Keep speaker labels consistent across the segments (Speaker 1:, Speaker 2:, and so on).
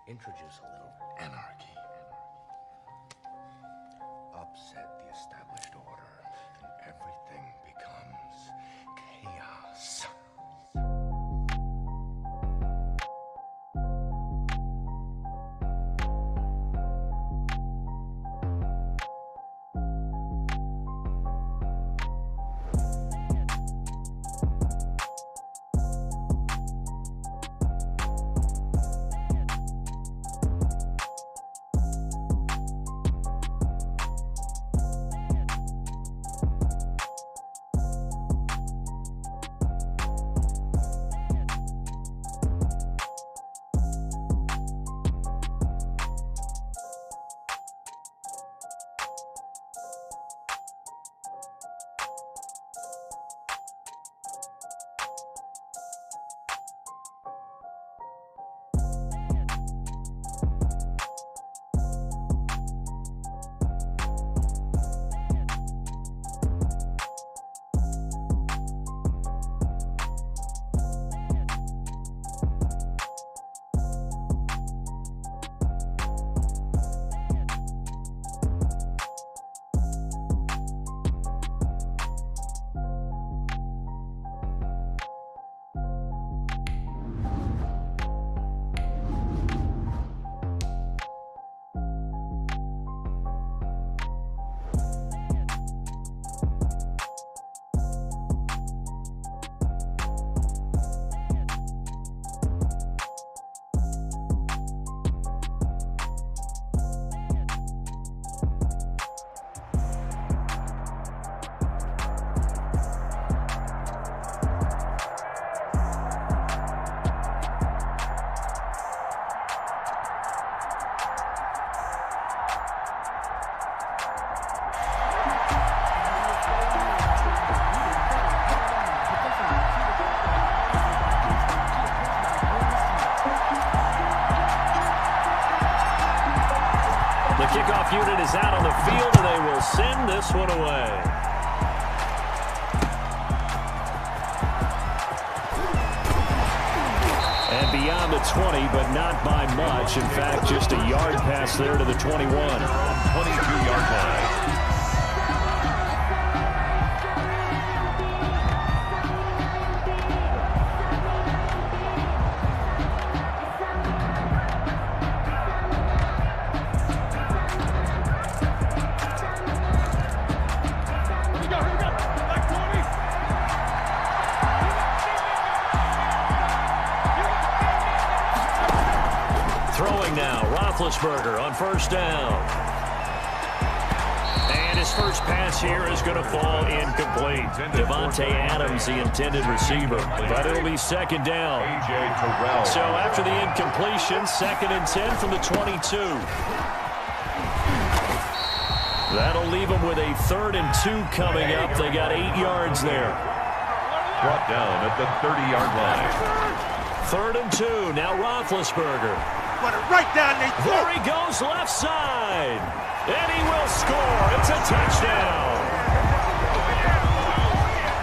Speaker 1: Introduce a little anarchy. Upset the established order, and everything becomes chaos.
Speaker 2: The kickoff unit is out on the field, and they will send this one away. And beyond the 20, but not by much. In fact, just a yard pass there to the 21. 22-yard line. Throwing now, Roethlisberger on first down. And his first pass here is going to fall incomplete. Devontae Adams, the intended receiver. But it'll be second down. So after the incompletion, 2nd and 10 from the 22. That'll leave them with a 3rd and 2 coming up. They got 8 yards there.
Speaker 3: Brought down at the 30-yard line.
Speaker 2: 3rd and 2. Now Roethlisberger.
Speaker 4: Put it right down the
Speaker 2: There he goes, left side. And he will score. It's a touchdown.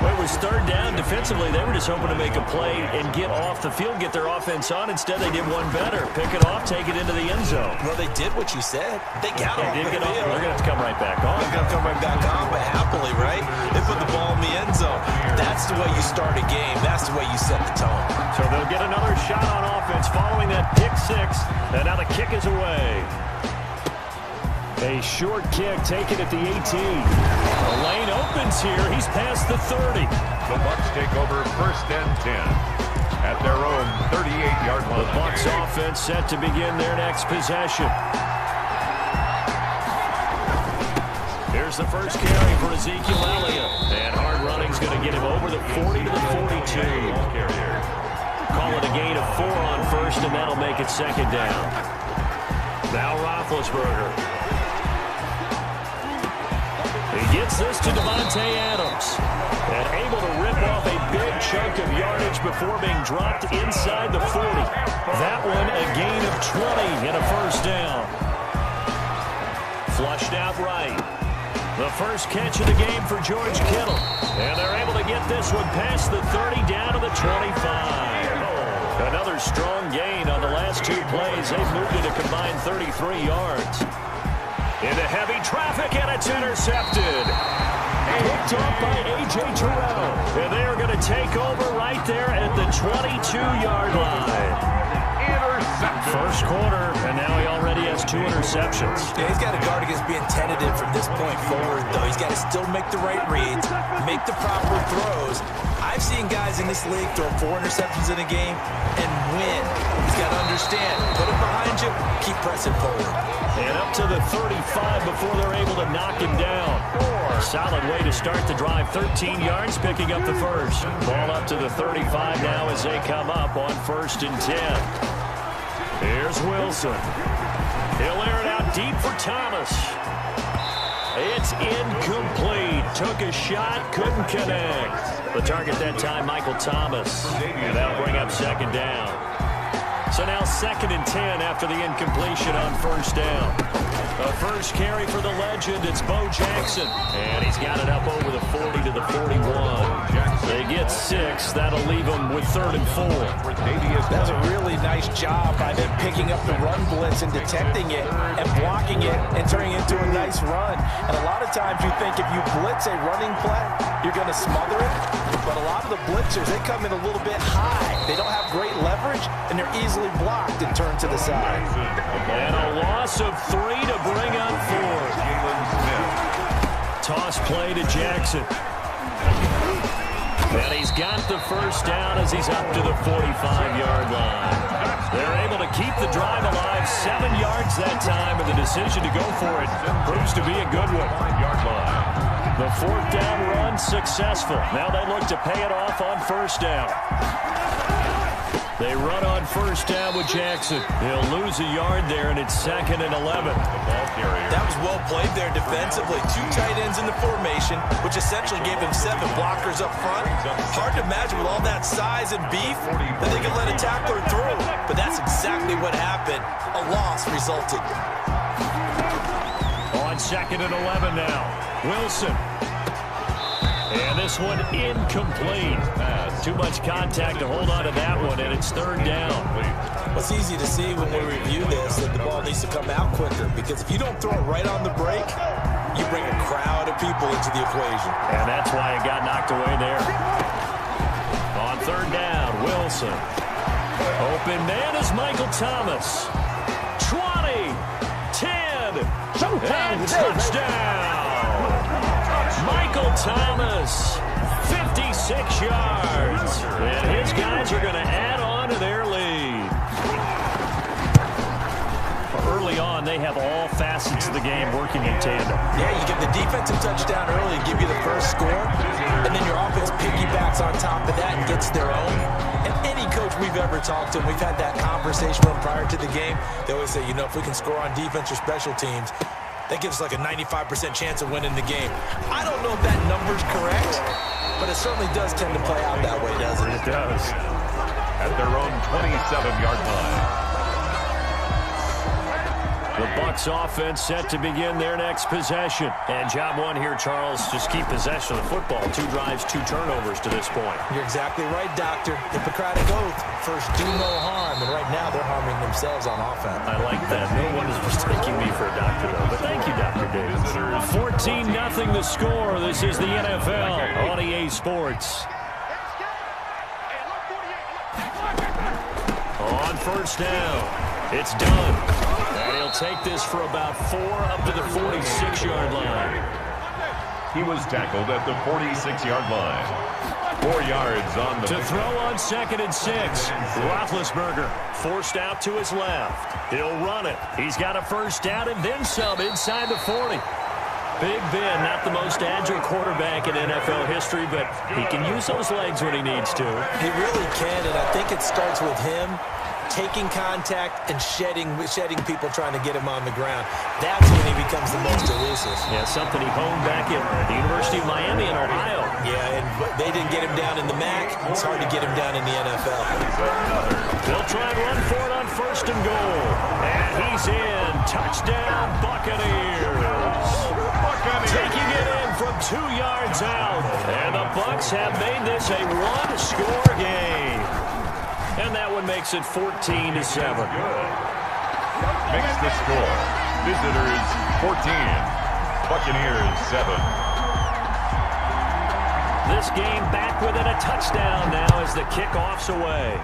Speaker 2: Well, it was 3rd down. Defensively, they were just hoping to make a play and get off the field, get their offense on. Instead, they did one better. Pick it off, take it into the end zone.
Speaker 5: Well, they did what you said. They got off the
Speaker 2: They're
Speaker 5: field.
Speaker 2: going to have to come right back on.
Speaker 5: They're going to come right back on, but happily, right? They put the ball in the end zone. That's the way you start a game. That's the way you set the tone.
Speaker 2: So they'll get another shot on offense following that pick 6. And now the kick is away. A short kick taken at the 18. The lane opens here. He's past the 30.
Speaker 3: The Bucs take over 1st and 10 at their own 38-yard line.
Speaker 2: The Bucs offense set to begin their next possession. Here's the first carry for Ezekiel Elliott. And hard running's going to get him over the 40 to the 42. Call it a gain of 4 on 1st, and that'll make it 2nd down. Now Roethlisberger. He gets this to Devontae Adams. And able to rip off a big chunk of yardage before being dropped inside the 40. That one a gain of 20 and a 1st down. Flushed out right. The first catch of the game for George Kittle. And they're able to get this one past the 30 down to the 25. Another strong gain on the last 2 plays. They've moved it a combined 33 yards. Into heavy traffic, and it's intercepted. Picked off by A.J. Terrell. And they are going to take over right there at the 22-yard line. First quarter, and now he already has 2 interceptions.
Speaker 5: Yeah, he's got to guard against being tentative from this point forward, though. He's got to still make the right reads, make the proper throws. I've seen guys in this league throw 4 interceptions in a game and win. He's got to understand, put it behind you, keep pressing forward.
Speaker 2: And up to the 35 before they're able to knock him down. Solid way to start the drive. 13 yards, picking up the first. Ball up to the 35 now as they come up on 1st and 10. Here's Wilson. He'll air it out deep for Thomas. It's incomplete. Took a shot, couldn't connect. The target that time, Michael Thomas. And that'll bring up 2nd down. So now 2nd and 10 after the incompletion on 1st down. The first carry for the legend, it's Bo Jackson. And he's got it up over the 40 to the 41. They get 6. That'll leave them with 3rd and 4.
Speaker 5: That was a really nice job by them picking up the run blitz and detecting it and blocking it and turning it into a nice run. And a lot of times you think if you blitz a running play, you're going to smother it. But a lot of the blitzers, they come in a little bit high. They don't have great leverage, and they're easily blocked and turned to the side.
Speaker 2: And a loss of 3 to bring up 4. Toss play to Jackson. And he's got the first down as he's up to the 45-yard line. They're able to keep the drive alive, 7 yards that time, and the decision to go for it proves to be a good one. The 4th down run successful. Now they look to pay it off on 1st down. They run on 1st down with Jackson. He'll lose a yard there, and it's 2nd and 11.
Speaker 5: That was well played there defensively. 2 tight ends in the formation, which essentially gave him 7 blockers up front. Hard to imagine with all that size and beef that they could let a tackler through. But that's exactly what happened. A loss resulted.
Speaker 2: On 2nd and 11 now. Wilson. And this one incomplete. Too much contact to hold on to that one, and it's 3rd down.
Speaker 5: It's easy to see when we review this that the ball needs to come out quicker, because if you don't throw it right on the break, you bring a crowd of people into the equation.
Speaker 2: And that's why it got knocked away there. On 3rd down, Wilson. Open man is Michael Thomas. 20, 10, and touchdown. Michael Thomas, 56 yards. And his guys are going to add on to their lead. Early on, they they have all facets of the game working in tandem.
Speaker 5: Yeah, you get the defensive touchdown early and give you the first score, and then your offense piggybacks on top of that and gets their own. And any coach we've ever talked to, and we've had that conversation with them prior to the game, they always say, you know, if we can score on defense or special teams, that gives us like a 95% chance of winning the game. I don't know if that number's correct, but it certainly does tend to play out that way, doesn't it?
Speaker 2: It does.
Speaker 3: At their own 27-yard line.
Speaker 2: The Bucs offense set to begin their next possession. And job one here, Charles, just keep possession of the football. 2 drives, 2 turnovers to this point.
Speaker 5: You're exactly right, Doctor. Hippocratic oath. First, do no harm. And right now, they're harming themselves on offense.
Speaker 2: I like that. No one is mistaking me for a doctor, though. But thank you, Dr. Davis. 14-0 the score. This is the NFL on EA Sports. On first down, it's done. And he'll take this for about 4 up to the 46-yard line.
Speaker 3: He was tackled at the 46-yard line. 4 yards on the...
Speaker 2: To throw on 2nd and 6. Roethlisberger forced out to his left. He'll run it. He's got a first down and then some inside the 40. Big Ben, not the most agile quarterback in NFL history, but he can use those legs when he needs to.
Speaker 5: He really can, and I think it starts with him taking contact and shedding people trying to get him on the ground. That's when he becomes the most elusive.
Speaker 2: Yeah, something he honed back at the University of Miami in Ohio.
Speaker 5: Yeah, and they didn't get him down in the MAC. It's hard to get him down in the NFL.
Speaker 2: They'll try and run for it on 1st and goal. And he's in. Touchdown, Buccaneers. Taking it in from 2 yards out. And the Bucs have made this a 1-score game. And that one makes it 14-7.
Speaker 3: Makes the score. Visitors 14. Buccaneers 7.
Speaker 2: This game back within a touchdown now as the kickoff's away.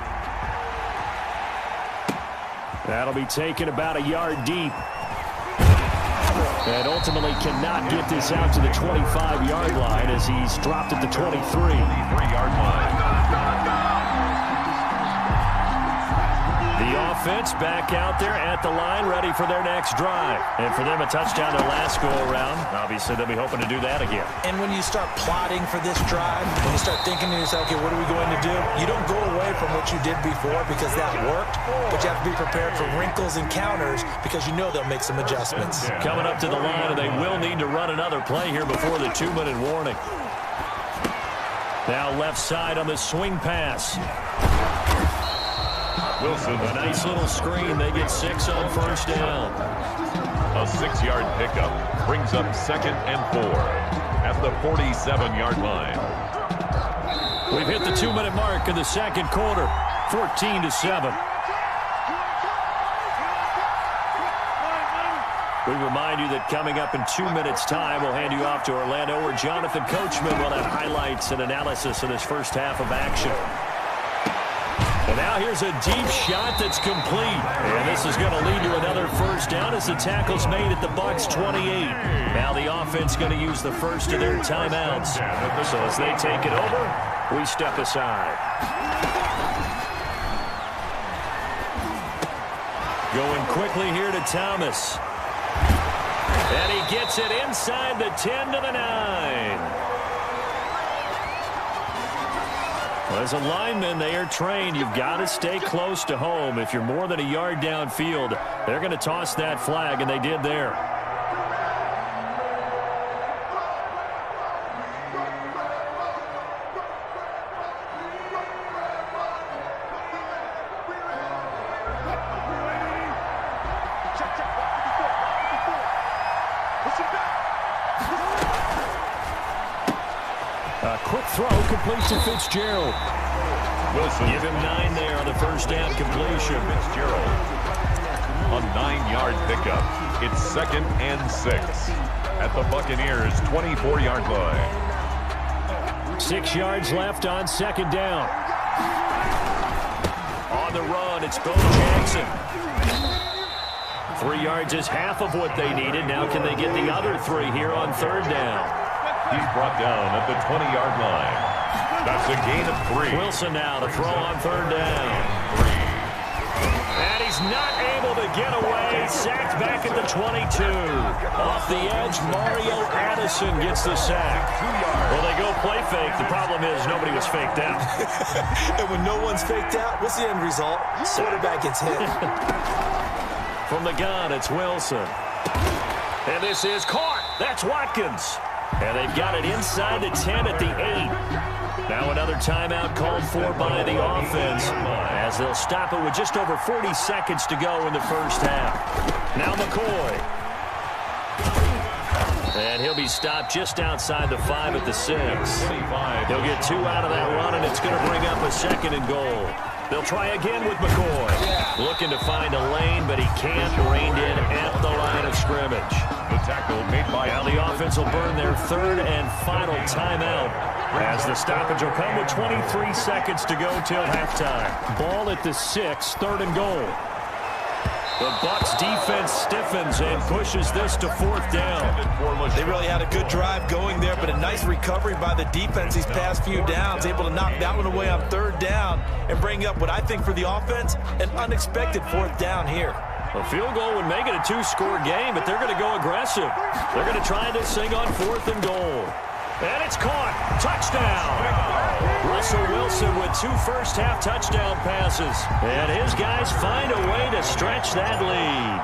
Speaker 2: That'll be taken about a yard deep. And ultimately cannot get this out to the 25-yard line as he's dropped at the 23.
Speaker 3: 3-yard line.
Speaker 2: The offense back out there at the line, ready for their next drive. And for them, a touchdown their last go-around. Obviously, they'll be hoping to do that again.
Speaker 5: And when you start plotting for this drive, when you start thinking to yourself, okay, what are we going to do? You don't go away from what you did before because that worked, but you have to be prepared for wrinkles and counters because you know they'll make some adjustments.
Speaker 2: Coming up to the line, and they will need to run another play here before the 2-minute warning. Now left side on the swing pass.
Speaker 3: Wilson.
Speaker 2: A nice little screen. They get 6 on first down.
Speaker 3: A 6-yard pickup brings up 2nd and 4 at the 47-yard line.
Speaker 2: We've hit the 2-minute mark in the second quarter. 14-7. We remind you that coming up in 2 minutes' time, we'll hand you off to Orlando, where Jonathan Coachman will have highlights and analysis in his first half of action. And now here's a deep shot that's complete. And this is going to lead to another first down as the tackle's made at the Bucs 28. Now the offense going to use the first of their timeouts. So as they take it over, we step aside. Going quickly here to Thomas. And he gets it inside the 10 to the 9. As a lineman, they are trained. You've got to stay close to home. If you're more than a yard downfield, they're going to toss that flag, and they did there. A quick throw complete to Fitzgerald.
Speaker 3: Wilson.
Speaker 2: Give him 9 there on the first down completion.
Speaker 3: Fitzgerald. A 9-yard pickup. It's 2nd and 6 at the Buccaneers' 24-yard line.
Speaker 2: 6 yards left on second down. On the run, it's Bo Jackson. 3 yards is half of what they needed. Now can they get the other 3 here on third down?
Speaker 3: He's brought down at the 20-yard line. That's a gain of 3.
Speaker 2: Wilson now to throw on third down. And he's not able to get away. sacked back at the 22. Off the edge, Mario Addison gets the sack. Well, they go play fake. The problem is nobody was faked out.
Speaker 5: And when no one's faked out, what's the end result? Quarterback gets hit.
Speaker 2: From the gun, it's Wilson. And this is caught. That's Watkins. And they've got it inside the 10 at the 8. Now another timeout called for by the offense as they'll stop it with just over 40 seconds to go in the first half. Now McCoy. And he'll be stopped just outside the 5 at the 6. He'll get 2 out of that run, and it's going to bring up a 2nd and goal. They'll try again with McCoy. Looking to find a lane, but he can't. Reined in at the line of scrimmage.
Speaker 3: The tackle made by...
Speaker 2: Now the offense will burn their 3rd and final timeout as the stoppage will come with 23 seconds to go till halftime. Ball at the 6, 3rd and goal. The Bucs defense stiffens and pushes this to 4th down.
Speaker 5: They really had a good drive going there, but a nice recovery by the defense these past few downs, able to knock that one away on 3rd down and bring up what I think for the offense, an unexpected 4th down here.
Speaker 2: A field goal would make it a 2-score game, but they're going to go aggressive. They're going to try this thing on 4th and goal. And it's caught. Touchdown. Russell Wilson with 2 first-half touchdown passes. And his guys find a way to stretch that lead.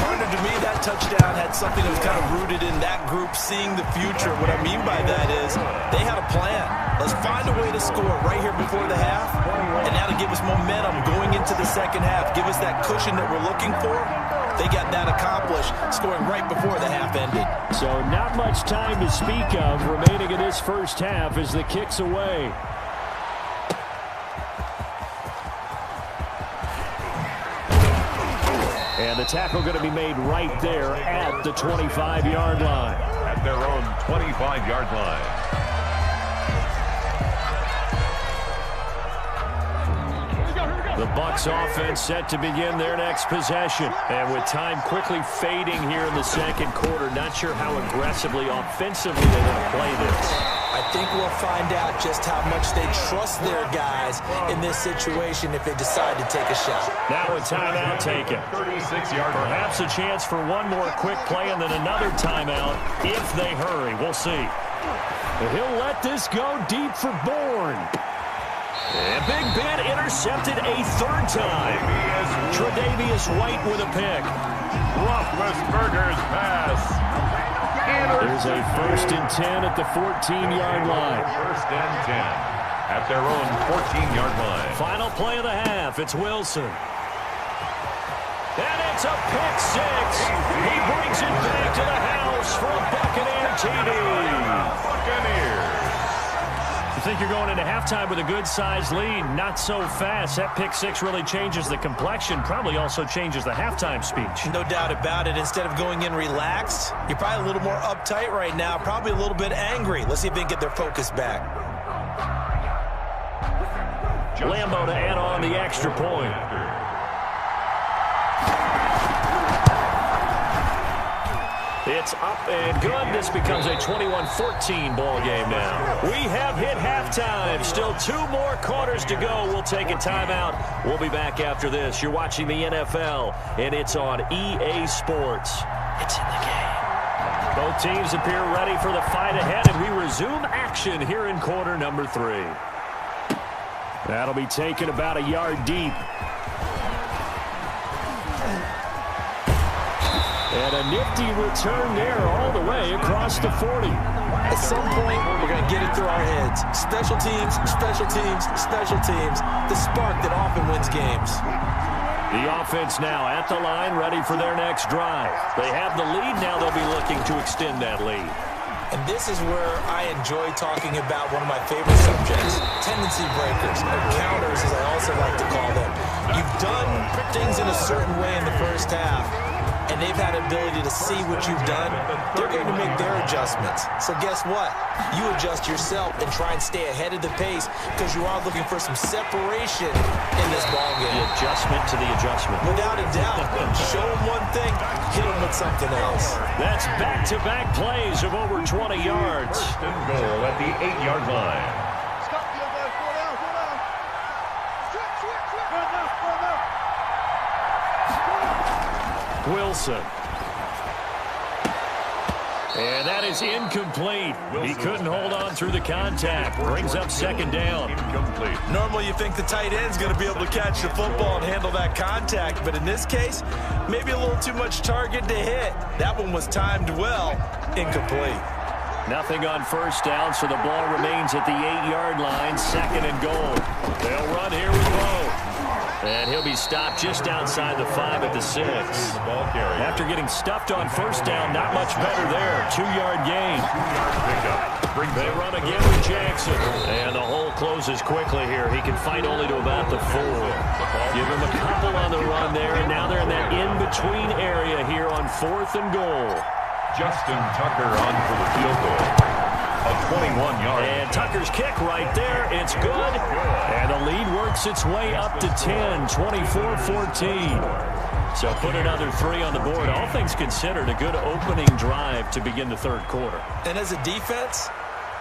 Speaker 5: Partner, to me, that touchdown had something that was kind of rooted in that group seeing the future. What I mean by that is they had a plan. Let's find a way to score right here before the half, and now to give us momentum going into the second half, give us that cushion that we're looking for. They got that accomplished, scoring right before the half ended.
Speaker 2: So not much time to speak of remaining in this first half as the kick's away. And the tackle going to be made right there at the 25-yard line.
Speaker 3: At their own 25-yard line.
Speaker 2: The Bucs offense set to begin their next possession. And with time quickly fading here in the second quarter, not sure how aggressively, offensively they're going to play this.
Speaker 5: I think we'll find out just how much they trust their guys in this situation if they decide to take a shot.
Speaker 2: Now a timeout taken.
Speaker 3: 36-yard.
Speaker 2: Perhaps a chance for one more quick play and then another timeout if they hurry. We'll see. He'll let this go deep for Bourne. And Big Ben intercepted a 3rd time. Tre'Davious White with a pick.
Speaker 3: Roethlisberger's pass.
Speaker 2: There's a 1st and 10 at the 14-yard line.
Speaker 3: 1st and 10 at their own 14-yard line.
Speaker 2: Final play of the half. It's Wilson. And it's a pick 6. He brings it back to the house for a Buccaneer TD.
Speaker 3: Buccaneers.
Speaker 2: You think you're going into halftime with a good-sized lead? Not so fast. That pick 6 really changes the complexion, probably also changes the halftime speech.
Speaker 5: No doubt about it. Instead of going in relaxed, you're probably a little more uptight right now, probably a little bit angry. Let's see if they can get their focus back.
Speaker 2: Lambo to add on the extra point. It's up and good. This becomes a 21-14 ball game now. We have hit halftime. Still 2 more quarters to go. We'll take a timeout. We'll be back after this. You're watching the NFL, and it's on EA Sports. It's in the game. Both teams appear ready for the fight ahead, and we resume action here in quarter number 3. That'll be taken about a yard deep. And a nifty return there all the way across the 40.
Speaker 5: At some point, we're going to get it through our heads. Special teams, special teams, special teams. The spark that often wins games.
Speaker 2: The offense now at the line, ready for their next drive. They have the lead. Now they'll be looking to extend that lead.
Speaker 5: And this is where I enjoy talking about one of my favorite subjects, tendency breakers, or counters, as I also like to call them. You've done things in a certain way in the first half, and they've had ability to see what you've done. They're going to make their adjustments. So guess what? You adjust yourself and try and stay ahead of the pace because you are looking for some separation in this ballgame.
Speaker 2: The adjustment to the adjustment.
Speaker 5: Without a doubt. Show them one thing, hit them with something else.
Speaker 2: That's back-to-back plays of over 20 yards.
Speaker 3: 1st and goal at the 8-yard line.
Speaker 2: Wilson. And that is incomplete. He couldn't hold on through the contact. Brings up second down.
Speaker 3: Incomplete.
Speaker 5: Normally you think the tight end's going to be able to catch the football and handle that contact, but in this case, maybe a little too much target to hit. That one was timed well. Incomplete.
Speaker 2: Nothing on first down, so the ball remains at the 8-yard line. Second and goal. They'll run here with Lowe. And he'll be stopped just outside the 5 at the 6. After getting stuffed on first down, not much better there. 2-yard gain. They run again with Jackson. And the hole closes quickly here. He can fight only to about the 4. Give him a couple on the run there, and now they're in that in-between area here on 4th and goal.
Speaker 3: Justin Tucker on for the field goal. A 21-yard.
Speaker 2: And Tucker's kick right there. It's good. And the lead works its way up to 10, 24-14. So put another 3 on the board. All things considered, a good opening drive to begin the third quarter.
Speaker 5: And as a defense,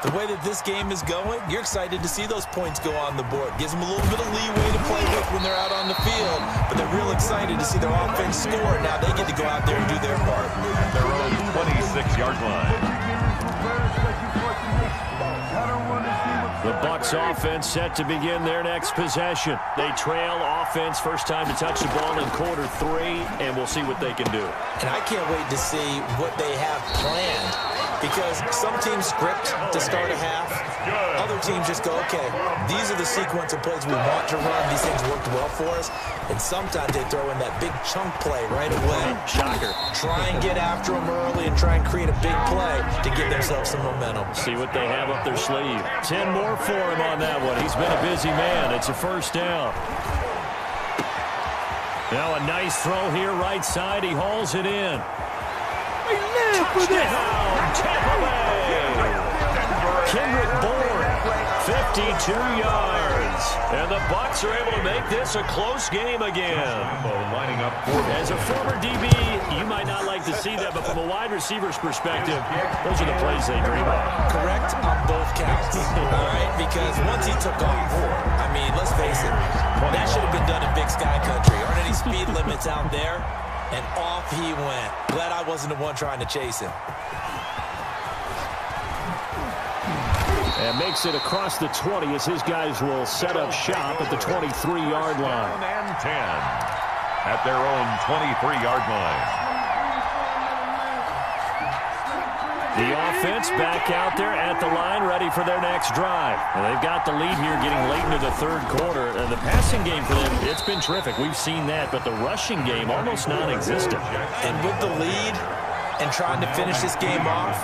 Speaker 5: the way that this game is going, you're excited to see those points go on the board. Gives them a little bit of leeway to play with when they're out on the field. But they're real excited to see their offense score. Now they get to go out there and do their part.
Speaker 3: Their own 26-yard line.
Speaker 2: The Bucs offense set to begin their next possession. They trail offense, first time to touch the ball in quarter 3, and we'll see what they can do.
Speaker 5: And I can't wait to see what they have planned, because some teams script to start a half. Other teams just go, okay, these are the sequence of plays we want to run. These things worked well for us. And sometimes they throw in that big chunk play right away.
Speaker 2: Shocker.
Speaker 5: Try and get after them early and try and create a big play to give themselves some momentum.
Speaker 2: See what they have up their sleeve. 10 more for him on that one. He's been a busy man. It's a first down. Now a nice throw here right side. He hauls it in. Touchdown, Tampa Bay. Kendrick Bourne, 52 yards. And the Bucs are able to make this a close game again.
Speaker 3: Lining up
Speaker 2: as a former DB, you might not like to see that, but from a wide receiver's perspective, those are the plays they dream of.
Speaker 5: Correct on both counts, all right? Because once he took off, I mean, let's face it, that should have been done in Big Sky Country. Aren't any speed limits out there? And off he went. Glad I wasn't the one trying to chase him.
Speaker 2: And makes it across the 20 as his guys will set up shop at the 23-yard line.
Speaker 3: And 10 at their own 23-yard line.
Speaker 2: The offense back out there at the line, ready for their next drive. And they've got the lead here getting late into the third quarter. And the passing game for them, it's been terrific. We've seen that, but the rushing game almost non-existent.
Speaker 5: And with the lead and trying to finish this game off,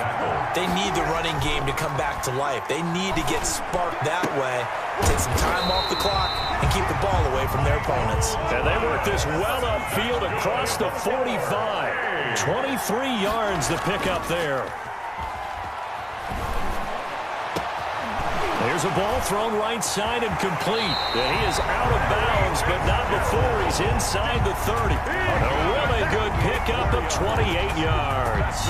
Speaker 5: they need the running game to come back to life. They need to get sparked that way, take some time off the clock, and keep the ball away from their opponents.
Speaker 2: And they work this well upfield across the 45. 23 yards to pick up there. There's a ball thrown right side and complete. And he is out of bounds, but not before he's inside the 30. A really good pickup of 28 yards.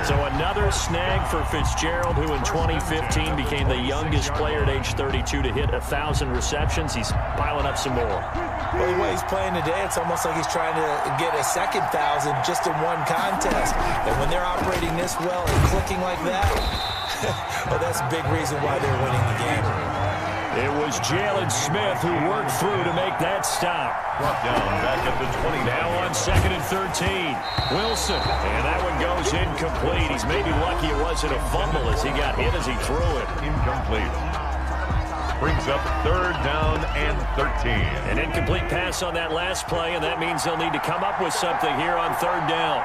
Speaker 2: So another snag for Fitzgerald, who in 2015 became the youngest player at age 32 to hit 1,000 receptions. He's piling up some more.
Speaker 5: Well, the way he's playing today, it's almost like he's trying to get a second 1,000 just in one contest. And when they're operating this well and clicking like that, well, that's a big reason why they're winning the game.
Speaker 2: It was Jalen Smith who worked through to make that stop.
Speaker 3: Brought down back at the 20.
Speaker 2: Now on 2nd and 13. Wilson. And that one goes incomplete. He's maybe lucky it wasn't a fumble as he got hit as he threw it.
Speaker 3: Incomplete. Brings up 3rd down and 13.
Speaker 2: An incomplete pass on that last play, and that means they'll need to come up with something here on 3rd down.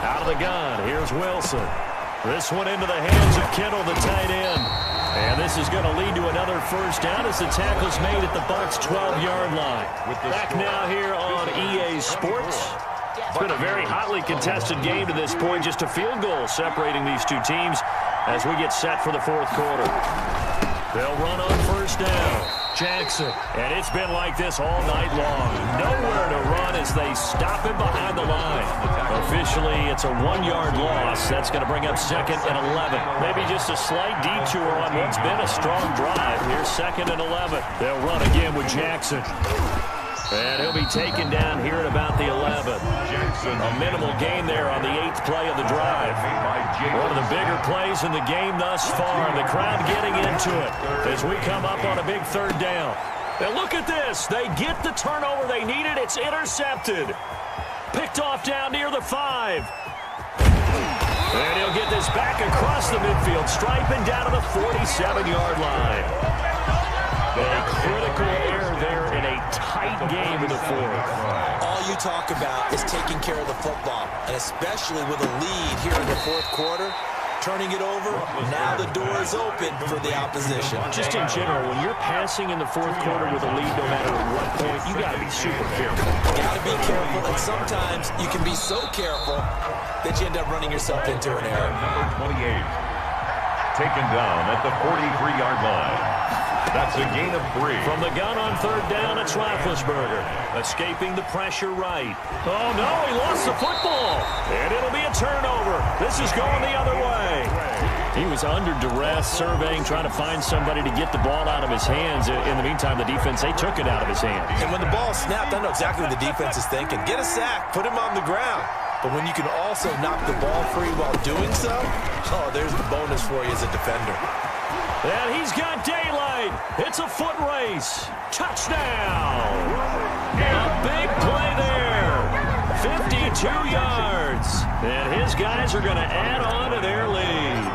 Speaker 2: Out of the gun, here's Wilson. This one into the hands of Kittle, the tight end. And this is going to lead to another first down as the tackle's made at the Bucs' 12-yard line. Back now here on EA Sports. It's been a very hotly contested game to this point. Just a field goal separating these two teams as we get set for the fourth quarter. They'll run on first down. Jackson. And it's been like this all night long. Nowhere to run as they stop him behind the line. Officially, it's a 1-yard loss. That's going to bring up 2nd and 11. Maybe just a slight detour on what's been a strong drive. Here's 2nd and 11. They'll run again with Jackson. And he'll be taken down here at about the 11. A minimal gain there on the 8th play of the drive. One of the bigger plays in the game thus far. The crowd getting into it as we come up on a big 3rd down. And look at this. They get the turnover they needed. It's intercepted. Picked off down near the 5. And he'll get this back across the midfield, striping down to the 47-yard line. A critical error there in a tight game in the 4th.
Speaker 5: All you talk about is taking care of the football, and especially with a lead here in the 4th quarter, turning it over, now the door is open for the opposition.
Speaker 2: Just in general, when you're passing in the 4th quarter with a lead, no matter what point, you got to be super careful.
Speaker 5: Got to be careful, and sometimes you can be so careful that you end up running yourself into an error.
Speaker 3: Number 28, taken down at the 43-yard line. That's a gain of 3.
Speaker 2: From the gun on 3rd down, it's Roethlisberger. Escaping the pressure right. Oh, no, he lost the football. And it'll be a turnover. This is going the other way. He was under duress, surveying, trying to find somebody to get the ball out of his hands. In the meantime, the defense, they took it out of his hands.
Speaker 5: And when the ball snapped, I know exactly what the defense is thinking. Get a sack, put him on the ground. But when you can also knock the ball free while doing so, oh, there's the bonus for you as a defender.
Speaker 2: And he's got daylight. It's a foot race. Touchdown. A big play there. 52 yards. And his guys are going to add on to their lead.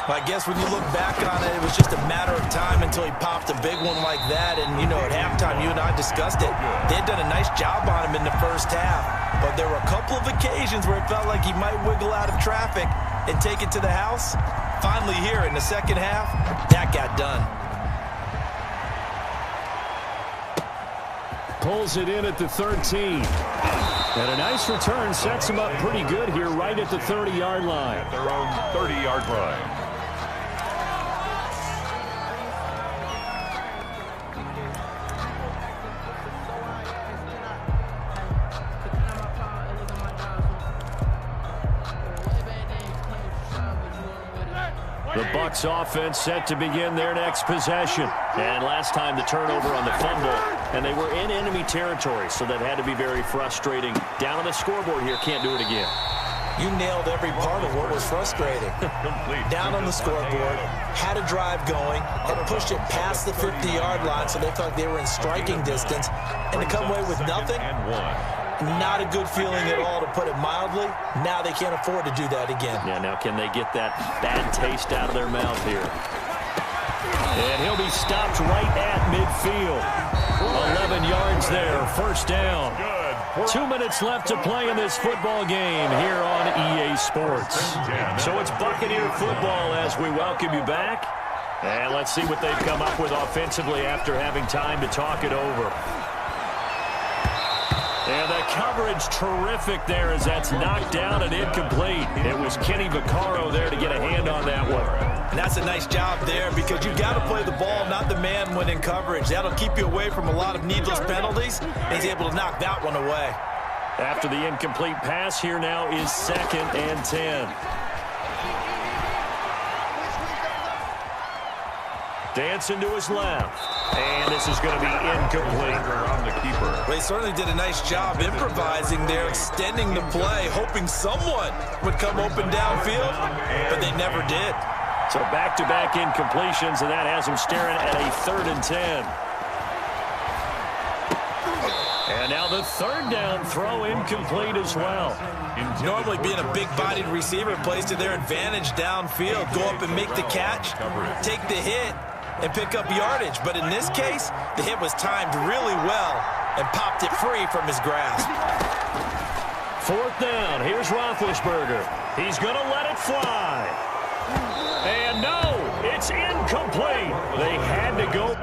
Speaker 5: Well, I guess when you look back on it, it was just a matter of time until he popped a big one like that. And, you know, at halftime, you and I discussed it. They had done a nice job on him in the first half. But there were a couple of occasions where it felt like he might wiggle out of traffic and take it to the house. Finally here in the second half, that got done.
Speaker 2: Pulls it in at the 13. And a nice return sets him up pretty good here right at the 30-yard line.
Speaker 3: At their own 30-yard line.
Speaker 2: The Bucs offense set to begin their next possession. And last time the turnover on the fumble, and they were in enemy territory, so that had to be very frustrating. Down on the scoreboard here, can't do it again.
Speaker 5: You nailed every part of what was frustrating. Down on the scoreboard, had a drive going, had pushed it past the 50-yard line, so they felt they were in striking distance, and to come away with nothing, not a good feeling at all, to put it mildly. Now they can't afford to do that again.
Speaker 2: Yeah, now can they get that bad taste out of their mouth here? And he'll be stopped right at midfield. 11 yards there, 1st down. 2 minutes left to play in this football game here on EA Sports. So it's Buccaneer football as we welcome you back. And let's see what they've come up with offensively after having time to talk it over. And the coverage terrific there as that's knocked down and incomplete. It was Kenny Vaccaro there to get a hand on that one.
Speaker 5: And that's a nice job there because you've got to play the ball, not the man when in coverage. That'll keep you away from a lot of needless penalties. And he's able to knock that one away.
Speaker 2: After the incomplete pass, here now is 2nd and 10. Dancing to his left. And this is going to be incomplete.
Speaker 3: Around the keeper.
Speaker 5: They certainly did a nice job improvising there, extending the play, hoping someone would come open downfield, but they never did.
Speaker 2: So back-to-back incompletions, and that has them staring at a 3rd and 10. And now the 3rd down throw incomplete as well.
Speaker 5: Normally being a big-bodied receiver plays to their advantage downfield. Go up and make the catch, take the hit, and pick up yardage. But in this case, the hit was timed really well and popped it free from his grasp.
Speaker 2: 4th down. Here's Roethlisberger. He's going to let it fly. And no, it's incomplete. They had to go.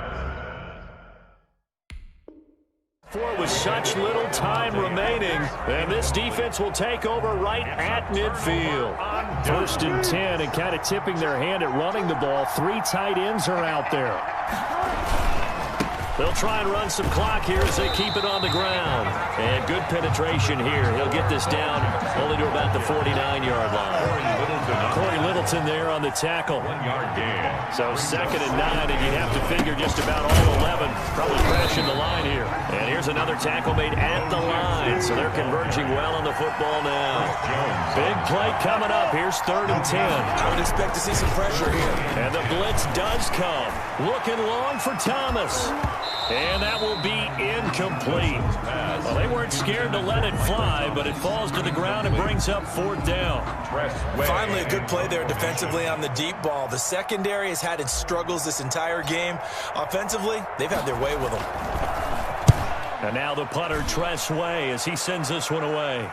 Speaker 2: 4 was such little time remaining. And this defense will take over right at midfield. 1st and 10, and kind of tipping their hand at running the ball. 3 tight ends are out there. They'll try and run some clock here as they keep it on the ground. And good penetration here. He'll get this down only to about the 49-yard line. Corey Littleton there on the tackle.
Speaker 3: 1-yard gain.
Speaker 2: So 2nd and 9, and you'd have to figure just about all 11 probably crashing the line here. And here's another tackle made at the line. So they're converging well on the football now. Big play coming up. Here's 3rd and 10.
Speaker 5: I would expect to see some pressure here.
Speaker 2: And the blitz does come. Looking long for Thomas. And that will be incomplete. Well, they weren't scared to let it fly, but it falls to the ground and brings up 4th down.
Speaker 5: Finally, a good play there defensively on the deep ball. The secondary has had its struggles this entire game. Offensively, they've had their way with them.
Speaker 2: And now the punter, Tress Way, as he sends this one away.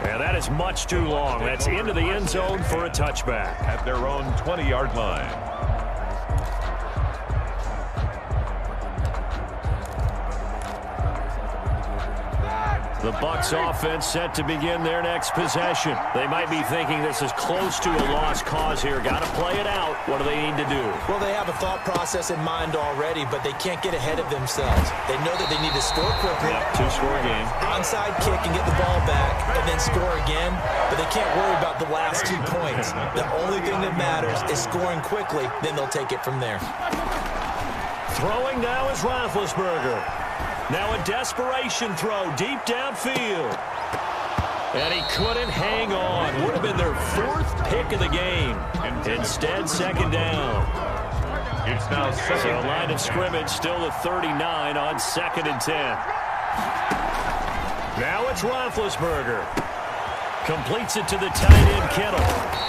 Speaker 2: And that is much too long. That's into the end zone for a touchback.
Speaker 3: At their own 20-yard line.
Speaker 2: The Bucs offense set to begin their next possession. They might be thinking this is close to a lost cause here. Got to play it out. What do they need to do?
Speaker 5: Well, they have a thought process in mind already, but they can't get ahead of themselves. They know that they need to score quickly.
Speaker 2: Yep, 2-score game.
Speaker 5: Onside kick and get the ball back and then score again, but they can't worry about the last 2 points. The only thing that matters is scoring quickly, then they'll take it from there.
Speaker 2: Throwing now is Roethlisberger. Now a desperation throw deep downfield. And he couldn't hang on. Would have been their 4th pick of the game. Instead, 2nd down.
Speaker 3: It's now 2nd.
Speaker 2: So line of scrimmage still the 39 on 2nd and 10. Now it's Roethlisberger. Completes it to the tight end, Kittle.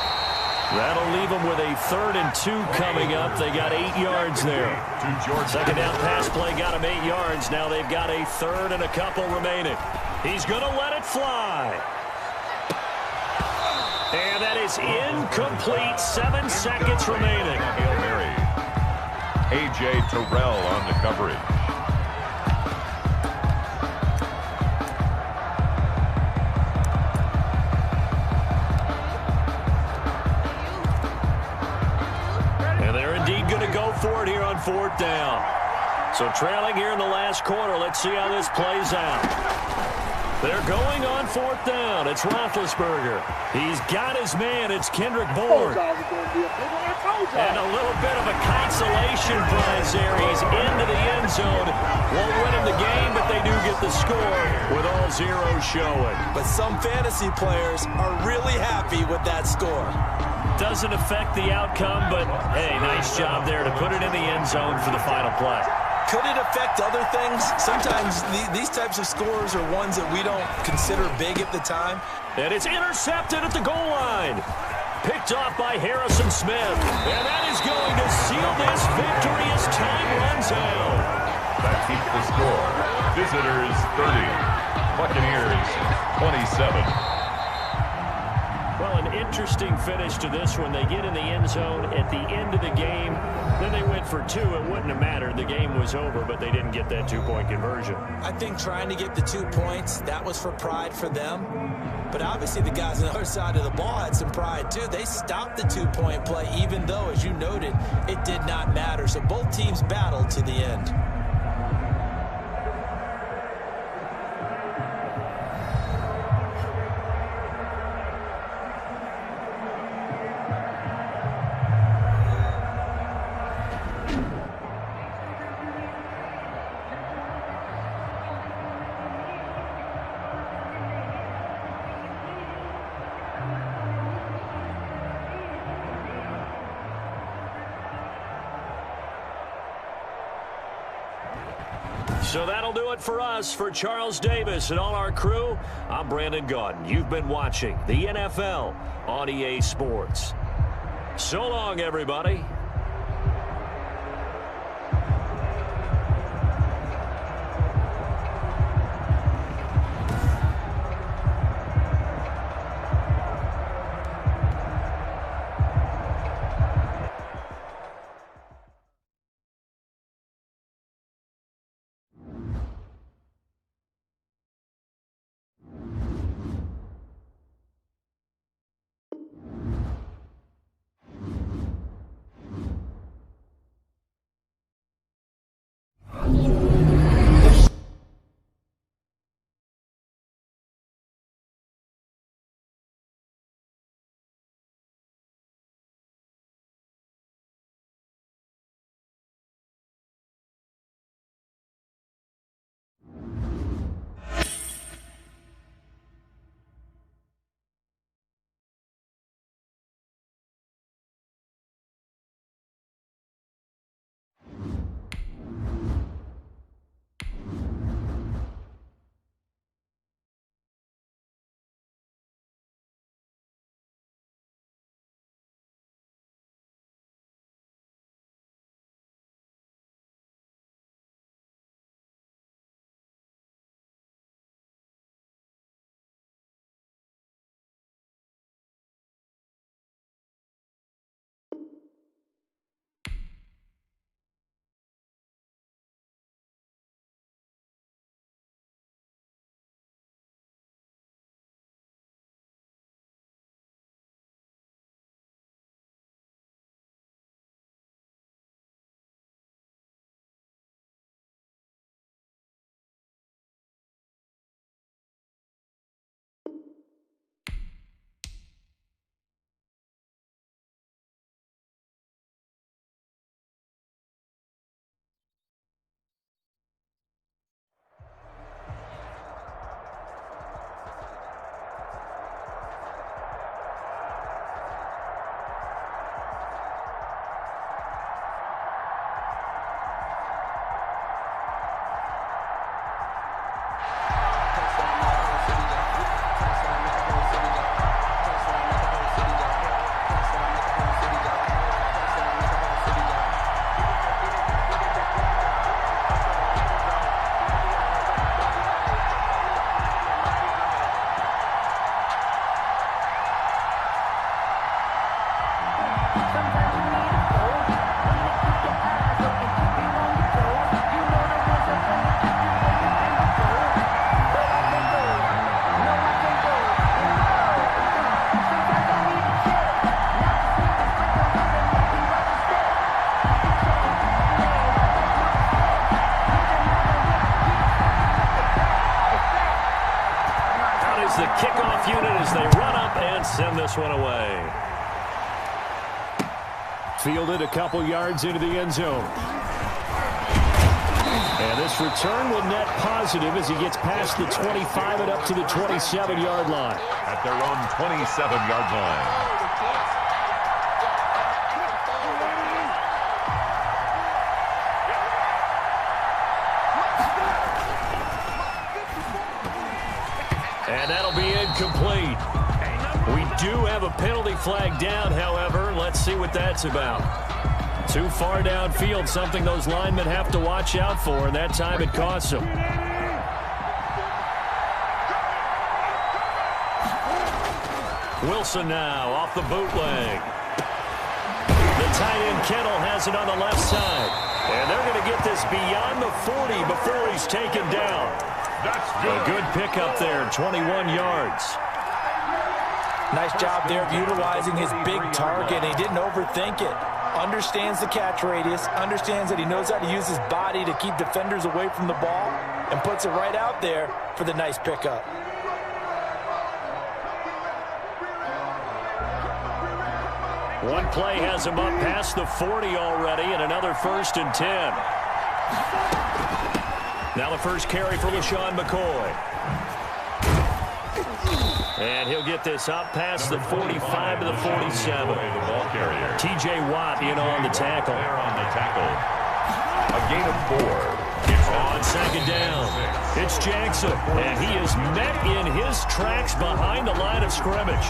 Speaker 2: That'll leave them with a 3rd and 2 coming up. They got 8 yards there. 2nd down pass play got them 8 yards. Now they've got a 3rd and a couple remaining. He's going to let it fly. And that is incomplete. 7 seconds remaining.
Speaker 3: Hail Mary. A.J. Terrell on the coverage.
Speaker 2: For it here on 4th down. So trailing here in the last quarter. Let's see how this plays out. They're going on 4th down. It's Roethlisberger. He's got his man. It's Kendrick Bourne. And a little bit of a consolation prize there. He's into the end zone. Won't win him the game, but they do get the score with all zeros showing.
Speaker 5: But some fantasy players are really happy with that score.
Speaker 2: Doesn't affect the outcome, but, hey, nice job there to put it in the end zone for the final play.
Speaker 5: Could it affect other things? Sometimes these types of scores are ones that we don't consider big at the time.
Speaker 2: And it's intercepted at the goal line. Picked off by Harrison Smith. And that is going to seal this victory as time runs out.
Speaker 3: That keeps the score. Visitors 30. Buccaneers 27.
Speaker 2: Well, an interesting finish to this one. They get in the end zone at the end of the game. Then they went for 2. It wouldn't have mattered. The game was over, but they didn't get that 2-point conversion.
Speaker 5: I think trying to get the 2 points, that was for pride for them. But obviously the guys on the other side of the ball had some pride too. They stopped the 2-point play, even though, as you noted, it did not matter. So both teams battled to the end.
Speaker 2: So that'll do it for us. For Charles Davis and all our crew, I'm Brandon Gaudin. You've been watching the NFL on EA Sports. So long, everybody. is the kickoff unit as they run up and send this one away. Fielded a couple yards into the end zone. And this return will net positive as he gets past the 25 and up to the 27-yard line.
Speaker 3: At their own 27-yard line.
Speaker 2: And that'll be incomplete. We do have a penalty flag down, however. Let's see what that's about. Too far downfield, something those linemen have to watch out for, and that time it costs them. Wilson now off the bootleg. The tight end Kittle has it on the left side. And they're going to get this beyond the 40 before he's taken down.
Speaker 3: That's good.
Speaker 2: A good pickup there, 21 yards.
Speaker 5: Nice job there of utilizing his big target. He didn't overthink it. Understands the catch radius, understands that he knows how to use his body to keep defenders away from the ball, and puts it right out there for the nice pickup.
Speaker 2: One play has him up past the 40 already, and another 1st and 10. Now the first carry for LaShawn McCoy. And he'll get this up past the 45 to the 47.
Speaker 3: The ball carrier.
Speaker 2: T.J. Watt in on the tackle.
Speaker 3: There on the tackle. A gain of 4.
Speaker 2: On second down, it's Jackson, and he is met in his tracks behind the line of scrimmage.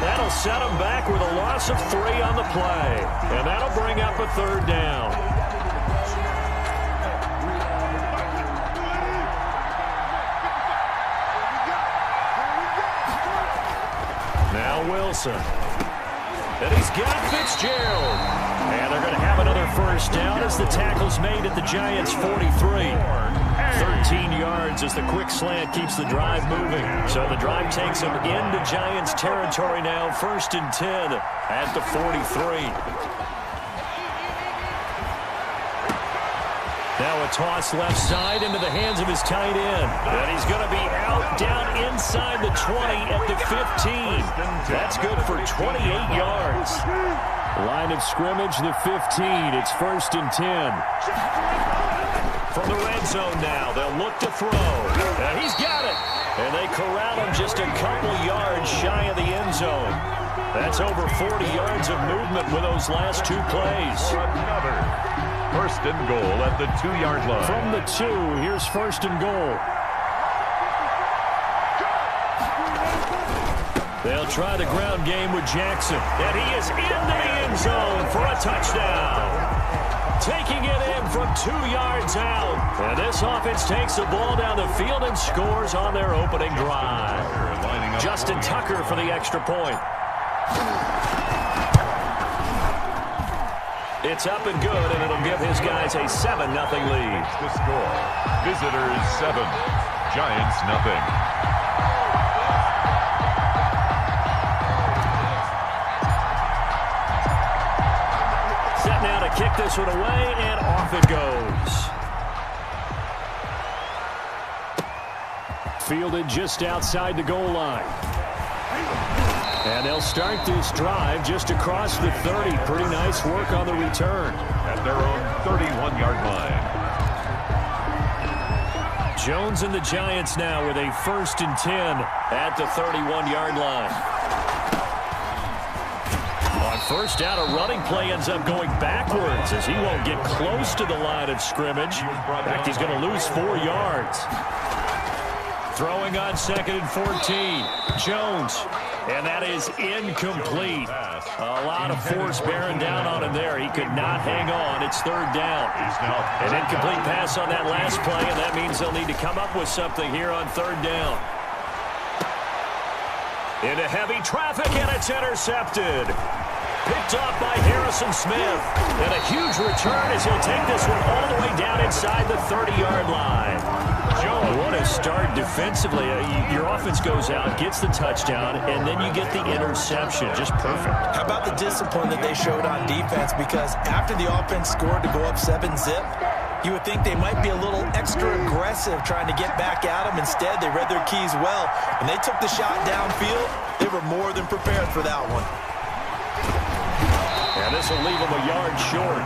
Speaker 2: That'll set him back with a loss of 3 on the play, and that'll bring up a 3rd down. Now Wilson. And he's got Fitzgerald. And they're going to have another 1st down as the tackle's made at the Giants' 43. 13 yards as the quick slant keeps the drive moving. So the drive takes them into Giants territory now. 1st and 10 at the 43. Now a toss left side into the hands of his tight end. And he's going to be out down inside the 20 at the 15. That's good for 28 yards. Line of scrimmage, the 15. It's 1st and 10. From the red zone now, they'll look to throw. And he's got it. And they corral him just a couple yards shy of the end zone. That's over 40 yards of movement with those last 2 plays.
Speaker 3: Another 1st and goal at the 2-yard line.
Speaker 2: From the 2, here's 1st and goal. They'll try the ground game with Jackson. And he is into the end zone for a touchdown. Taking it in from 2 yards out. And this offense takes the ball down the field and scores on their opening drive. Justin Tucker for the extra point. It's up and good, and it'll give his guys a 7-0 lead.
Speaker 3: The score. Visitors 7. Giants nothing.
Speaker 2: Set now to kick this one away, and off it goes. Fielded just outside the goal line. And they'll start this drive just across the 30. Pretty nice work on the return.
Speaker 3: At their own 31-yard line.
Speaker 2: Jones and the Giants now with a 1st and 10 at the 31-yard line. On 1st down, a running play ends up going backwards as he won't get close to the line of scrimmage. In fact, he's going to lose 4 yards. Throwing on 2nd and 14. Jones. And that is incomplete. A lot of force bearing down on him there. He could not hang on. It's 3rd down. An incomplete pass on that last play, and that means they'll need to come up with something here on 3rd down. Into heavy traffic, and it's intercepted. Picked off by Harrison Smith. And a huge return as he'll take this one all the way down inside the 30-yard line. What a start defensively. Your offense goes out, gets the touchdown, and then you get the interception. Just perfect.
Speaker 5: How about the discipline that they showed on defense? Because after the offense scored to go up 7-zip, You would think they might be a little extra aggressive trying to get back at them. Instead, they read their keys well. When they took the shot downfield, they were more than prepared for that one.
Speaker 2: And this will leave them a yard short.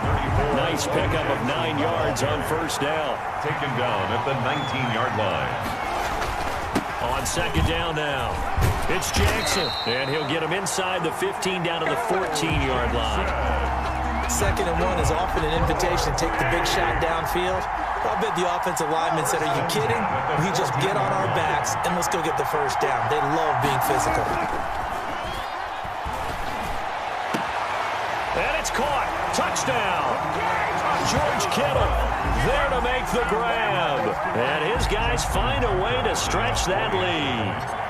Speaker 2: Nice pickup of 9 yards on first down.
Speaker 3: Taken down at the 19-yard line.
Speaker 2: On second down now, it's Jackson. And he'll get him inside the 15 down to the 14-yard line.
Speaker 5: 2nd and 1 is often an invitation to take the big shot downfield. I bet the offensive lineman said, are you kidding? We just get on our backs and let's go get the first down. They love being physical.
Speaker 2: And it's caught. Touchdown. George Kittle there to make the grab. And his guys find a way to stretch that lead.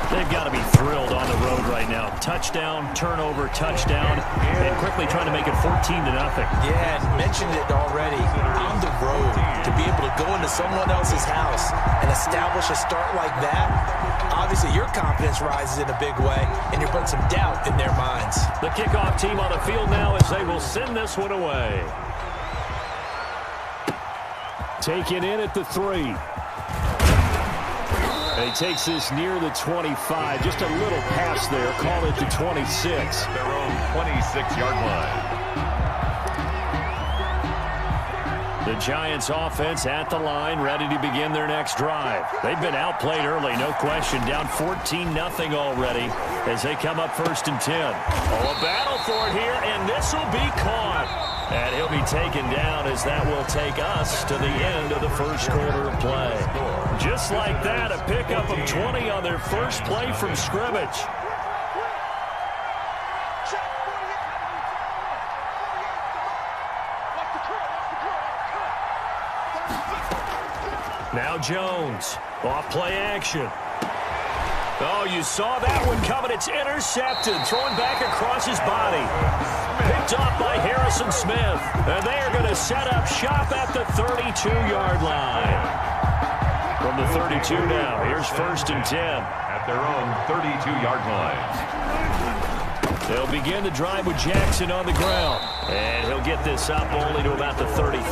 Speaker 2: They've got to be thrilled on the road right now. Touchdown, turnover, touchdown, and quickly trying to make it 14-0.
Speaker 5: Yeah, and mentioned it already. On the road, to be able to go into someone else's house and establish a start like that, obviously your confidence rises in a big way, and you're putting some doubt in their minds.
Speaker 2: The kickoff team on the field now as they will send this one away. Taken in at the 3. He takes this near the 25. Just a little pass there. Call it the 26.
Speaker 3: Their own 26-yard line.
Speaker 2: The Giants offense at the line, ready to begin their next drive. They've been outplayed early, no question. Down 14-0 already as they come up 1st and 10. Oh, a battle for it here, and this will be caught. And he'll be taken down as that will take us to the end of the first quarter of play. Just like that, a pickup of 20 on their first play from scrimmage. Now Jones, off play action. Oh, you saw that one coming. It's intercepted. Thrown back across his body. Picked off by Harrison Smith. And they are going to set up shop at the 32-yard line. From the 32 now, here's 1st and 10.
Speaker 3: At their own 32-yard line.
Speaker 2: They'll begin the drive with Jackson on the ground. And he'll get this up only to about the 33.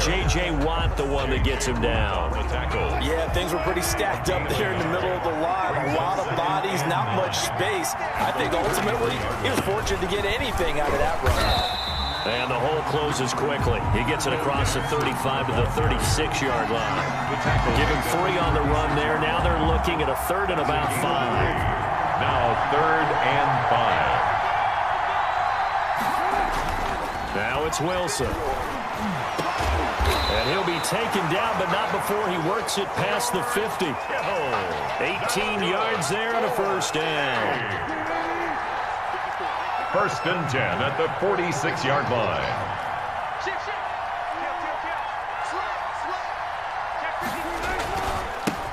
Speaker 2: J.J. Watt, the one that gets him down.
Speaker 5: Yeah, things were pretty stacked up there in the middle of the line. A lot of bodies, not much space. I think ultimately he was fortunate to get anything out of that run.
Speaker 2: And the hole closes quickly. He gets it across the 35 to the 36-yard line. Give him 3 on the run there. Now they're looking at a 3rd and about 5.
Speaker 3: Now 3rd and 5.
Speaker 2: Now it's Wilson. And he'll be taken down, but not before he works it past the 50. 18 yards there and a first down.
Speaker 3: 1st and 10 at the 46-yard line.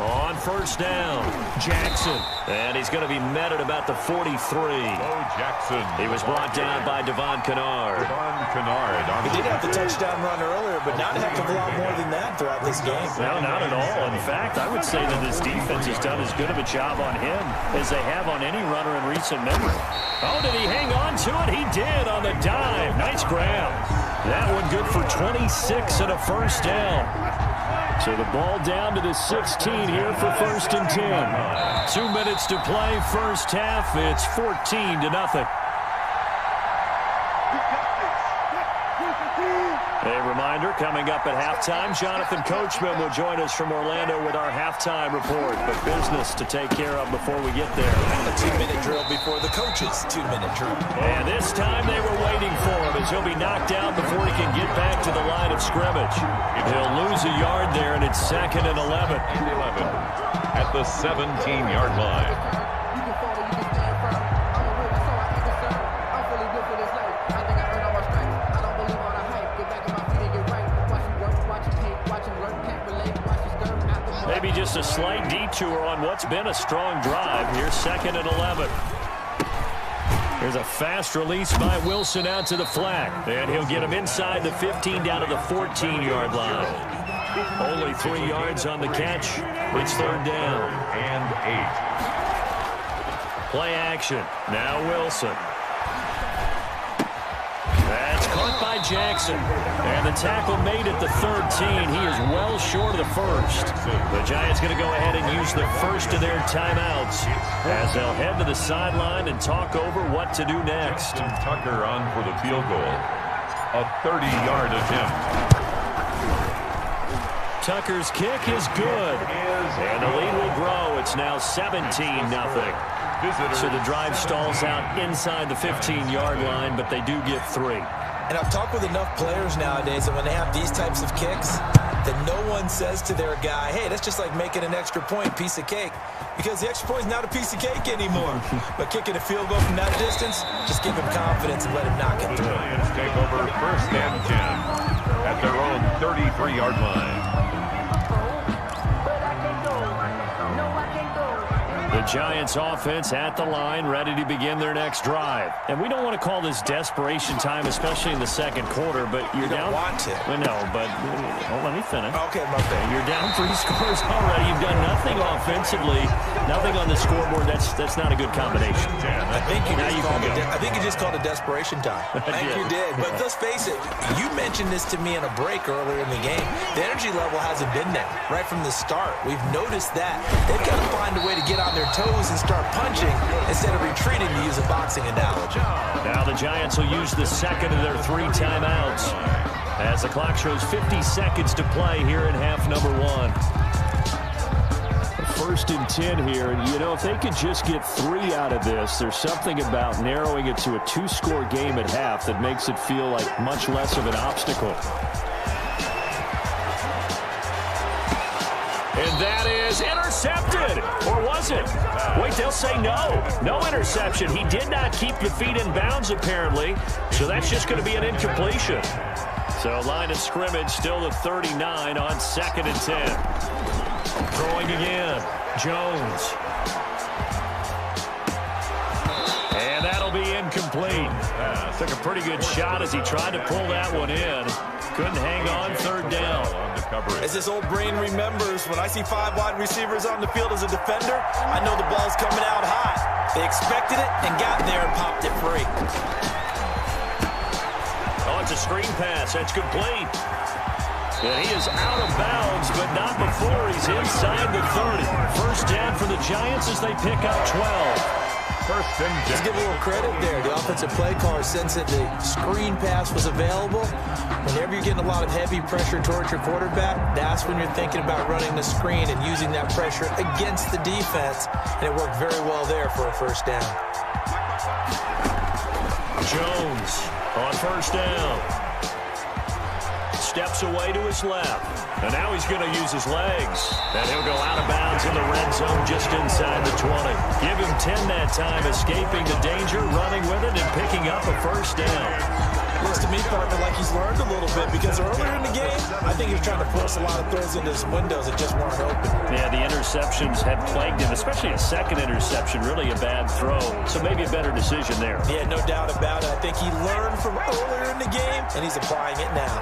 Speaker 2: On first down, Jackson. And he's going to be met at about the 43.
Speaker 3: Jackson.
Speaker 2: He was brought down by Devon Kennard.
Speaker 5: He did have the touchdown run earlier, but not a heck of a lot more than that throughout this game.
Speaker 2: No, not at all. In fact, I would say that this defense has done as good of a job on him as they have on any runner in recent memory. Oh, did he hang on to it? He did on the dive. Nice grab. That one good for 26 and a first down. So the ball down to the 16 here for 1st and 10. 2 minutes to play, first half. It's 14-0. A reminder, coming up at halftime, Jonathan Coachman will join us from Orlando with our halftime report. But business to take care of before we get there.
Speaker 5: A 2-minute drill before the coach's 2-minute drill.
Speaker 2: And this time they were waiting for him as he'll be knocked down before he can get back to the line of scrimmage. He'll lose a yard there, and it's 2nd and 11.
Speaker 3: At the 17-yard line.
Speaker 2: Maybe just a slight detour on what's been a strong drive. Here's 2nd and 11. Here's a fast release by Wilson out to the flat. And he'll get him inside the 15 down to the 14-yard line. Only 3 yards on the catch. It's 3rd down.
Speaker 3: And 8.
Speaker 2: Play action. Now Wilson. That's caught by Jackson. And the tackle made at the 13. He is well short of the first. The Giants going to go ahead and use the first of their timeouts as they'll head to the sideline and talk over what to do next.
Speaker 3: Tucker on for the field goal. A 30-yard attempt.
Speaker 2: Tucker's kick is good. And the lead will grow. It's now 17-0. So the drive stalls out inside the 15-yard line, but they do get 3.
Speaker 5: And I've talked with enough players nowadays that when they have these types of kicks, that no one says to their guy, hey, that's just like making an extra point, piece of cake. Because the extra point is not a piece of cake anymore. But kicking a field goal from that distance, just give him confidence and let him knock it through.
Speaker 3: Giants take over 1st and 10 at their own 33-yard line.
Speaker 2: The Giants offense at the line, ready to begin their next drive. And we don't want to call this desperation time, especially in the second quarter, but you're down.
Speaker 5: You don't want to.
Speaker 2: Well, no, but let me finish.
Speaker 5: Okay, my bad.
Speaker 2: You're down 3 scores already. You've done nothing offensively, nothing on the scoreboard. That's not a good combination.
Speaker 5: I think you just called it desperation time. I think you did. But let's face it, you mentioned this to me in a break earlier in the game. The energy level hasn't been there right from the start. We've noticed that. They've got to find a way to get on their toes and start punching instead of retreating, to use a boxing analogy.
Speaker 2: Now the Giants will use the second of their 3 timeouts as the clock shows 50 seconds to play here in half number 1. 1st and 10 here, and you know, if they could just get 3 out of this, there's something about narrowing it to a 2-score game at half that makes it feel like much less of an obstacle. And that is intercepted. Or was it? Wait, they'll say no. No interception. He did not keep the feet in bounds, apparently. So that's just going to be an incompletion. So line of scrimmage still the 39 on 2nd and 10. Throwing again. Jones. And that'll be incomplete. Took a pretty good shot as he tried to pull that one in. Couldn't hang on 3rd down.
Speaker 5: As this old brain remembers, when I see 5 wide receivers on the field as a defender, I know the ball's coming out hot. They expected it and got there and popped it free.
Speaker 2: Oh, it's a screen pass. That's complete. And he is out of bounds, but not before he's inside the 30. 1st down for the Giants as they pick up 12.
Speaker 3: 1st and 10.
Speaker 5: Just give a little credit there. The offensive play caller sensed that the screen pass was available. Whenever you're getting a lot of heavy pressure towards your quarterback, that's when you're thinking about running the screen and using that pressure against the defense. And it worked very well there for a 1st down.
Speaker 2: Jones on 1st down. Steps away to his left. And now he's going to use his legs. And he'll go out of bounds in the red zone just inside the 20. Give him 10 that time, escaping the danger, running with it, and picking up a 1st down.
Speaker 5: Looks to me, partner, like he's learned a little bit, because earlier in the game, I think he was trying to force a lot of throws into his windows that just weren't open.
Speaker 2: Yeah, the interceptions had plagued him, especially a 2nd interception, really a bad throw. So maybe a better decision there.
Speaker 5: Yeah, no doubt about it. I think he learned from earlier in the game, and he's applying it now.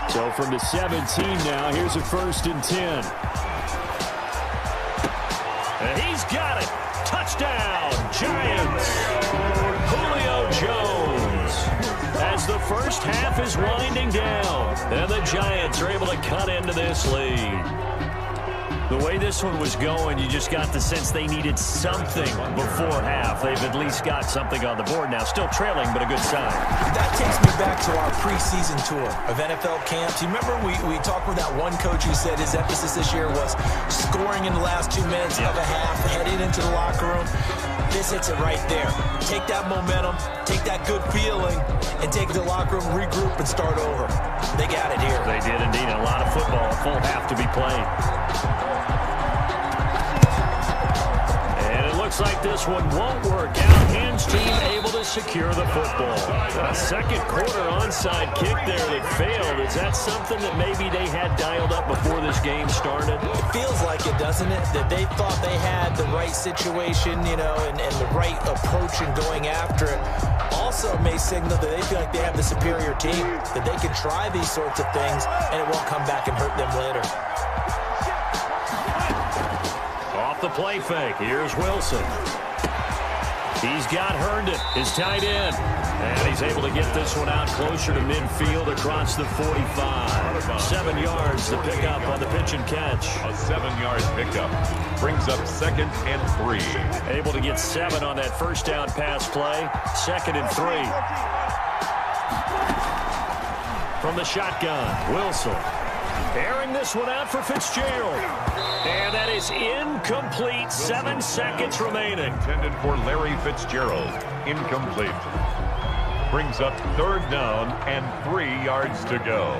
Speaker 2: So from the 17 now, here's a 1st and 10. And he's got it. Touchdown, Giants. Julio Jones. As the 1st half is winding down, and the Giants are able to cut into this lead. The way this one was going, you just got the sense they needed something before half. They've at least got something on the board now. Still trailing, but a good sign.
Speaker 5: That takes me back to our preseason tour of NFL camps. You remember we talked with that one coach who said his emphasis this year was scoring in the last 2 minutes of a half, heading into the locker room. This hits it right there. Take that momentum, take that good feeling, and take the locker room, regroup, and start over. They got it here.
Speaker 2: They did indeed. A lot of football, a full half to be played. Looks like this one won't work out. Hands team able to secure the football. A 2nd quarter onside kick there that failed. Is that something that maybe they had dialed up before this game started?
Speaker 5: It feels like it, doesn't it? That they thought they had the right situation, you know, and the right approach in going after it. Also may signal that they feel like they have the superior team, that they can try these sorts of things and it won't come back and hurt them later.
Speaker 2: The play fake. Here's Wilson. He's got Herndon, his tight end. And he's able to get this one out closer to midfield across the 45. 7 yards to pick up on the pitch and catch.
Speaker 3: A 7-yard pickup brings up 2nd and 3.
Speaker 2: Able to get 7 on that first down pass play. 2nd and 3. From the shotgun, Wilson. Airing this one out for Fitzgerald. And that is incomplete. 7 seconds remaining.
Speaker 3: Intended for Larry Fitzgerald. Incomplete. Brings up 3rd down and 3 yards to go.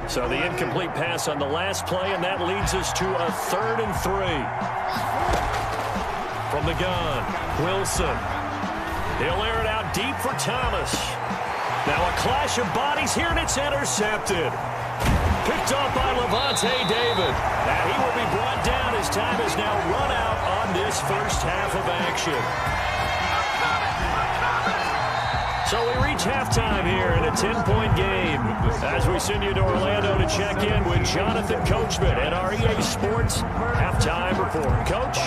Speaker 2: So the incomplete pass on the last play, and that leads us to a 3rd and 3. From the gun, Wilson. He'll air it out deep for Thomas. Now a clash of bodies here, and it's intercepted. Picked off by Levante David. And he will be brought down as time is now run out on this first half of action. So we reach halftime here in a 10-point game as we send you to Orlando to check in with Jonathan Coachman at our EA Sports Halftime Report. Coach?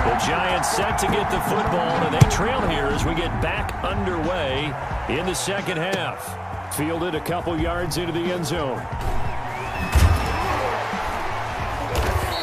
Speaker 2: The Giants set to get the football, and they trail here as we get back underway in the second half. Fielded a couple yards into the end zone.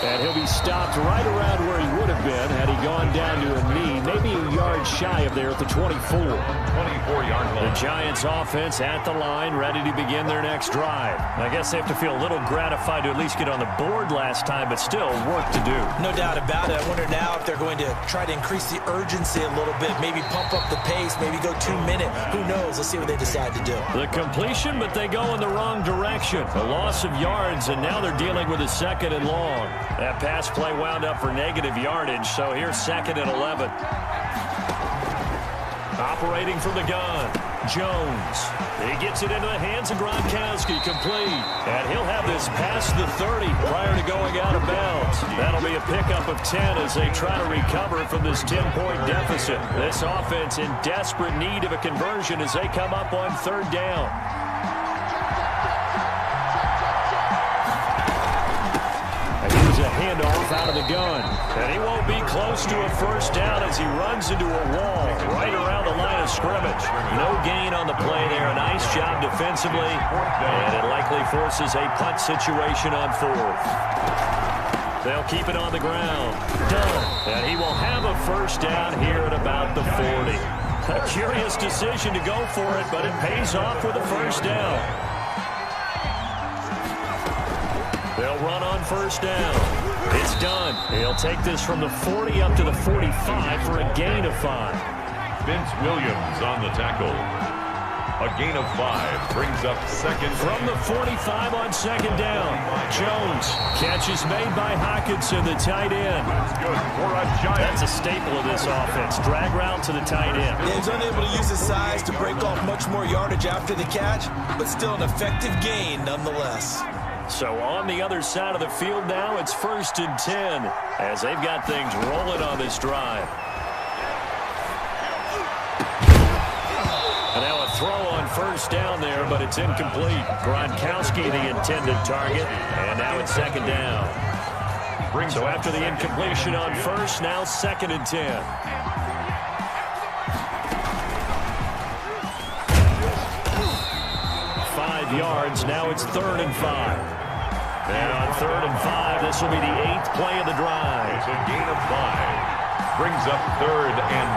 Speaker 2: And he'll be stopped right around where he would have been had he gone down to a knee, maybe a yard shy of there at the 24.
Speaker 3: 24-yard line.
Speaker 2: The Giants offense at the line, ready to begin their next drive. I guess they have to feel a little gratified to at least get on the board last time, but still work to do.
Speaker 5: No doubt about it. I wonder now if they're going to try to increase the urgency a little bit, maybe pump up the pace, maybe go 2-minute. Who knows? Let's see what they decide to do.
Speaker 2: The completion, but they go in the wrong direction. A loss of yards, and now they're dealing with a 2nd and long. That pass play wound up for negative yardage, so here's 2nd and 11. Operating from the gun, Jones. He gets it into the hands of Gronkowski, complete. And he'll have this past the 30 prior to going out of bounds. That'll be a pickup of 10 as they try to recover from this 10-point deficit. This offense in desperate need of a conversion as they come up on 3rd down. A handoff out of the gun. And he won't be close to a first down as he runs into a wall right around the line of scrimmage. No gain on the play there. A nice job defensively. And it likely forces a punt situation on 4th. They'll keep it on the ground. Done. And he will have a first down here at about the 40. A curious decision to go for it, but it pays off with a first down. They'll run on first down. It's done. He'll take this from the 40 up to the 45 for a gain of 5.
Speaker 3: Vince Williams on the tackle. A gain of 5 brings up 2nd.
Speaker 2: From the 45 on 2nd down. Jones. Catch is made by Hockenson, the tight end.
Speaker 3: Good for a Giant.
Speaker 2: That's a staple of this offense. Drag route to the tight end.
Speaker 5: Yeah, he's unable to use his size to break off much more yardage after the catch, but still an effective gain nonetheless.
Speaker 2: So on the other side of the field now, it's 1st and 10 as they've got things rolling on this drive. And now a throw on first down there, but it's incomplete. Gronkowski the intended target, and now it's 2nd down. So after the incompletion on first, now 2nd and 10. Yards. Now it's 3rd and 5. And on 3rd and 5, this will be the 8th play of the drive.
Speaker 3: It's a gain of 5. Brings up 3rd and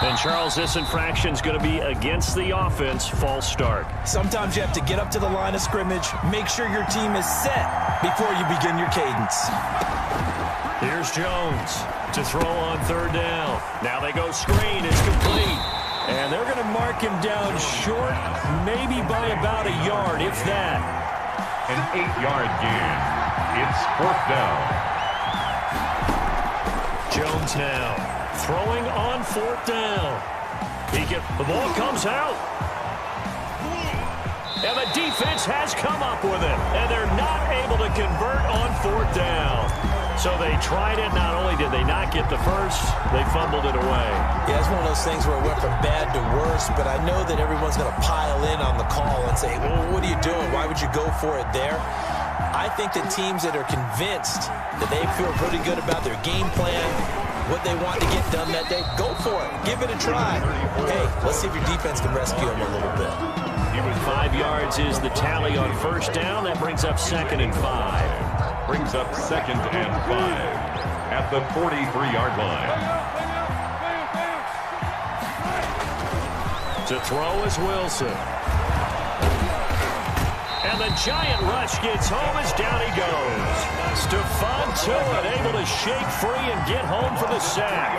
Speaker 3: 5.
Speaker 2: And Charles, this infraction is going to be against the offense. False start.
Speaker 5: Sometimes you have to get up to the line of scrimmage, make sure your team is set before you begin your cadence.
Speaker 2: Here's Jones to throw on 3rd down. Now they go screen. It's complete. And they're going to mark him down short, maybe by about a yard, if that.
Speaker 3: An 8-yard gain. It's 4th down.
Speaker 2: Jones now throwing on 4th down. The ball comes out. And the defense has come up with it. And they're not able to convert on 4th down. So they tried it. Not only did they not get the first, they fumbled it away.
Speaker 5: Yeah, it's one of those things where it went from bad to worse, but I know that everyone's going to pile in on the call and say, well, what are you doing? Why would you go for it there? I think that teams that are convinced that they feel pretty good about their game plan, what they want to get done that day, go for it. Give it a try. Hey, let's see if your defense can rescue them a little bit.
Speaker 2: 5 yards is the tally on first down. That brings up 2nd and 5.
Speaker 3: Brings up 2nd and 5 at the 43-yard line.
Speaker 2: To throw is Wilson. And the giant rush gets home as down he goes. Stephon Tuitt able to shake free and get home for the sack.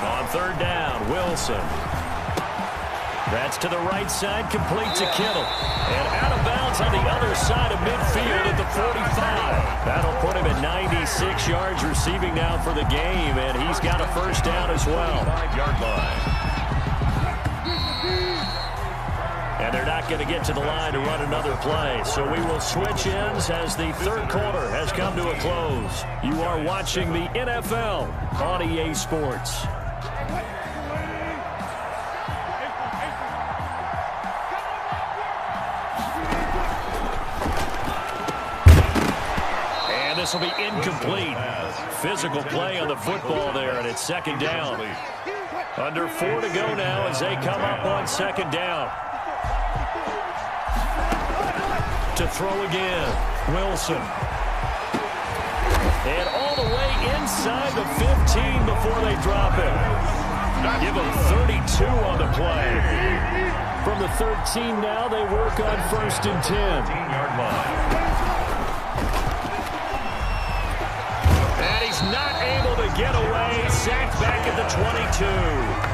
Speaker 2: On 3rd down, Wilson. That's to the right side, complete to Kittle. And out of bounds on the other side of midfield at the 45. That'll put him at 96 yards receiving now for the game, and he's got a first down as well.
Speaker 3: 5-yard line.
Speaker 2: And they're not going to get to the line to run another play. So we will switch ends as the 3rd quarter has come to a close. You are watching the NFL on EA Sports. And this will be incomplete. Physical play on the football there, and it's 2nd down. Under 4 to go now as they come up on 2nd down. To throw again, Wilson. And all the way inside the 15 before they drop it. Give them 32 on the play. From the 13 now, they work on 1st and 10.
Speaker 3: 15-yard line.
Speaker 2: And he's not able to get away. Sacked back at the 22.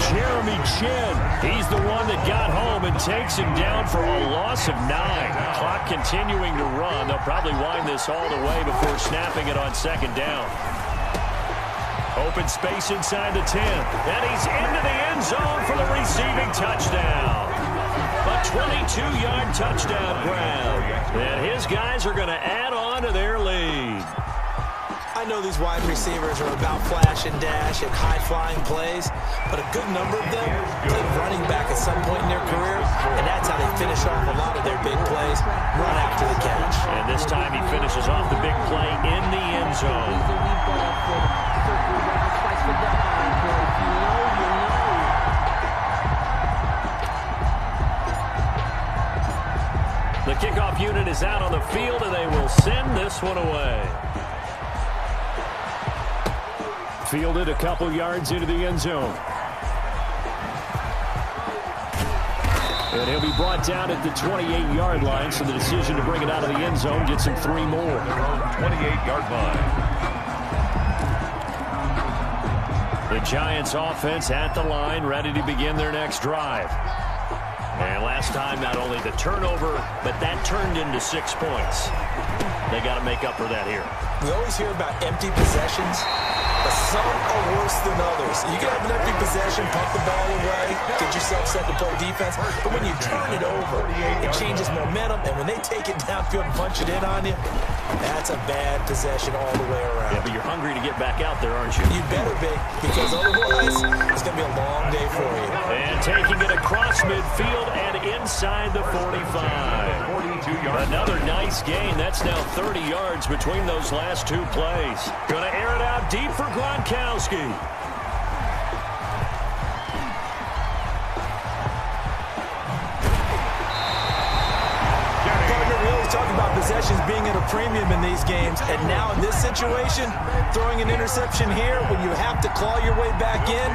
Speaker 2: Jeremy Chin, he's the one that got home and takes him down for a loss of 9. Clock continuing to run. They'll probably wind this all the way before snapping it on 2nd down. Open space inside the 10. And he's into the end zone for the receiving touchdown. A 22-yard touchdown grab. And his guys are going to add on to their lead.
Speaker 5: I know these wide receivers are about flash and dash and high-flying plays, but a good number of them played running back at some point in their career, and that's how they finish off a lot of their big plays, run after the catch.
Speaker 2: And this time he finishes off the big play in the end zone. The kickoff unit is out on the field, and they will send this one away. Fielded a couple yards into the end zone. And he'll be brought down at the 28-yard line, so the decision to bring it out of the end zone gets him 3 more.
Speaker 3: Their own 28-yard line.
Speaker 2: The Giants offense at the line, ready to begin their next drive. And last time, not only the turnover, but that turned into 6 points. They got to make up for that here.
Speaker 5: We always hear about empty possessions, but some are worse than others. You can have an empty possession, pump the ball away, get yourself set to play defense, but when you turn it over, it changes momentum, and when they take it downfield and punch it in on you, that's a bad possession all the way around.
Speaker 2: Yeah, but you're hungry to get back out there, aren't you?
Speaker 5: You better be, because otherwise, it's going to be a long day for you.
Speaker 2: And taking it across midfield and inside the 45.
Speaker 3: 42-yard.
Speaker 2: Another nice gain. That's now 30 yards between those last 2 plays. Going to air it out deep for Gronkowski.
Speaker 5: Partner, we always talk about possessions being at a premium in these games, and now in this situation, throwing an interception here when you have to claw your way back in,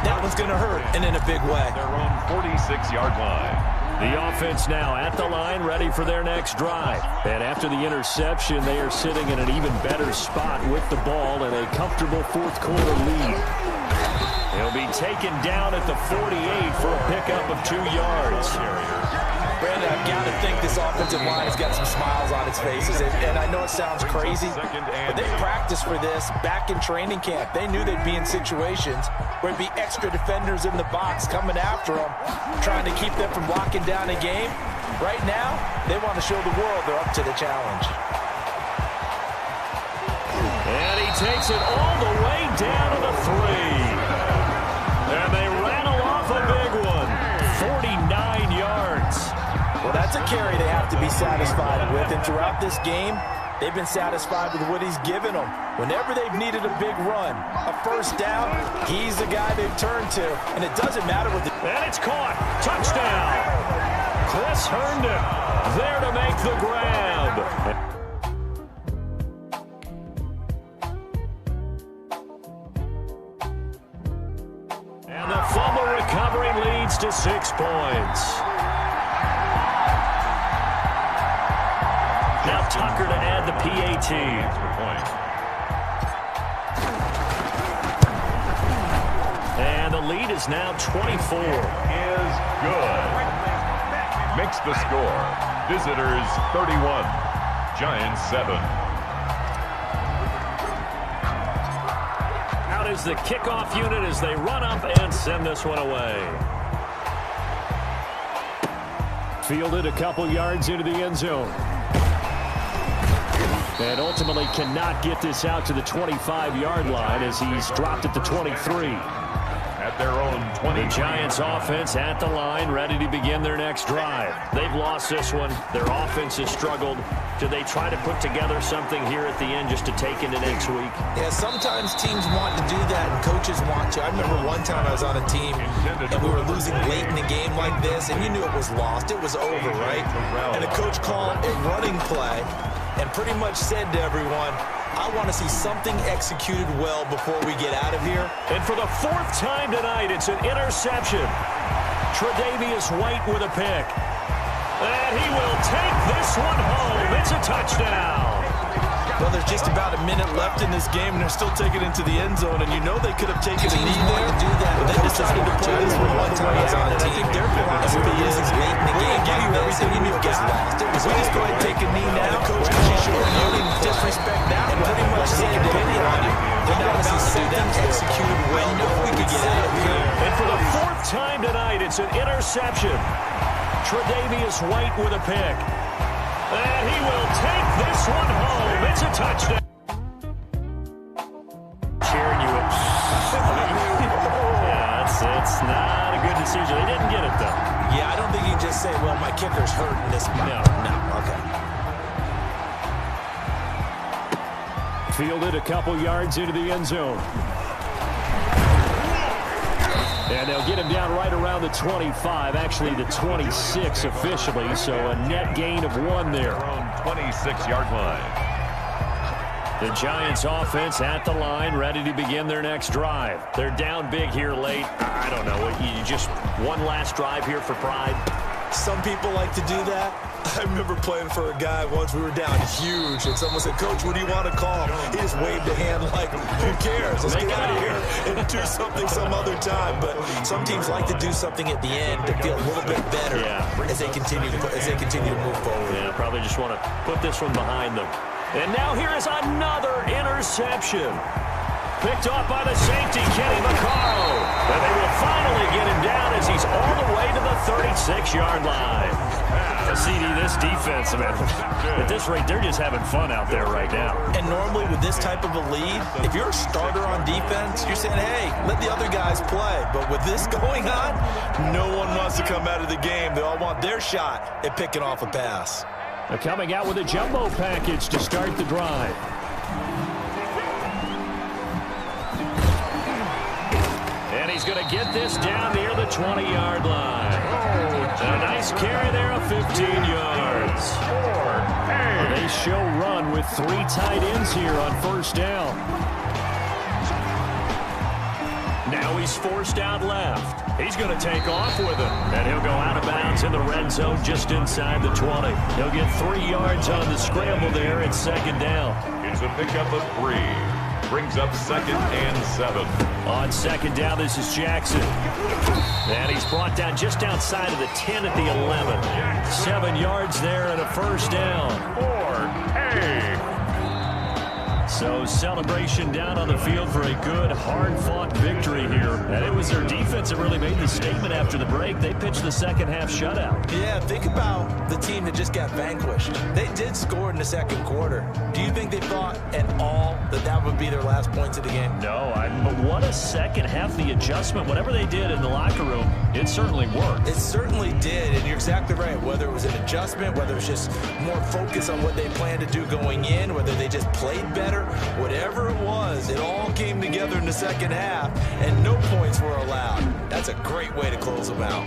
Speaker 5: that one's going to hurt, and in a big way.
Speaker 3: Their own 46-yard line.
Speaker 2: The offense now at the line, ready for their next drive. And after the interception, they are sitting in an even better spot with the ball and a comfortable 4th quarter lead. He'll be taken down at the 48 for a pickup of 2 yards.
Speaker 5: Brandon, I've got to think this offensive line has got some smiles on its faces. And I know it sounds crazy, but they practiced for this back in training camp. They knew they'd be in situations where it'd be extra defenders in the box coming after them, trying to keep them from locking down a game. Right now, they want to show the world they're up to the challenge.
Speaker 2: And he takes it all the way down to the 3. And they rattle off a big one. 49 yards.
Speaker 5: Well, that's a carry they have to be satisfied with. And throughout this game, they've been satisfied with what he's given them. Whenever they've needed a big run, a first down, he's the guy they've turned to. And it doesn't matter what the...
Speaker 2: And it's caught. Touchdown. Chris Herndon there to make the grab. And the fumble recovery leads to 6 points. Now Tucker to add the PAT. And the lead is now 24.
Speaker 3: Is good. Makes the score. Visitors 31. Giants 7.
Speaker 2: Out is the kickoff unit as they run up and send this one away. Fielded a couple yards into the end zone. And ultimately cannot get this out to the 25-yard line as he's dropped at the 23.
Speaker 3: At their own 20.
Speaker 2: The Giants offense at the line, ready to begin their next drive. They've lost this one. Their offense has struggled. Do they try to put together something here at the end just to take into next week?
Speaker 5: Yeah, sometimes teams want to do that and coaches want to. I remember one time I was on a team and we were losing late in a game like this and you knew it was lost. It was over, right? And the coach called a running play and pretty much said to everyone, I want to see something executed well before we get out of here.
Speaker 2: And for the 4th time tonight, it's an interception. Tre'Davious White with a pick. And he will take this one home. It's a touchdown.
Speaker 5: Well, there's just about a minute left in this game, and they're still taking it into the end zone. And you know they could have taken a knee there. Do that, but they decided to play this one all the way out. And I think their philosophy is late in the game like this, and you knew it was lost. If we just go ahead and take a knee now, the coach calls you, and you didn't disrespect that, and pretty much take an opinion on you. They're not about to see them executed well. No, we could get out of here.
Speaker 2: And for the 4th time tonight, it's an interception. Tre'Davious White with a pick. And he will take this one home. It's a touchdown. Cheering you up. Yeah, it's not a good decision. They didn't get it, though.
Speaker 5: Yeah, I don't think you can just say, well, my kicker's hurt in this spot. No, okay.
Speaker 2: Fielded a couple yards into the end zone. And they'll get him down right around the 25, actually the 26 officially, so a net gain of 1 there.
Speaker 3: 26-yard line.
Speaker 2: The Giants offense at the line, ready to begin their next drive. They're down big here late. I don't know, you just one last drive here for pride.
Speaker 5: Some people like to do that. I remember playing for a guy once. We were down huge, and someone said, Coach, what do you want to call? He just waved a hand like, who cares? Let's get out of here and do something some other time. But some teams like to do something at the end to feel a little bit better as they continue to move forward.
Speaker 2: Yeah, probably just want to put this one behind them. And now here is another interception. Picked off by the safety, Kenny Vaccaro. And they will finally get him down as he's all the way to the 36-yard line. CD, this defense, man, at this rate, they're just having fun out there right now.
Speaker 5: And normally with this type of a lead, if you're a starter on defense, you're saying, hey, let the other guys play. But with this going on, no one wants to come out of the game. They all want their shot at picking off a pass.
Speaker 2: They're coming out with a jumbo package to start the drive. And he's going to get this down near the 20-yard line. A nice carry there of 15 yards. They show run with 3 tight ends here on first down. Now he's forced out left. He's going to take off with it. And he'll go out of bounds in the red zone just inside the 20. He'll get 3 yards on the scramble there at second down.
Speaker 3: It's a pickup of 3. Brings up 2nd and 7.
Speaker 2: On second down, this is Jackson. And he's brought down just outside of the 10 at the 11. 7 yards there and a first down.
Speaker 3: 4.
Speaker 2: So celebration down on the field for a good, hard-fought victory here. And it was their defense that really made the statement after the break. They pitched the second-half shutout.
Speaker 5: Yeah, think about the team that just got vanquished. They did score in the second quarter. Do you think they thought at all that that would be their last points of the game?
Speaker 2: No, but what a second half. The adjustment, whatever they did in the locker room, it certainly worked.
Speaker 5: It certainly did, and you're exactly right. Whether it was an adjustment, whether it was just more focus on what they planned to do going in, whether they just played better, whatever it was, it all came together in the second half, and no points were allowed. That's a great way to close them out.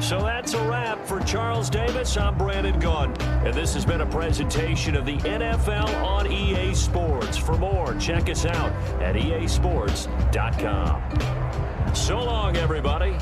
Speaker 2: So that's a wrap for Charles Davis. I'm Brandon Gunn, and this has been a presentation of the NFL on EA Sports. For more, check us out at easports.com. So long, everybody.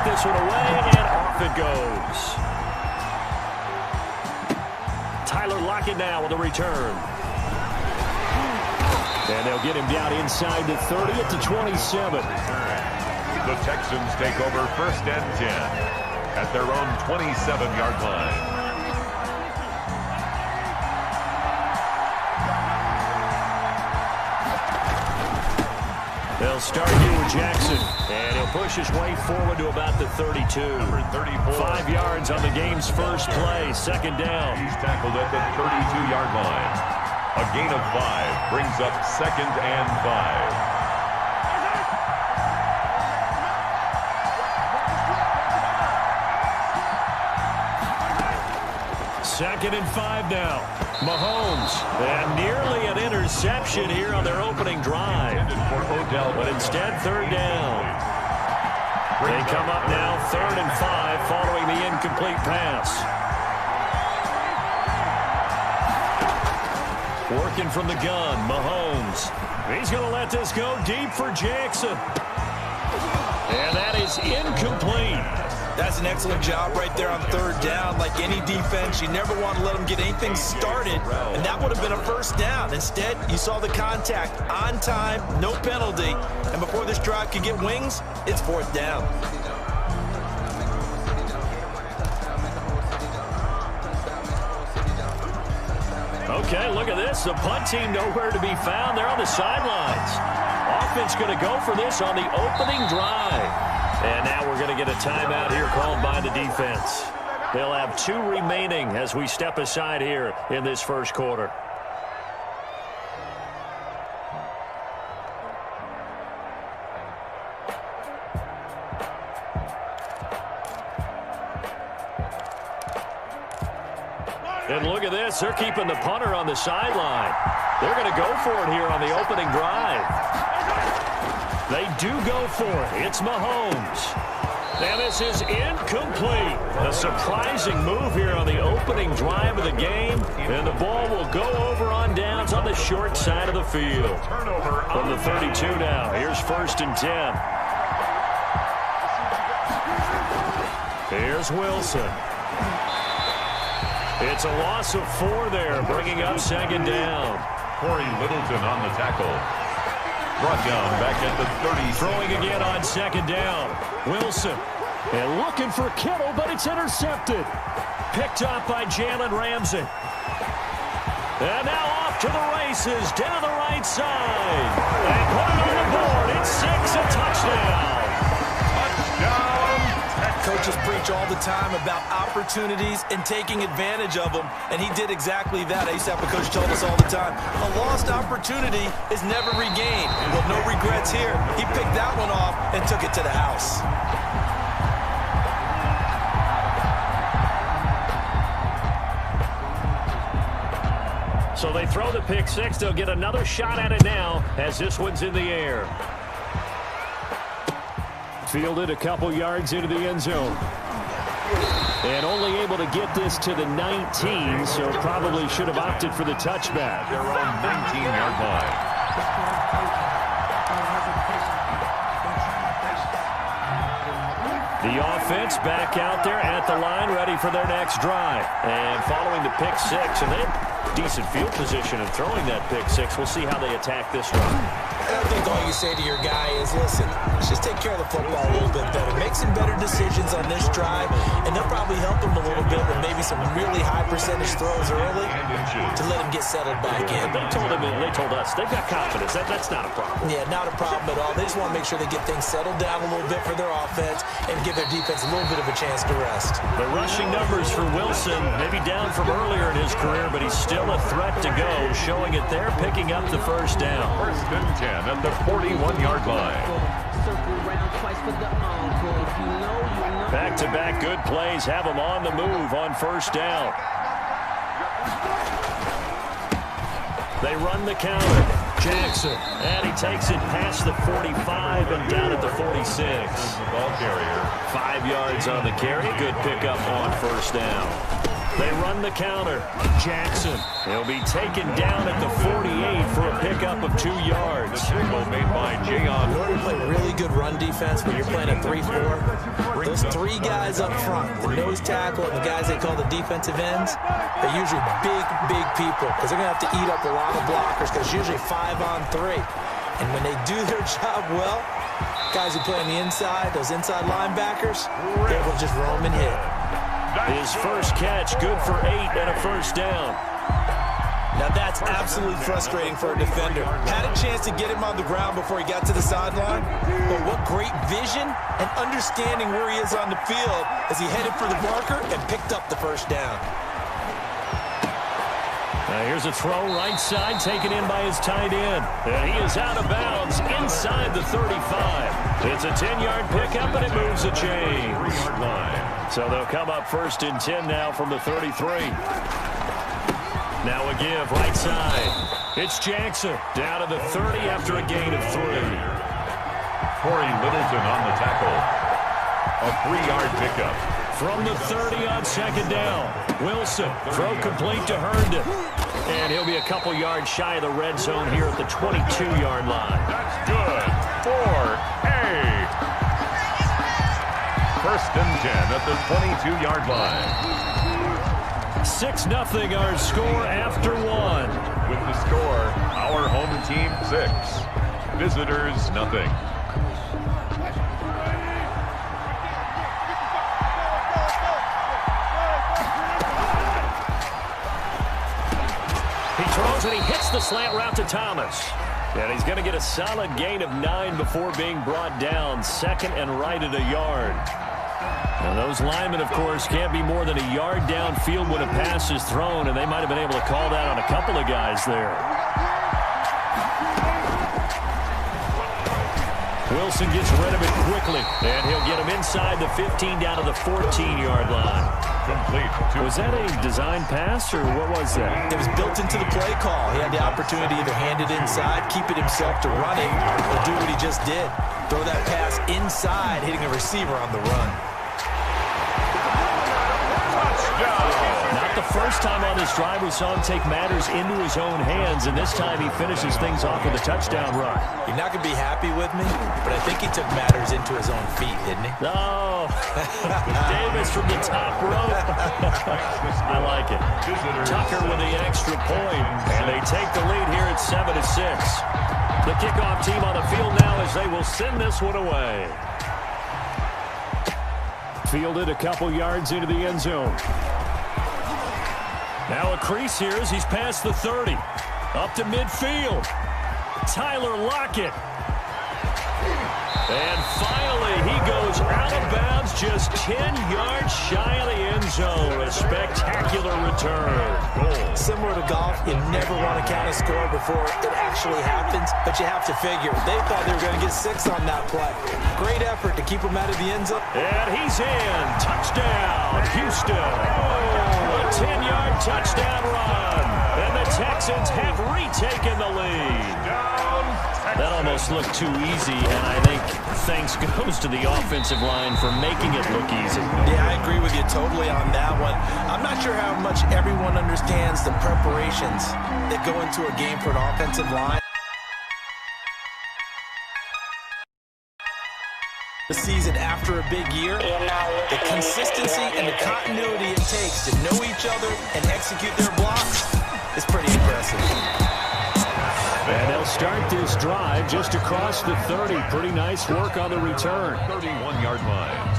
Speaker 2: This one away, and off it goes. Tyler Lockett now with a return. And they'll get him down inside the 30 at the 27.
Speaker 3: The Texans take over 1st and 10 at their own 27-yard line.
Speaker 2: They'll start here with Jackson, and he'll push his way forward to about the 32.
Speaker 3: Number 34.
Speaker 2: 5 yards on the game's first play, second down.
Speaker 3: He's tackled at the 32-yard line. A gain of 5 brings up 2nd and 5.
Speaker 2: Second and 5 now. Mahomes, and nearly an interception here on their opening drive. But instead, 3rd down. They come up now 3rd and 5 following the incomplete pass. Working from the gun, Mahomes. He's going to let this go deep for Jackson. And that is incomplete.
Speaker 5: That's an excellent job right there on third down. Like any defense, you never want to let them get anything started, and that would have been a first down. Instead, you saw the contact on time, no penalty, and before this drive could get wings, it's fourth down.
Speaker 2: Okay, look at this. The punt team nowhere to be found. They're on the sidelines. Offense going to go for this on the opening drive. And now we're going to get a timeout here called by the defense. They'll have 2 remaining as we step aside here in this first quarter. And look at this. They're keeping the punter on the sideline. They're going to go for it here on the opening drive. They do go for it. It's Mahomes. And this is incomplete. A surprising move here on the opening drive of the game. And the ball will go over on downs on the short side of the field. From the 32 now. Here's first and 10. Here's Wilson. It's a loss of 4 there, bringing up second down.
Speaker 3: Corey Littleton on the tackle. Brought down back at the 30.
Speaker 2: Throwing again on second down. Wilson. And looking for Kittle, but it's intercepted. Picked up by Jalen Ramsey. And now off to the races, down the right side. And put it on the board. It's 6, a touchdown.
Speaker 5: Coaches preach all the time about opportunities and taking advantage of them, and he did exactly that. I used to have a coach told us all the time, a lost opportunity is never regained. Well, no regrets here. He picked that one off and took it to the house.
Speaker 2: So they throw the pick 6. They'll get another shot at it now as this one's in the air. Fielded a couple yards into the end zone. And only able to get this to the 19, so probably should have opted for the touchback.
Speaker 3: They're on 19-yard line.
Speaker 2: The offense back out there at the line, ready for their next drive. And following the pick 6, and they have decent field position and throwing that pick 6. We'll see how they attack this drive.
Speaker 5: I think all you say to your guy is, listen, let's just take care of the football a little bit better. Make some better decisions on this drive, and they'll probably help him a little bit with maybe some really high percentage throws early to let him get settled back in.
Speaker 2: They told us they've got confidence. That's not a problem.
Speaker 5: Yeah, not a problem at all. They just want to make sure they get things settled down a little bit for their offense and give their defense a little bit of a chance to rest.
Speaker 2: The rushing numbers for Wilson, maybe down from earlier in his career, but he's still a threat to go, showing it there, picking up the first down.
Speaker 3: First and 10 at the 41-yard line.
Speaker 2: Back-to-back good plays have him on the move on first down. They run the counter. Jackson, and he takes it past the 45 and down at the 46.
Speaker 3: Ball carrier.
Speaker 2: 5 yards on the carry. Good pickup on first down. They run the counter. Jackson. He'll be taken down at the 48 for a pickup of 2 yards.
Speaker 3: Signal made by Jayon.
Speaker 5: In order to play really good run defense when you're playing a 3-4, those 3 guys up front, the nose tackle and the guys they call the defensive ends, they're usually big people because they're going to have to eat up a lot of blockers because usually 5 on 3. And when they do their job well, guys who play on the inside, those inside linebackers, they're able to just roam and hit.
Speaker 2: His first catch, good for 8 and a first down.
Speaker 5: Now that's absolutely frustrating for a defender. Had a chance to get him on the ground before he got to the sideline, but what great vision and understanding where he is on the field as he headed for the marker and picked up the first down.
Speaker 2: Here's a throw right side, taken in by his tight end. And he is out of bounds inside the 35. It's a 10-yard pickup, and it moves the chains.
Speaker 3: 3-yard line.
Speaker 2: So they'll come up first and 10 now from the 33. Now a give right side. It's Jackson down to the 30 after a gain of 3.
Speaker 3: Corey Littleton on the tackle. A 3-yard pickup.
Speaker 2: From the 30 on second down. Wilson, throw complete to Herndon. And he'll be a couple yards shy of the red zone here at the 22-yard line.
Speaker 3: That's good for a first and 10 at the 22-yard line.
Speaker 2: 6-0 our score after one.
Speaker 3: With the score, our home team 6, visitors nothing.
Speaker 2: He throws and he hits the slant route to Thomas. And he's going to get a solid gain of 9 before being brought down. 2nd and right at a yard. Now those linemen, of course, can't be more than a yard downfield when a pass is thrown, and they might have been able to call that on a couple of guys there. Wilson gets rid of it quickly, and he'll get him inside the 15 down to the 14-yard line.
Speaker 3: Complete.
Speaker 2: Was that a design pass, or what was that?
Speaker 5: It was built into the play call. He had the opportunity to either hand it inside, keep it himself to run it, or do what he just did. Throw that pass inside, hitting a receiver on the run.
Speaker 2: Not the first time on this drive we saw him take matters into his own hands, and this time he finishes things off with a touchdown run.
Speaker 5: You're not going to be happy with me, but I think he took matters into his own feet, didn't he?
Speaker 2: No. Davis from the top rope. I like it. Tucker with the extra point, and they take the lead here at 7-6. The kickoff team on the field now as they will send this one away. Fielded a couple yards into the end zone. Now a crease here as he's past the 30. Up to midfield. Tyler Lockett. And finally, he goes out of bounds just 10 yards shy of the end zone. A spectacular return.
Speaker 5: Similar to golf, you never want to count a score before it actually happens, but you have to figure they thought they were going to get 6 on that play. Great effort to keep him out of the end zone.
Speaker 2: And he's in. Touchdown, Houston. A 10-yard touchdown run. And the Texans have retaken the lead. That almost looked too easy, and I think thanks goes to the offensive line for making it look easy.
Speaker 5: Yeah, I agree with you totally on that one. I'm not sure how much everyone understands the preparations that go into a game for an offensive line. The season after a big year, the consistency and the continuity it takes to know each other and execute their blocks is pretty impressive.
Speaker 2: And they'll start this drive just across the 30. Pretty nice work on the return.
Speaker 3: 31-yard line.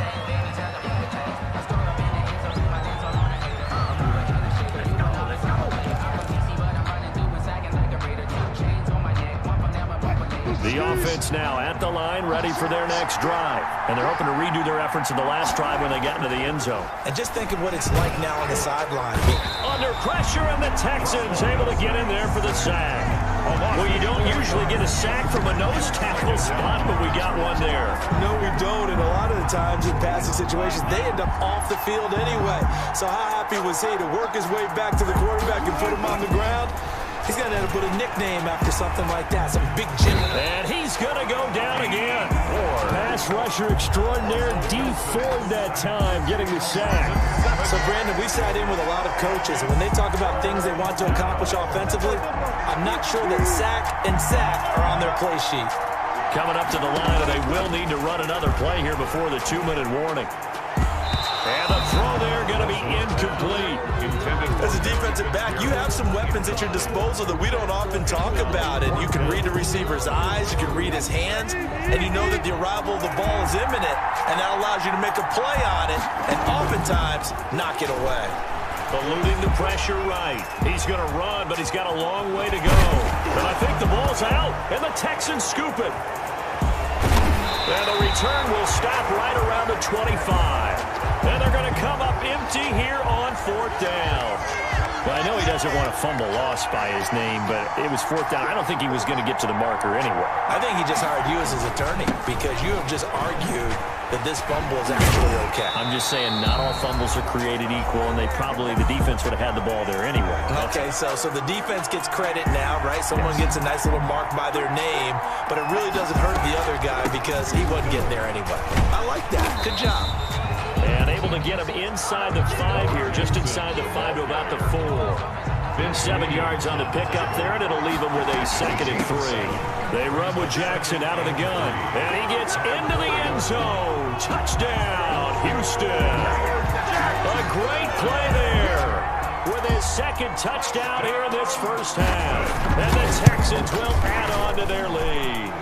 Speaker 2: The offense now at the line, ready for their next drive. And they're hoping to redo their efforts in the last drive when they get into the end zone.
Speaker 5: And just think of what it's like now on the sideline.
Speaker 2: Under pressure, and the Texans able to get in there for the sack. Well, you don't usually get a sack from a nose tackle spot, but we got one there.
Speaker 5: No, we don't. And a lot of the times in passing situations, they end up off the field anyway. So how happy was he to work his way back to the quarterback and put him on the ground? He's going to have to put a nickname after something like that. Some big Jim.
Speaker 2: And he's going to go down again. Pass rusher extraordinaire. D Ford that time getting the sack.
Speaker 5: So, Brandon, we sat in with a lot of coaches, and when they talk about things they want to accomplish offensively, I'm not sure that sack and sack are on their play sheet.
Speaker 2: Coming up to the line, and they will need to run another play here before the 2-minute warning. And the throw there going to be incomplete.
Speaker 5: As a defensive back, you have some weapons at your disposal that we don't often talk about. And you can read the receiver's eyes, you can read his hands, and you know that the arrival of the ball is imminent. And that allows you to make a play on it and oftentimes knock it away.
Speaker 2: Eluding the pressure right. He's going to run, but he's got a long way to go. And I think the ball's out, and the Texans scoop it. And the return will stop right around the 25. And they're going to come up empty here on 4th down. Well, I know he doesn't want to fumble loss by his name, but it was 4th down. I don't think he was going to get to the marker anyway.
Speaker 5: I think he just hired you as his attorney because you have just argued that this fumble is actually okay.
Speaker 2: I'm just saying not all fumbles are created equal, and the defense would have had the ball there anyway.
Speaker 5: Okay, so the defense gets credit now, right? Someone gets a nice little mark by their name, but it really doesn't hurt the other guy because he wasn't getting there anyway. I like that. Good job.
Speaker 2: And able to get him inside the 5 here, just inside the 5 to about the 4. 7 yards on the pickup there, and it'll leave him with a 2nd and 3. They run with Jackson out of the gun, and he gets into the end zone. Touchdown, Houston. A great play there with his 2nd touchdown here in this first half. And the Texans will add on to their lead.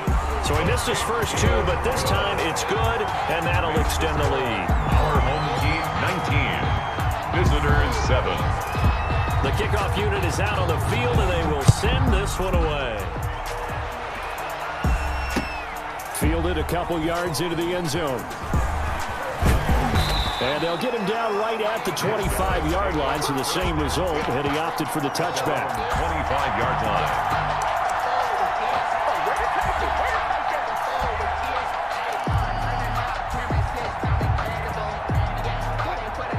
Speaker 2: So he missed his first 2, but this time it's good, and that'll extend the lead.
Speaker 3: Our home team 19, visitors 7.
Speaker 2: The kickoff unit is out on the field, and they will send this one away. Fielded a couple yards into the end zone. And they'll get him down right at the 25-yard line, so the same result, and he opted for the touchback.
Speaker 3: 25-yard line.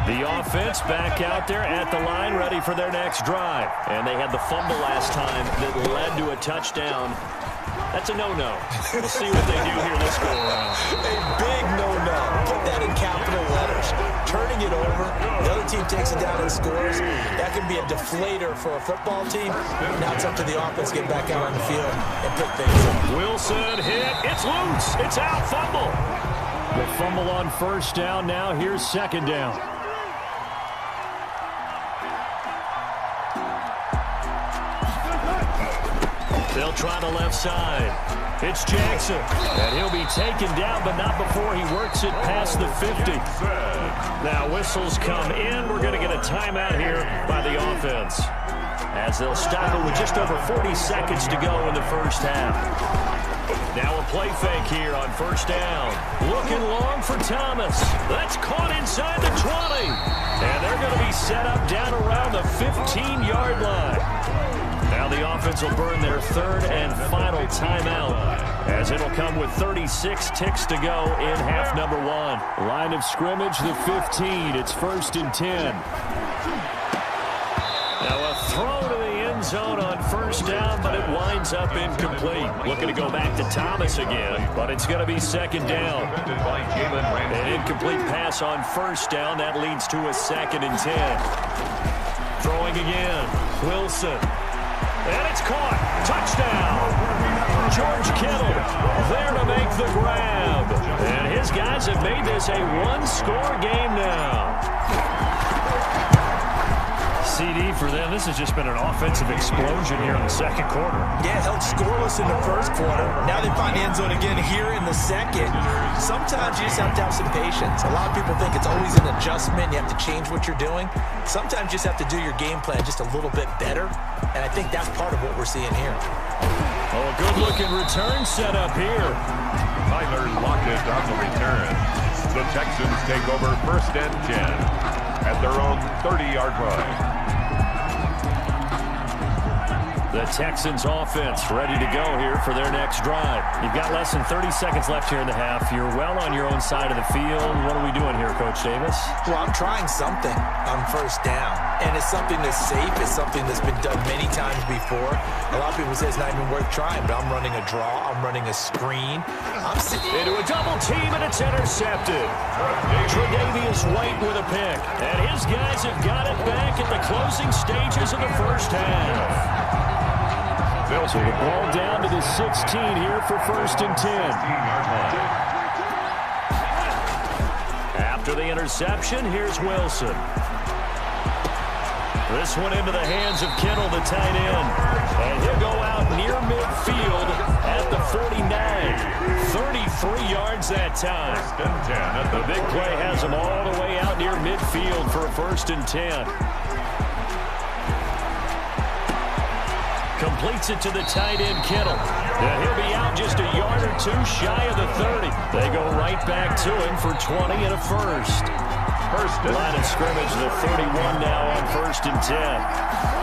Speaker 2: The offense back out there at the line, ready for their next drive. And they had the fumble last time that led to a touchdown. That's a no-no. We'll see what they do here this go-around.
Speaker 5: A big no-no. Put that in capital letters. Turning it over, the other team takes it down and scores. That can be a deflator for a football team. Now it's up to the offense to get back out on the field and pick things up.
Speaker 2: Wilson hit. It's loose. It's out. Fumble. The fumble on first down. Now here's 2nd down. They'll try the left side. It's Jackson. And he'll be taken down, but not before he works it past the 50. Now whistles come in. We're going to get a timeout here by the offense, as they'll stop it with just over 40 seconds to go in the first half. Now a play fake here on first down. Looking long for Thomas. That's caught inside the 20. And they're going to be set up down around the 15-yard line. Now the offense will burn their 3rd and final timeout, as it'll come with 36 ticks to go in half number 1. Line of scrimmage, the 15. It's 1st and 10. Now a throw to the end zone on first down, but it winds up incomplete. Looking to go back to Thomas again, but it's going to be 2nd down. An incomplete pass on first down. That leads to a 2nd and 10. Throwing again. Wilson. And it's caught. Touchdown. George Kittle there to make the grab. And his guys have made this a one-score game now. CD for them. This has just been an offensive explosion here in the 2nd quarter.
Speaker 5: Yeah, held scoreless in the 1st quarter. Now they find the end zone again here in the 2nd. Sometimes you just have to have some patience. A lot of people think it's always an adjustment. You have to change what you're doing. Sometimes you just have to do your game plan just a little bit better. And I think that's part of what we're seeing here.
Speaker 2: Oh, a good-looking return set up here.
Speaker 3: Tyler Lockett on the return. The Texans take over 1st and 10 at their own 30-yard line.
Speaker 2: The Texans offense ready to go here for their next drive. You've got less than 30 seconds left here in the half. You're well on your own side of the field. What are we doing here, Coach Davis?
Speaker 5: Well, I'm trying something on first down. And it's something that's safe. It's something that's been done many times before. A lot of people say it's not even worth trying, but I'm running a draw. I'm running a screen.
Speaker 2: Into a double team, and it's intercepted. Tre'Davious White with a pick. And his guys have got it back at the closing stages of the first half. So the ball down to the 16 here for 1st and 10. After the interception, here's Wilson. This one into the hands of Kittle, the tight end. And he'll go out near midfield at the 49. 33 yards that time. The big play has him all the way out near midfield for a 1st and 10. Completes it to the tight end, Kittle. And he'll be out just a yard or two shy of the 30. They go right back to him for 20 and a 1st. Line of scrimmage, the 31 now on 1st and 10.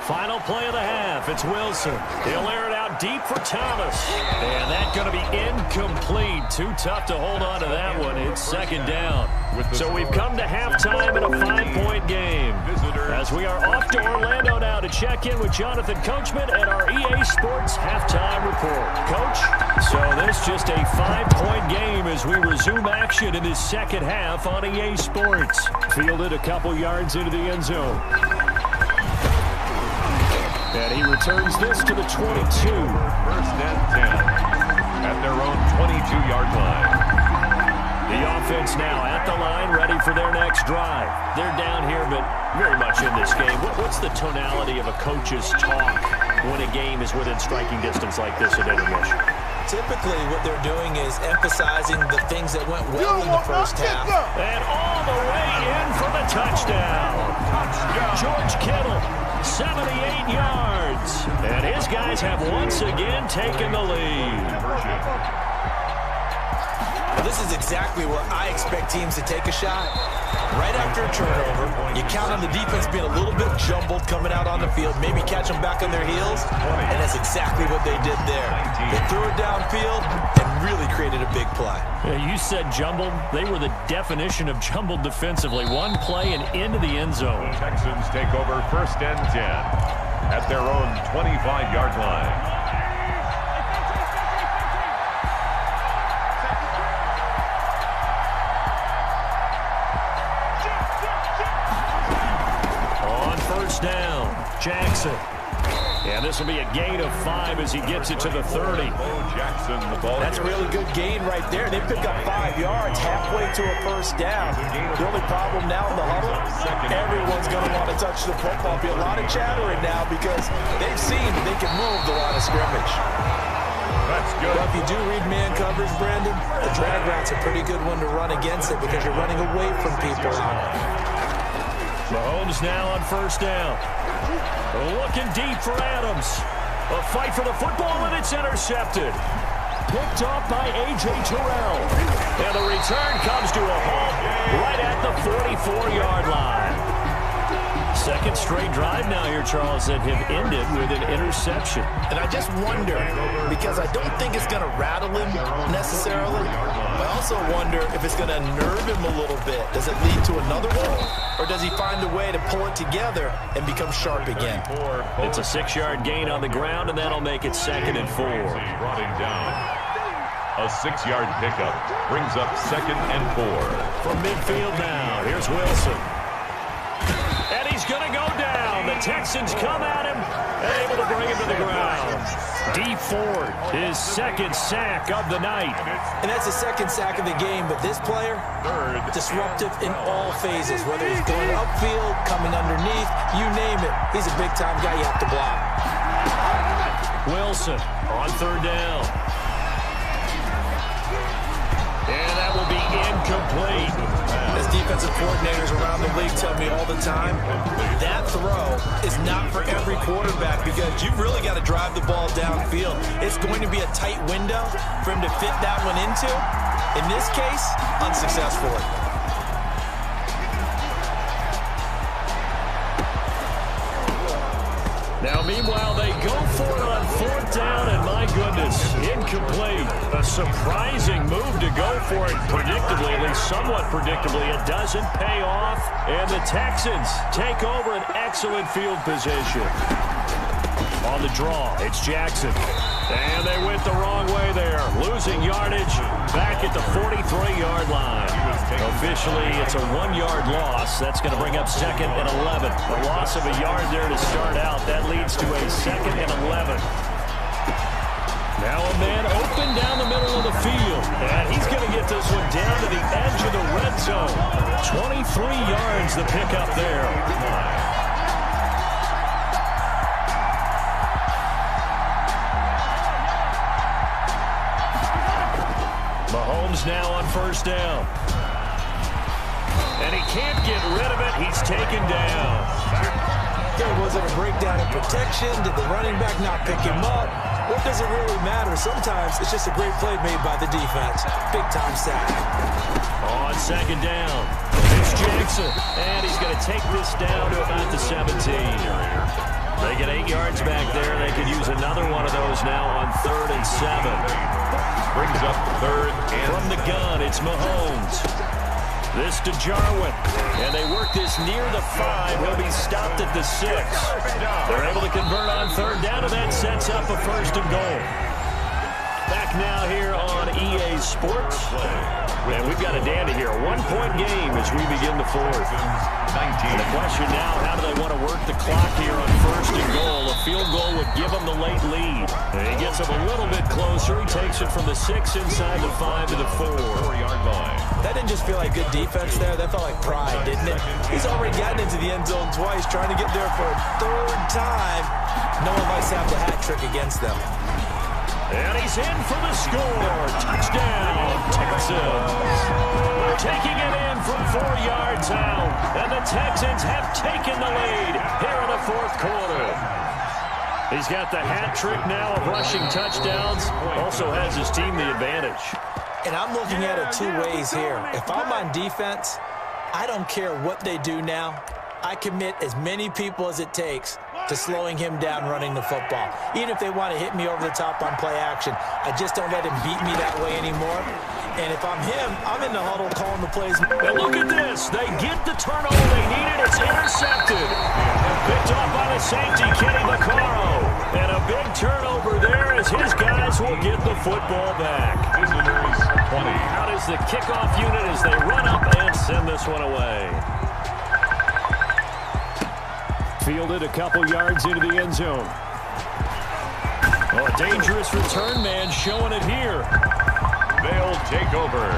Speaker 2: Final play of the half. It's Wilson. He'll air it out deep for Thomas. And that's going to be incomplete. Too tough to hold on to that one. It's 2nd down. So we've come to halftime in a 5-point game. As we are off to Orlando now to check in with Jonathan Coachman at our EA Sports halftime report. Coach, so this just a 5-point game as we resume action in this 2nd half on EA Sports. Fielded a couple yards into the end zone. And he returns this to the 22.
Speaker 3: First and 10 at their own 22-yard line.
Speaker 2: The offense now at the line, ready for their next drive. They're down here, but very much in this game. What's the tonality of a coach's talk when a game is within striking distance like this at intermission?
Speaker 5: Typically, what they're doing is emphasizing the things that went well in the first half.
Speaker 2: And all the way in for the touchdown. George Kittle, 78 yards. And his guys have once again taken the lead.
Speaker 5: This is exactly where I expect teams to take a shot. Right after a turnover, you count on the defense being a little bit jumbled coming out on the field, maybe catch them back on their heels, and that's exactly what they did there. They threw it downfield and really created a big play.
Speaker 2: Yeah, you said jumbled. They were the definition of jumbled defensively. One play and into the end zone.
Speaker 3: The Texans take over first and 10 at their own 25-yard line.
Speaker 2: Down, Jackson. And this will be a gain of 5 as he gets it to the 30.
Speaker 3: Jackson, the ball.
Speaker 5: That's a really good gain right there. They pick up 5 yards halfway to a first down. The only problem now in the huddle, everyone's going to want to touch the football. Be a lot of chattering now because they've seen that they can move the line of scrimmage.
Speaker 3: That's good.
Speaker 5: But if you do read man coverage, Brandon, the drag route's a pretty good one to run against it because you're running away from people.
Speaker 2: Mahomes now on first down. Looking deep for Adams. A fight for the football, and it's intercepted. Picked off by A.J. Terrell. And the return comes to a halt right at the 44-yard line. Second straight drive now here, Charles, that have ended with an interception.
Speaker 5: And I just wonder, because I don't think it's going to rattle him necessarily, I also wonder if it's going to nerve him a little bit. Does it lead to another one? Or does he find a way to pull it together and become sharp again?
Speaker 2: It's a 6-yard gain on the ground, and that'll make it 2nd and 4.
Speaker 3: Brought him down. A 6-yard pickup brings up 2nd and 4.
Speaker 2: From midfield now, here's Wilson. And he's going to go down. The Texans come at him and able to bring him to the ground. D. Ford, his 2nd sack of the night.
Speaker 5: And that's the 2nd sack of the game, but this player, disruptive in all phases, whether he's going upfield, coming underneath, you name it. He's a big-time guy you have to block.
Speaker 2: Wilson on 3rd down. And that will be incomplete.
Speaker 5: As defensive coordinators around the league tell me all the time, that throw is not for every quarterback because you've really got to drive the ball downfield. It's going to be a tight window for him to fit that one into. In this case, unsuccessful.
Speaker 2: Now, meanwhile, they go for it on 4th down, and my goodness, incomplete. A surprising move to go for it predictably, at least somewhat predictably. It doesn't pay off, and the Texans take over an excellent field position. On the draw, it's Jackson. And they went the wrong way there, losing yardage back at the 43-yard line. Officially, it's a 1-yard loss. That's going to bring up 2nd and 11. A loss of a yard there to start out. That leads to a 2nd and 11. Now a man open down the middle of the field. And he's going to get this one down to the edge of the red zone. 23 yards the pickup there. Mahomes now on 1st down. And he can't get rid of it. He's taken down.
Speaker 5: Was it a breakdown in protection? Did the running back not pick him up? What does it really matter? Sometimes it's just a great play made by the defense. Big-time sack.
Speaker 2: On 2nd down, it's Jackson. And he's going to take this down to about the 17. They get 8 yards back there. They could use another one of those now on 3rd and 7.
Speaker 3: Brings up 3rd and
Speaker 2: from the gun, it's Mahomes. This to Jarwin. And they work this near the 5. He'll be stopped at the 6. They're able to convert on 3rd down, and that sets up a 1st and goal. Back back now here on EA Sports. And we've got a dandy here. A 1-point game as we begin the fourth. And the question now, how do they want to work the clock here on 1st and goal? A field goal would give them the late lead. And he gets them a little bit closer. He takes it from the 6 inside the 5 to the 4-yard line.
Speaker 5: That didn't just feel like good defense there. That felt like pride, didn't it? He's already gotten into the end zone twice, trying to get there for a 3rd time. No one likes to have the hat trick against them.
Speaker 2: And he's in for the score. Touchdown, Texans. Taking it in from 4 yards out. And the Texans have taken the lead here in the 4th quarter. He's got the hat trick now of rushing touchdowns. Also has his team the advantage.
Speaker 5: And I'm looking at it 2 ways here. If I'm on defense, I don't care what they do now. I commit as many people as it takes to slowing him down running the football. Even if they want to hit me over the top on play action, I just don't let him beat me that way anymore. And if I'm him, I'm in the huddle calling the plays.
Speaker 2: And look at this. They get the turnover they needed. It's intercepted. Picked off by the safety, Kenny Vaccaro. And a big turnover there as his guys will get the football back. Out is the kickoff unit as they run up and send this one away. Fielded a couple yards into the end zone. Oh, a dangerous return man showing it here.
Speaker 3: They'll take over.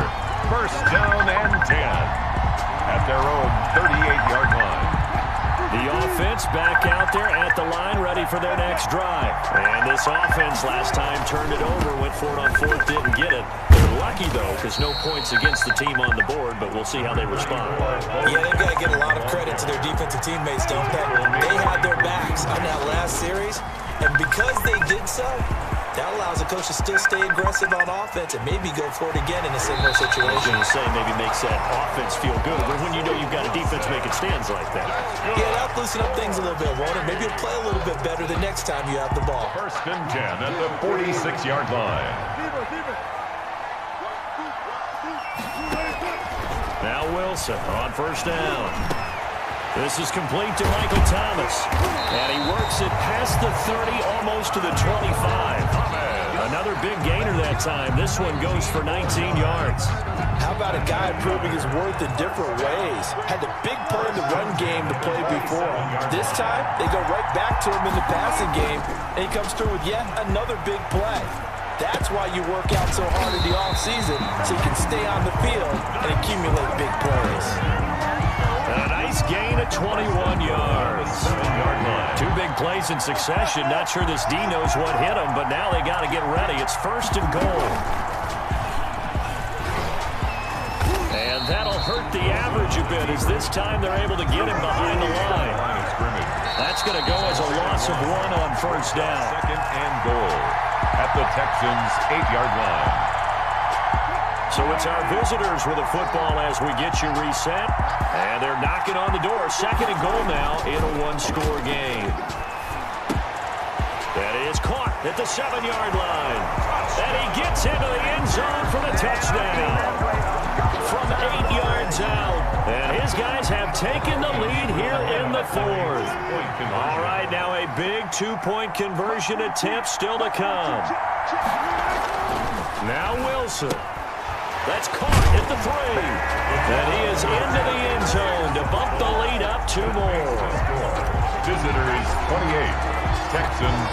Speaker 3: 1st down and 10 at their own 38-yard line.
Speaker 2: The offense back out there at the line, ready for their next drive. And this offense last time turned it over, went for it on 4th, didn't get it. They're lucky, though, because no points against the team on the board, but we'll see how they respond.
Speaker 5: Yeah, they've got to get a lot of credit to their defensive teammates, don't they? They had their backs on that last series, and because they did so, that allows the coach to still stay aggressive on offense and maybe go for it again in a similar situation.
Speaker 2: I was going to say maybe makes that offense feel good, but when you know you've got a defense making stands like that.
Speaker 5: Yeah, that'll loosen up things a little bit, won't it? Maybe you'll play a little bit better the next time you have the ball.
Speaker 3: 1st and 10 at the 46-yard line.
Speaker 2: Now Wilson on 1st down. This is complete to Michael Thomas. And he works it past the 30, almost to the 25. Another big gainer that time. This one goes for 19 yards.
Speaker 5: How about a guy proving his worth in different ways? Had the big play in the run game to play before. This time, they go right back to him in the passing game, and he comes through with yet another big play. That's why you work out so hard in the offseason, so you can stay on the field and accumulate big plays.
Speaker 2: A nice gain of 21 yards. 2 big plays in succession. Not sure this D knows what hit him, but now they got to get ready. It's 1st and goal. And that'll hurt the average a bit as this time they're able to get him behind the line. That's going to go as a loss of 1 on 1st down.
Speaker 3: 2nd and goal at the Texans' 8-yard line.
Speaker 2: So it's our visitors with a football as we get you reset. And they're knocking on the door. 2nd and goal now in a 1-score game. That is caught at the 7-yard line. And he gets into the end zone for the touchdown. From 8 yards out. And his guys have taken the lead here in the 4th. All right, now a big 2-point conversion attempt still to come. Now Wilson. That's caught at the 3. And he is into the end zone to bump the lead up 2 more.
Speaker 3: Visitors 28. Texans.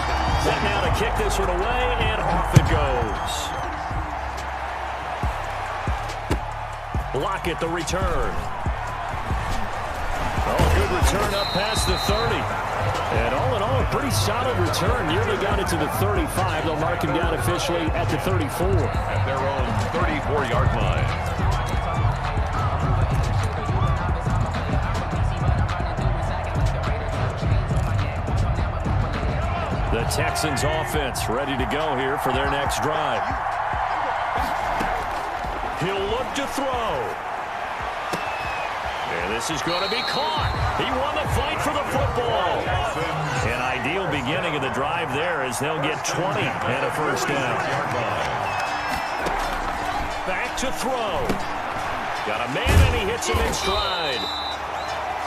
Speaker 2: Set now to kick this one away, and off it goes. Block at the return. Oh, good return up past the 30. And all in all, a pretty solid return. Nearly got it to the 35. They'll mark him down officially at the 34.
Speaker 3: At their own 34-yard line.
Speaker 2: The Texans offense ready to go here for their next drive. He'll look to throw. And this is going to be caught. He won the fight for the football. An ideal beginning of the drive there as they'll get 20 and a 1st down. Back to throw. Got a man and he hits him in stride.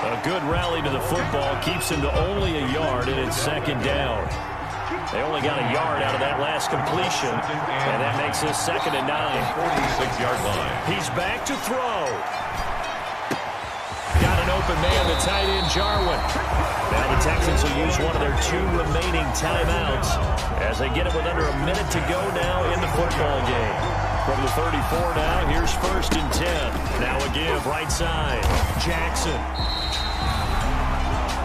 Speaker 2: A good rally to the football keeps him to only a yard and it's 2nd down. They only got a yard out of that last completion, and that makes this 2nd and 9.
Speaker 3: 46-yard line.
Speaker 2: He's back to throw. Got an open man, the tight end, Jarwin. Now the Texans will use one of their 2 remaining timeouts as they get it with under a minute to go now in the football game. From the 34 now, here's 1st and 10. Now a give, right side. Jackson.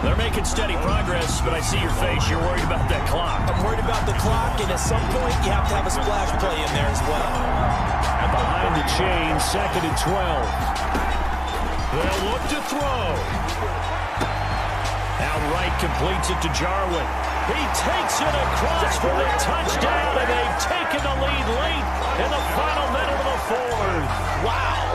Speaker 2: They're making steady progress, but I see your face. You're worried about that clock.
Speaker 5: I'm worried about the clock, and at some point, you have to have a splash play in there as well.
Speaker 2: And behind the chain, 2nd and 12. They'll look to throw. Outright completes it to Jarwin. He takes it across for the touchdown, and they've taken the lead late in the final minute of the 4th.
Speaker 5: Wow.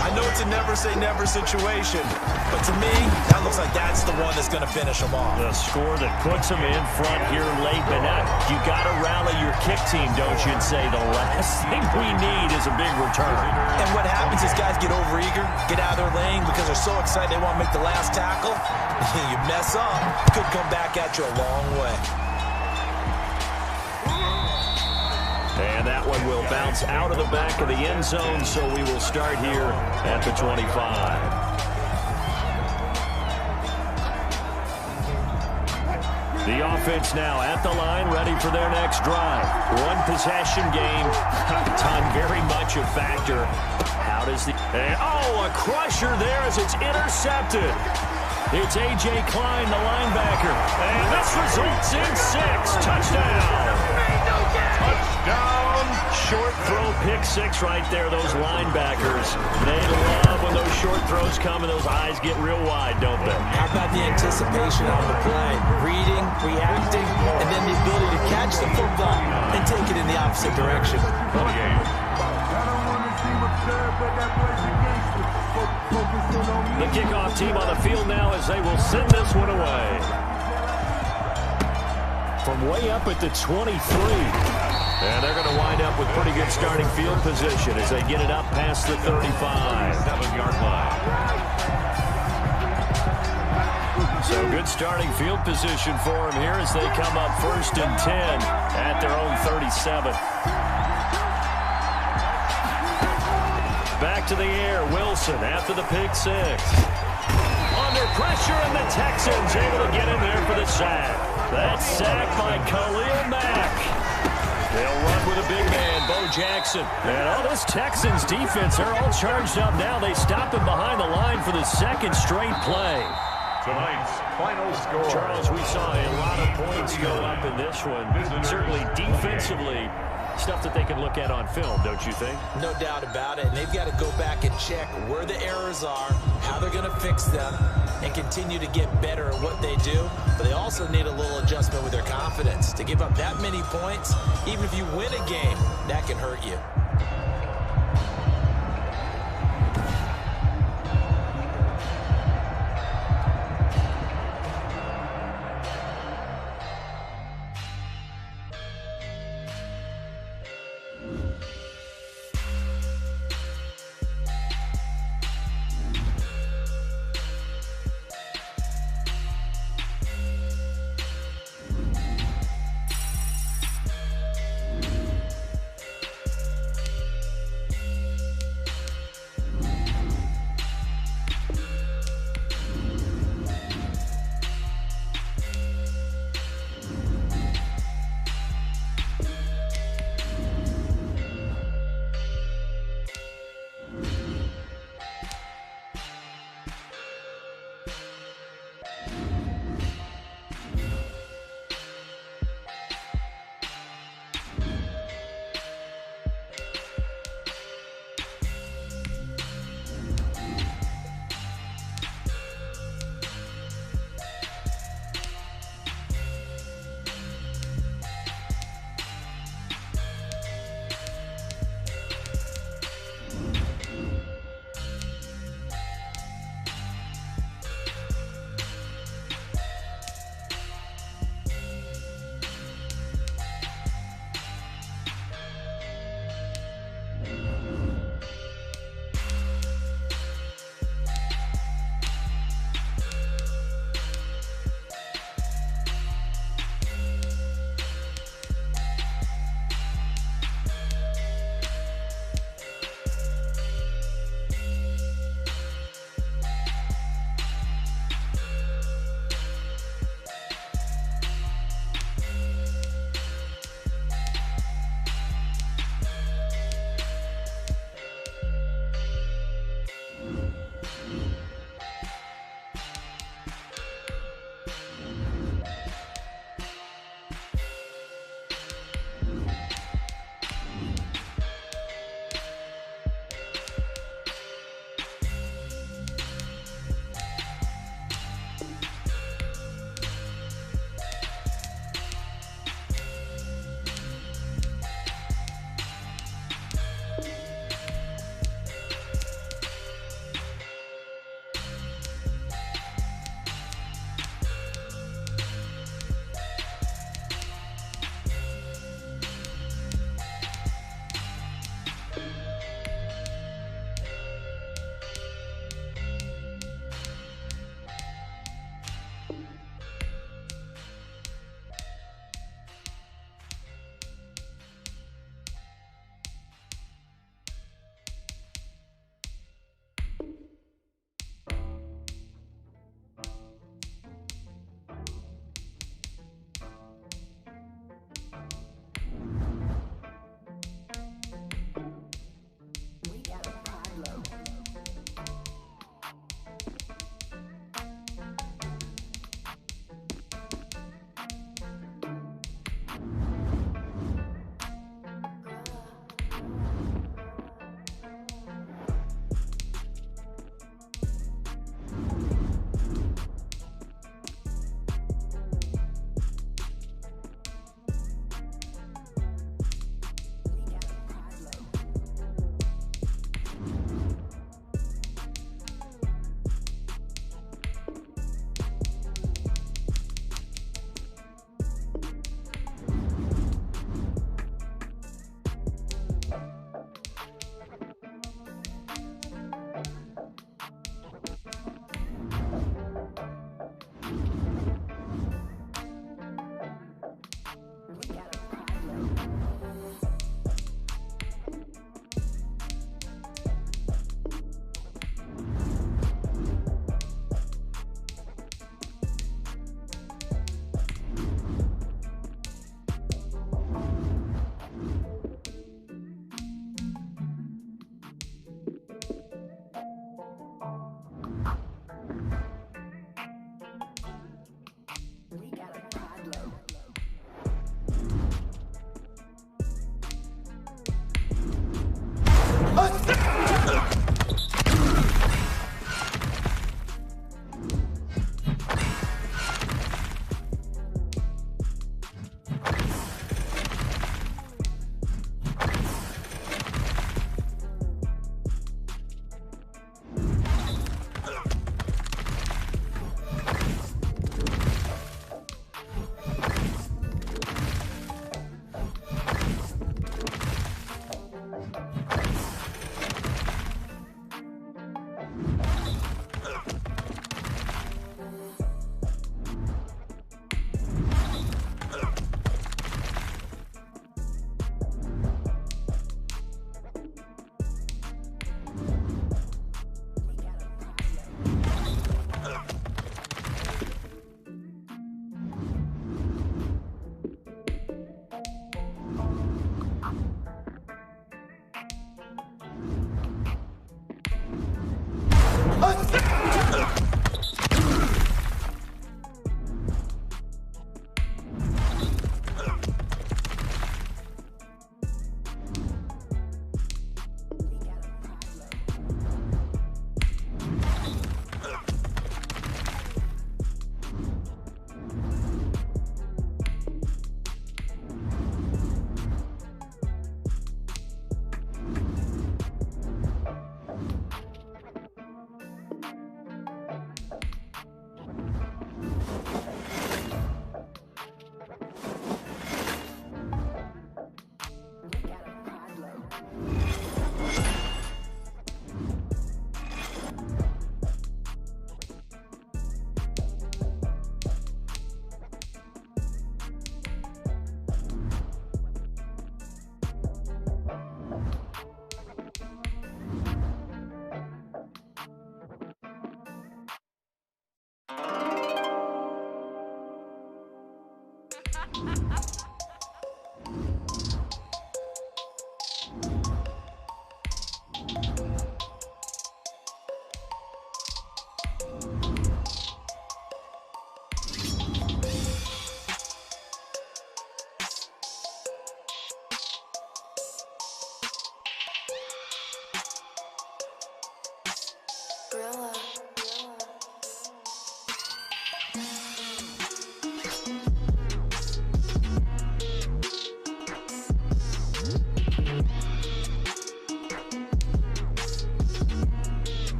Speaker 5: I know it's a never-say-never situation, but to me, that looks like that's the one that's going to finish them off.
Speaker 2: The score that puts them in front here late, but now you got to rally your kick team, don't you, and say the last thing we need is a big return.
Speaker 5: And what happens is guys get overeager, get out of their lane because they're so excited they want to make the last tackle. You mess up, could come back at you a long way.
Speaker 2: And that one will bounce out of the back of the end zone, so we will start here at the 25. The offense now at the line, ready for their next drive. One possession game, time very much a factor. How does the... a crusher there as it's intercepted. It's A.J. Klein, the linebacker. And this results in 6. Touchdown. Touchdown. Short throw, pick 6 right there. Those linebackers, they love when those short throws come and those eyes get real wide, don't they?
Speaker 5: How about the anticipation on the play? Reading, reacting, and then the ability to catch the football and take it in the opposite direction.
Speaker 2: The kickoff team on the field now as they will send this one away. From way up at the 23. And they're going to wind up with pretty good starting field position as they get it up past the 35.
Speaker 3: 7-yard line.
Speaker 2: So good starting field position for them here as they come up 1st and 10 at their own 37. Back to the air, Wilson after the pick 6. Under pressure, and the Texans able to get in there for the sack. That sack by Khalil Mack. They'll run with a big man, Bo Jackson. And this Texans defense, they're all charged up now. They stop him behind the line for the 2nd straight play.
Speaker 3: Tonight's final score.
Speaker 2: Charles, we saw a lot of points go up in this one. Certainly defensively, stuff that they can look at on film, don't you think?
Speaker 5: No doubt about it. And they've got to go back and check where the errors are, how they're going to fix them, and continue to get better at what they do. But they also need a little adjustment with their confidence. To give up that many points, even if you win a game, that can hurt you.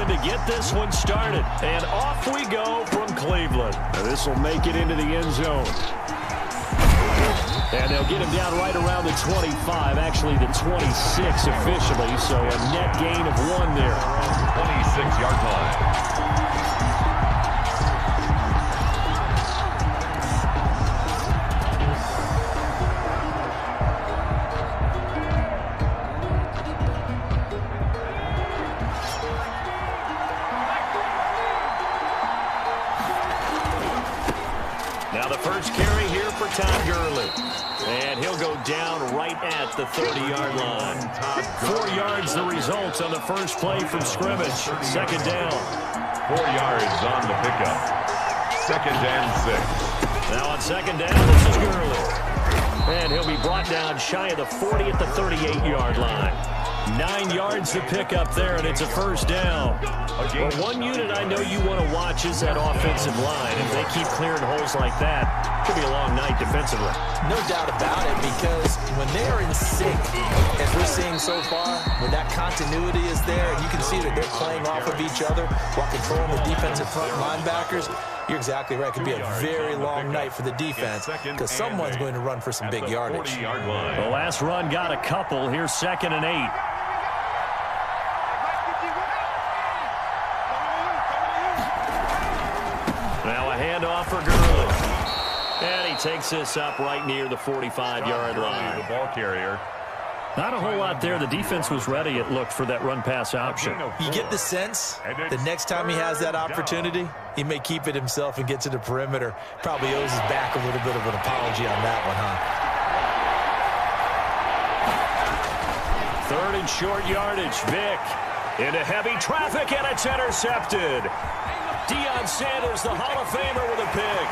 Speaker 2: To get this one started. And off we go from Cleveland. This will make it into the end zone. And they'll get him down right around the 25, actually the 26 officially, so a net gain of 1 there.
Speaker 3: 26-yard line.
Speaker 2: And he'll go down right at the 30-yard line. 4 yards the result on the first play from scrimmage. Second down.
Speaker 3: 4 yards on the pickup. 2nd and 6.
Speaker 2: Now on second down, this is Gurley. And he'll be brought down shy of the 40 at the 38-yard line. 9 yards to pick up there, and it's a first down. Well, one unit I know you want to watch is that offensive line. If they keep clearing holes like that, it could be a long night defensively.
Speaker 5: No doubt about it, because when they're in sync, as we're seeing so far, when that continuity is there, and you can see that they're playing off of each other while controlling the defensive front linebackers, You're exactly right. It could be a very long night for the defense because someone's going to run for some big yardage.
Speaker 2: The last run got a couple. Here's 2nd and 8. Now a handoff for Gurley. And he takes this up right near the 45-yard line.
Speaker 3: The ball carrier.
Speaker 2: Not a whole lot there. The defense was ready, it looked, for that run-pass option.
Speaker 5: You get the sense the next time he has that opportunity, he may keep it himself and get to the perimeter. Probably owes his back a little bit of an apology on that one, huh?
Speaker 2: 3rd and short yardage. Vick into heavy traffic, and it's intercepted. Deion Sanders, the Hall of Famer, with a pick.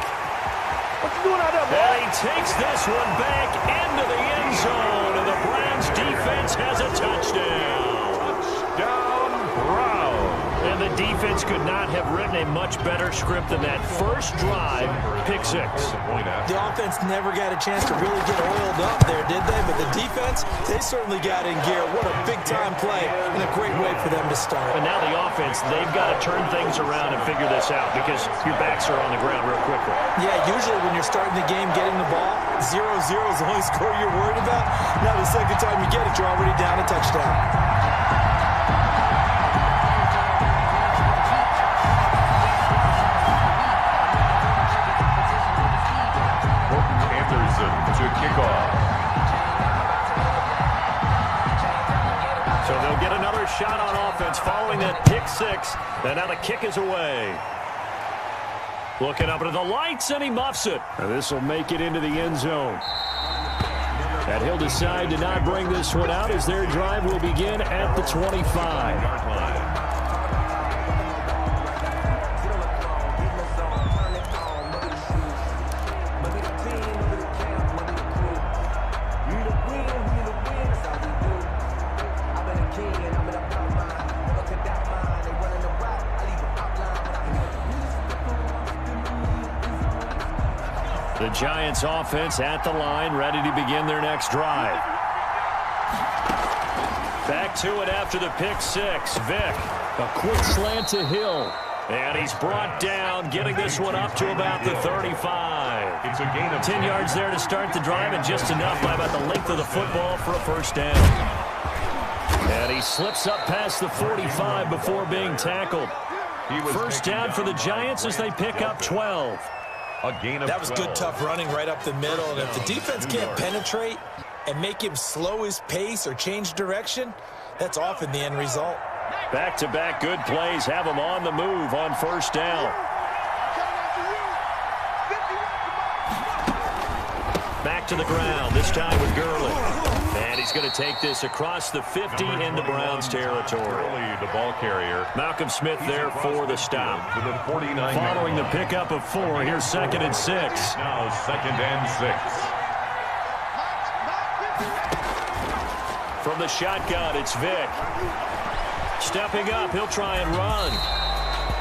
Speaker 5: What you doing out there, boy?
Speaker 2: And he takes this one back into the end zone, and the Browns defense has a touchdown.
Speaker 3: Touchdown, Browns.
Speaker 2: And the defense could not have written a much better script than that first drive, pick 6.
Speaker 5: The offense never got a chance to really get oiled up there, did they? But the defense, they certainly got in gear. What a big-time play and a great way for them to start.
Speaker 2: But now the offense, they've got to turn things around and figure this out because your backs are on the ground real quickly.
Speaker 5: Yeah, usually when you're starting the game, getting the ball, 0-0 is the only score you're worried about. Now the second time you get it, you're already down a touchdown.
Speaker 3: To kickoff.
Speaker 2: So they'll get another shot on offense following that pick 6. And now the kick is away. Looking up into the lights, and he muffs it. And this will make it into the end zone. And he'll decide to not bring this one out as their drive will begin at the 25. The Giants offense at the line, ready to begin their next drive. Back to it after the pick 6. Vick, a quick slant to Hill. And he's brought down, getting this one up to about the 35.
Speaker 3: It's a gain of
Speaker 2: 10 yards there to start the drive, and just enough by about the length of the football for a first down. And he slips up past the 45 before being tackled. First down for the Giants as they pick up 12.
Speaker 3: A gain of
Speaker 5: that was
Speaker 3: 12.
Speaker 5: good, tough running right up the middle. And if the defense can't penetrate and make him slow his pace or change direction, that's often the end result.
Speaker 2: Back-to-back good plays have him on the move on first down. Back to the ground, this time with Gurley. And he's going to take this across the 50 into Browns territory.
Speaker 3: Gurley, the ball carrier.
Speaker 2: Malcolm Smith there for the stop.
Speaker 3: To the 49.
Speaker 2: Following the pickup of 4, here's 2nd and 6.
Speaker 3: Now 2nd and 6.
Speaker 2: From the shotgun, it's Vick. Stepping up, he'll try and run.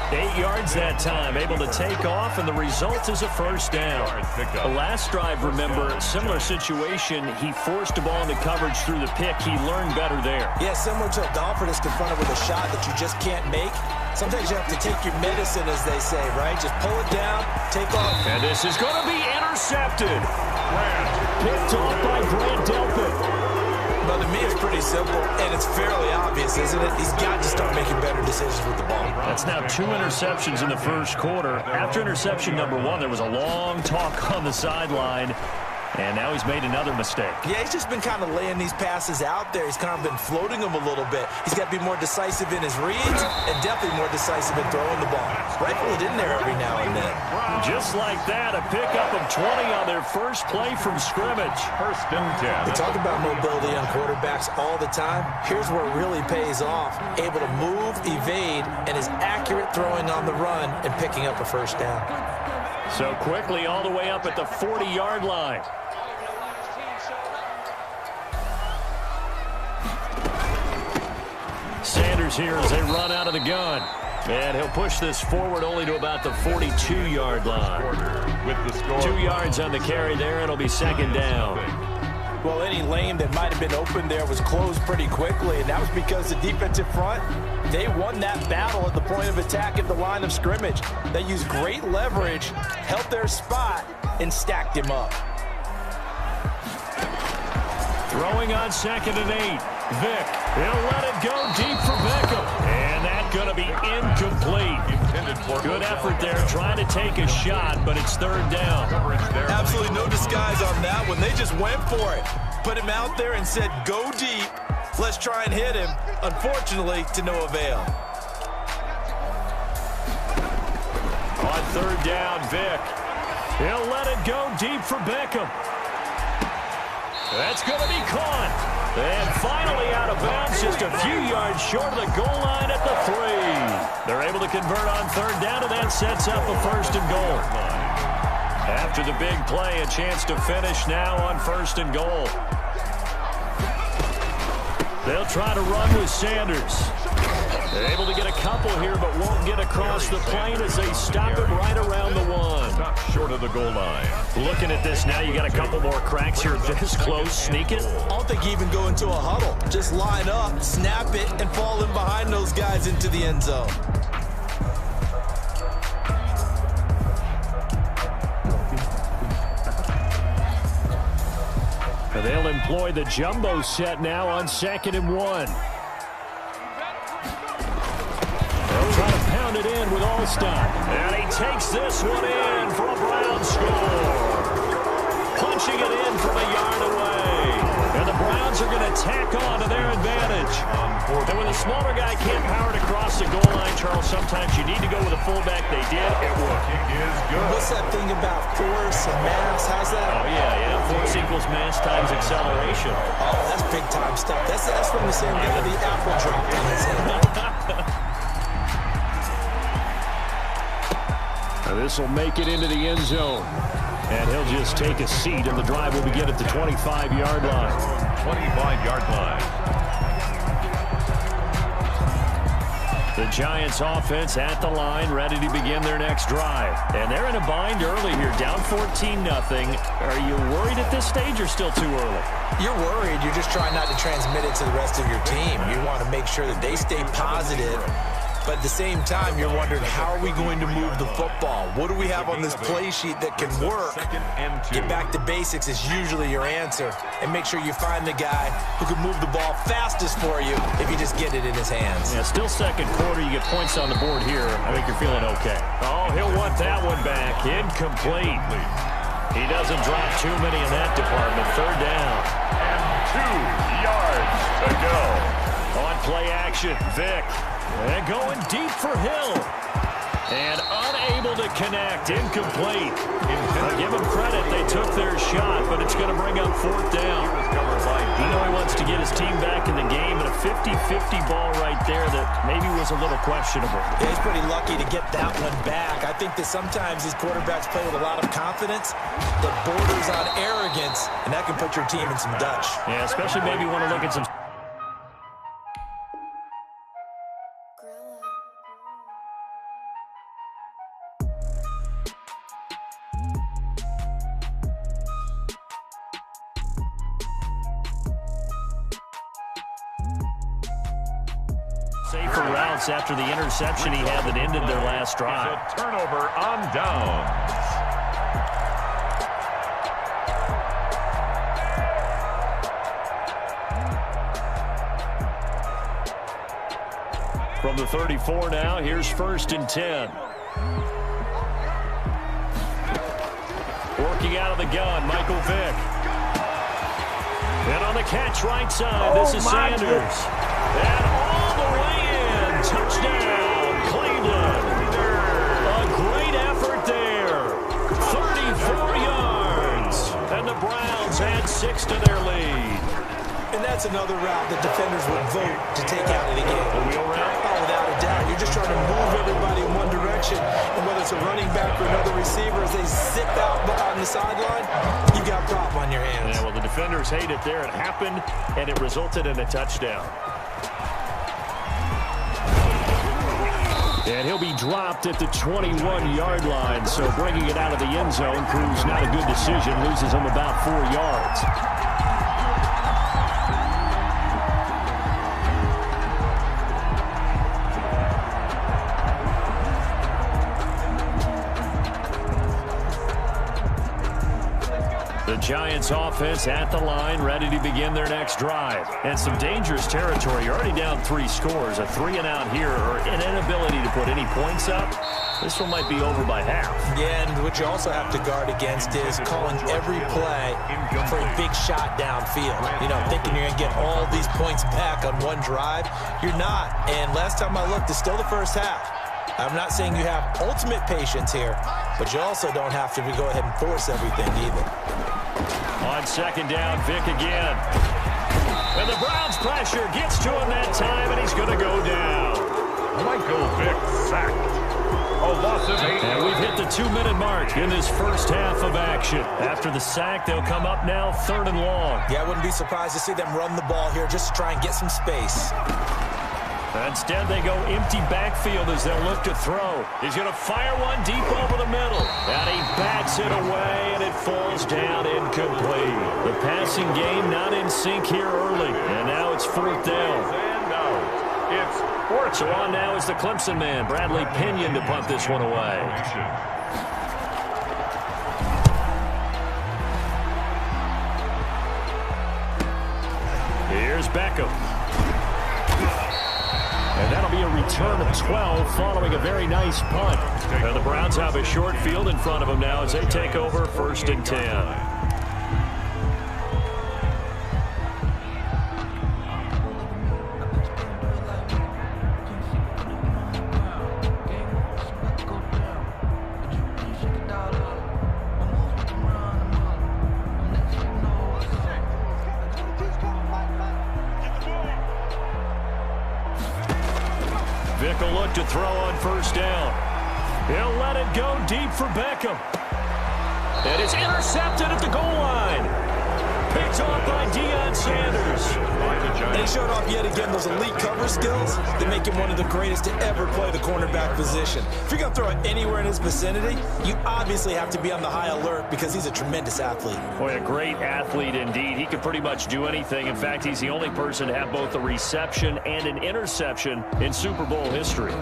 Speaker 2: 8 yards that time, able to take off, and the result is a first down. The last drive, remember, similar situation. He forced the ball into coverage through the pick. He learned better there.
Speaker 5: Yeah, similar to a golfer that's confronted with a shot that you just can't make. Sometimes you have to take your medicine, as they say, right? Just pull it down, take off.
Speaker 2: And this is going to be intercepted. Picked off by Grant Delpit.
Speaker 5: But to me, it's pretty simple, and it's fairly obvious, isn't it? He's got to start making better decisions with the ball.
Speaker 2: That's now 2 interceptions in the first quarter. After interception number 1, there was a long talk on the sideline. And now he's made another mistake.
Speaker 5: Yeah, he's just been kind of laying these passes out there. He's kind of been floating them a little bit. He's got to be more decisive in his reads and definitely more decisive in throwing the ball. Rifle it in there every now and then.
Speaker 2: Just like that, a pickup of 20 on their first play from scrimmage.
Speaker 3: First and 10.
Speaker 5: We talk about mobility on quarterbacks all the time. Here's where it really pays off. Able to move, evade, and is accurate throwing on the run and picking up a first down.
Speaker 2: So quickly all the way up at the 40-yard line. Sanders here as they run out of the gun. And he'll push this forward only to about the 42-yard line.
Speaker 3: With the score.
Speaker 2: 2 yards on the carry there. It'll be second down.
Speaker 5: Well, any lane that might have been open there was closed pretty quickly, and that was because the defensive front, they won that battle at the point of attack at the line of scrimmage. They used great leverage, held their spot, and stacked him up.
Speaker 2: Throwing on 2nd and 8. Vick, he'll let it go deep for Beckham. And that's going to be incomplete. Good effort there, trying to take a shot, but it's 3rd down.
Speaker 5: Absolutely no disguise on that one. They just went for it. Put him out there and said, go deep. Let's try and hit him. Unfortunately, to no avail.
Speaker 2: On 3rd down, Vick. He'll let it go deep for Beckham. That's going to be caught. And finally out of bounds, just a few yards short of the goal line at the 3. They're able to convert on 3rd down, and that sets up a 1st and goal. After the big play, a chance to finish now on 1st and goal. They'll try to run with Sanders. They're able to get a couple here, but won't get across the plane as they stop him right around the 1.
Speaker 3: Stop short of the goal line.
Speaker 2: Looking at this now, you got a couple more cracks here. This close, sneak it.
Speaker 5: I don't think you even go into a huddle. Just line up, snap it, and fall in behind those guys into the end zone.
Speaker 2: They'll employ the jumbo set now on 2nd and 1. They'll try to pound it in with Allstott. And he takes this one in for a Brown score. Punching it in from a yard away. And the Browns are going to tack on to their advantage. And when the smaller guy can't power it across the goal line, Charles, sometimes you need to go with a fullback. They did. It worked.
Speaker 3: It is good.
Speaker 5: What's that thing about force and mass? How's that?
Speaker 2: Oh, yeah. Force equals mass times acceleration.
Speaker 5: Oh, that's big-time stuff. That's from the same guy the apple dropped in his hand.
Speaker 2: This will make it into the end zone. And he'll just take a seat, and the drive will begin at the 25-yard line.
Speaker 3: 25-yard line.
Speaker 2: The Giants offense at the line, ready to begin their next drive. And they're in a bind early here, down 14-0. Are you worried at this stage or still too early?
Speaker 5: You're worried. You're just trying not to transmit it to the rest of your team. You want to make sure that they stay positive. But at the same time, you're wondering, how are we going to move the football? What do we have on this play sheet that can work? Get back to basics is usually your answer. And make sure you find the guy who can move the ball fastest for you if you just get it in his hands.
Speaker 2: Yeah, still 2nd quarter. You get points on the board here. I think you're feeling okay. Oh, he'll want that one back. Incomplete. He doesn't drop too many in that department. 3rd down.
Speaker 3: And 2 yards to go.
Speaker 2: On play action, Vick. And going deep for Hill. And unable to connect. Incomplete. Give them credit. They took their shot, but it's going to bring up 4th down. I know he wants to get his team back in the game, and a 50-50 ball right there that maybe was a little questionable.
Speaker 5: Yeah, he's pretty lucky to get that one back. I think that sometimes these quarterbacks play with a lot of confidence that borders on arrogance, and that can put your team in some Dutch.
Speaker 2: Yeah, especially maybe want to look at some... safer routes after the interception he had that ended their last drive.
Speaker 3: A turnover on downs.
Speaker 2: From the 34 now, here's 1st and 10. Working out of the gun, Michael Vick. And on the catch right side, this is Sanders. And all the way in, touchdown, Cleveland. A great effort there. 34 yards. And the Browns add 6 to their lead.
Speaker 5: And that's another route that defenders would vote to take out of the game.
Speaker 2: The wheel route?
Speaker 5: Oh, without a doubt. You're just trying to move everybody in one direction. And whether it's a running back or another receiver, as they zip out on the sideline, you've got a problem on your hands.
Speaker 2: Yeah, well, the defenders hate it there. It happened, and it resulted in a touchdown. And he'll be dropped at the 21-yard line, so bringing it out of the end zone proves not a good decision, loses him about 4 yards. The Giants offense at the line, ready to begin their next drive. And some dangerous territory. You're already down 3 scores. A 3-and-out here, or an inability to put any points up. This one might be over by half.
Speaker 5: Yeah, and what you also have to guard against is calling every play for a big shot downfield. You know, thinking you're going to get all these points back on one drive. You're not. And last time I looked, it's still the first half. I'm not saying you have ultimate patience here, but you also don't have to go ahead and force everything either.
Speaker 2: On second down, Vic again. And the Browns pressure gets to him that time, and he's going to go down.
Speaker 3: Michael Vick sacked. A loss of 8.
Speaker 2: And we've hit the 2-minute mark in this first half of action. After the sack, they'll come up now 3rd and long.
Speaker 5: Yeah, I wouldn't be surprised to see them run the ball here just to try and get some space.
Speaker 2: Instead, they go empty backfield as they'll look to throw. He's going to fire one deep over the middle. And he bats it away, and it falls down incomplete. The passing game not in sync here early. And now it's 4th down.
Speaker 3: And now it's 4th.
Speaker 2: So on now is the Clemson man, Bradley Pinion, to punt this one away. Here's Beckham. And that'll be a return of 12 following a very nice punt. And the Browns have a short field in front of them now as they take over 1st and 10. Vic will look to throw on 1st down. He'll let it go deep for Beckham. And it's intercepted at the goal line. Picked off by Deion Sanders.
Speaker 5: And he showed off yet again those elite cover skills that make him one of the greatest to ever play the cornerback position. If you're going to throw it anywhere in his vicinity, you obviously have to be on the high alert because he's a tremendous athlete.
Speaker 2: Boy, a great athlete indeed. He can pretty much do anything. In fact, he's the only person to have both a reception and an interception in Super Bowl history.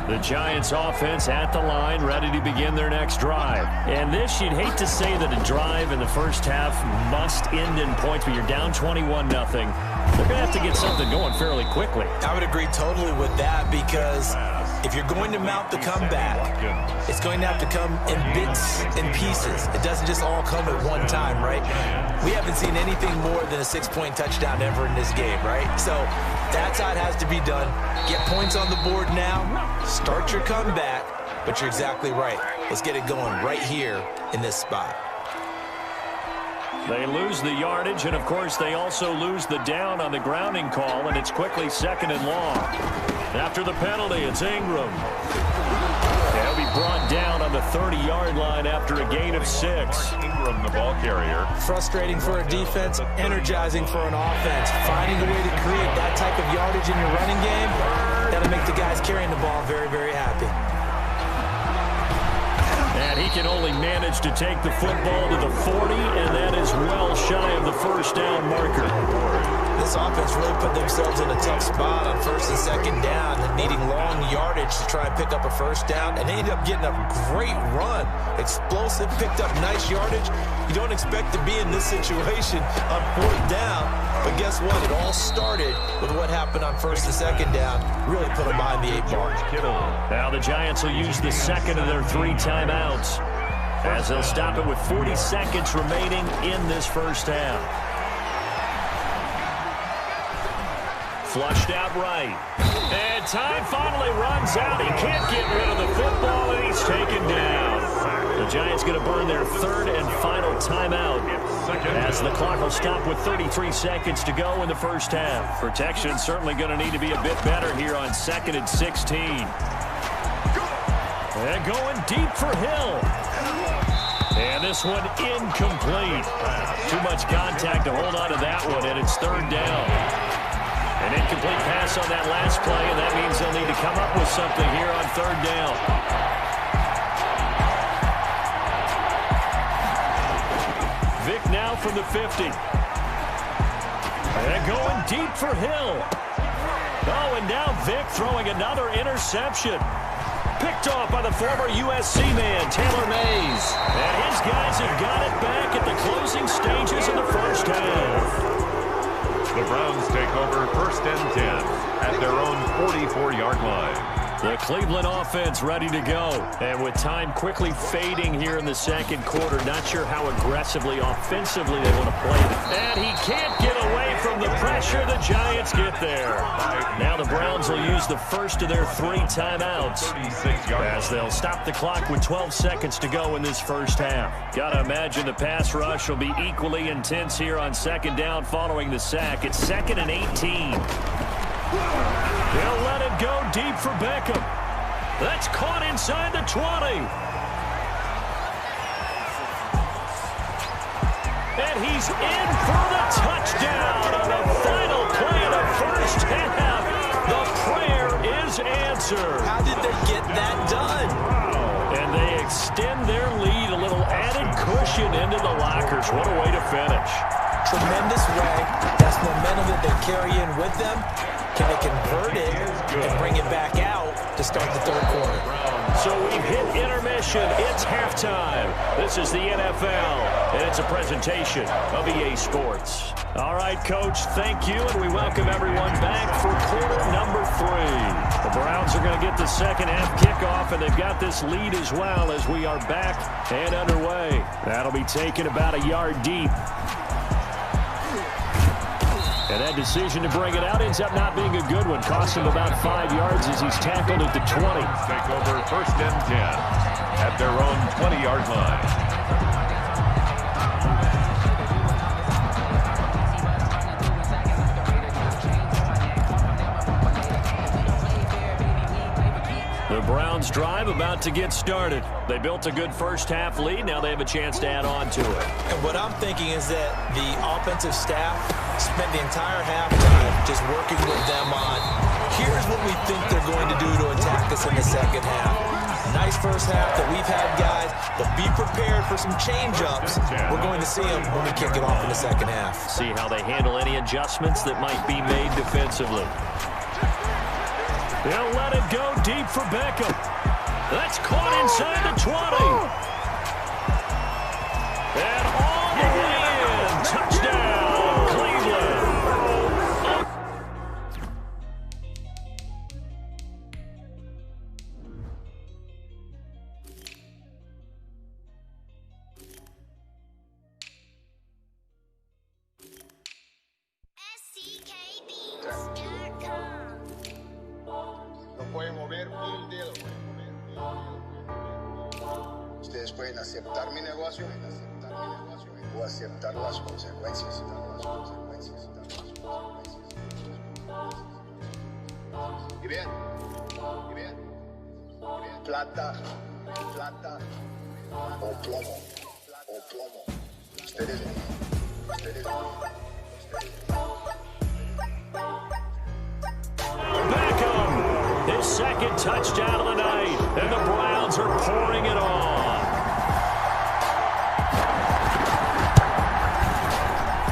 Speaker 2: The Giants offense at the line, ready to begin their next drive. And this, you'd hate to say that a drive in the first half must end in points, but you're down 21-0. They're going to have to get something going fairly quickly.
Speaker 5: I would agree totally with that because if you're going to mount the comeback, it's going to have to come in bits and pieces. It doesn't just all come at one time, right? We haven't seen anything more than a 6-point touchdown ever in this game, right? So that's how it has to be done. Get points on the board now. Start your comeback. But you're exactly right. Let's get it going right here in this spot.
Speaker 2: They lose the yardage, and, of course, they also lose the down on the grounding call, and it's quickly 2nd and long. After the penalty, it's Ingram. He'll be brought down on the 30-yard line after a gain of 6.
Speaker 3: Ingram, the ball carrier.
Speaker 5: Frustrating for a defense, energizing for an offense. Finding a way to create that type of yardage in your running game, that'll make the guys carrying the ball very, very happy.
Speaker 2: And he can only manage to take the football to the 40, and that is well shy of the 1st down marker.
Speaker 5: This offense really put themselves in a tough spot on 1st and 2nd down and needing long yardage to try and pick up a 1st down, and they ended up getting a great run. Explosive, picked up nice yardage. You don't expect to be in this situation on 4th down, but guess what? It all started with what happened on 1st and 2nd down. Really put them behind the 8 ball.
Speaker 2: Now the Giants will use the 2nd of their 3 timeouts as they'll stop it with 40 seconds remaining in this first half. Flushed out right. And time finally runs out. He can't get rid of the football, and he's taken down. The Giants going to burn their 3rd and final timeout as the clock will stop with 33 seconds to go in the first half. Protection certainly going to need to be a bit better here on 2nd and 16. And going deep for Hill. And this one incomplete. Too much contact to hold on to that one, and it's 3rd down. An incomplete pass on that last play, and that means they'll need to come up with something here on 3rd down. Vic now from the 50. And going deep for Hill. Oh, and now Vic throwing another interception. Picked off by the former USC man, Taylor Mays. And
Speaker 3: The Browns take over 1st and 10 at their own 44-yard line.
Speaker 2: The Cleveland offense ready to go. And with time quickly fading here in the second quarter, not sure how aggressively, offensively they want to play it. And he can't get away from the pressure. The Giants get there. Now the Browns will use the first of their 3 timeouts as they'll stop the clock with 12 seconds to go in this first half. Got to imagine the pass rush will be equally intense here on 2nd down following the sack. It's 2nd and 18. They'll let it go deep for Beckham. That's caught inside the 20. And he's in for the touchdown on the final play of the first half. The prayer is answered.
Speaker 5: How did they get that done?
Speaker 2: And they extend their lead, a little added cushion into the lockers. What a way to finish.
Speaker 5: Tremendous way. That's momentum that they carry in with them. Can they convert it and bring it back out to start the 3rd quarter?
Speaker 2: So we've hit intermission. It's halftime. This is the NFL, and it's a presentation of EA Sports. All right, Coach, thank you, and we welcome everyone back for quarter number 3. The Browns are going to get the second half kickoff, and they've got this lead as well as we are back and underway. That'll be taken about a yard deep. And that decision to bring it out ends up not being a good one. Cost him about 5 yards as he's tackled at the 20.
Speaker 3: Take over 1st and 10 at their own 20-yard line.
Speaker 2: The Browns drive about to get started. They built a good first half lead. Now they have a chance to add on to it.
Speaker 5: And what I'm thinking is that the offensive staff spent the entire halftime just working with them on, here's what we think they're going to do to attack us in the second half. Nice first half that we've had, guys, but be prepared for some change-ups. We're going to see them when we kick it off in the second half.
Speaker 2: See how they handle any adjustments that might be made defensively. They'll let it go deep for Beckham. That's caught inside the 20. And all the way in. Touchdown, Cleveland.
Speaker 4: Pueden mover un dedo. Ustedes pueden aceptar mi negocio o aceptar las consecuencias. Y bien. Plata o plomo. Ustedes.
Speaker 2: Beckham, his second touchdown of the night, and the Browns are pouring it on.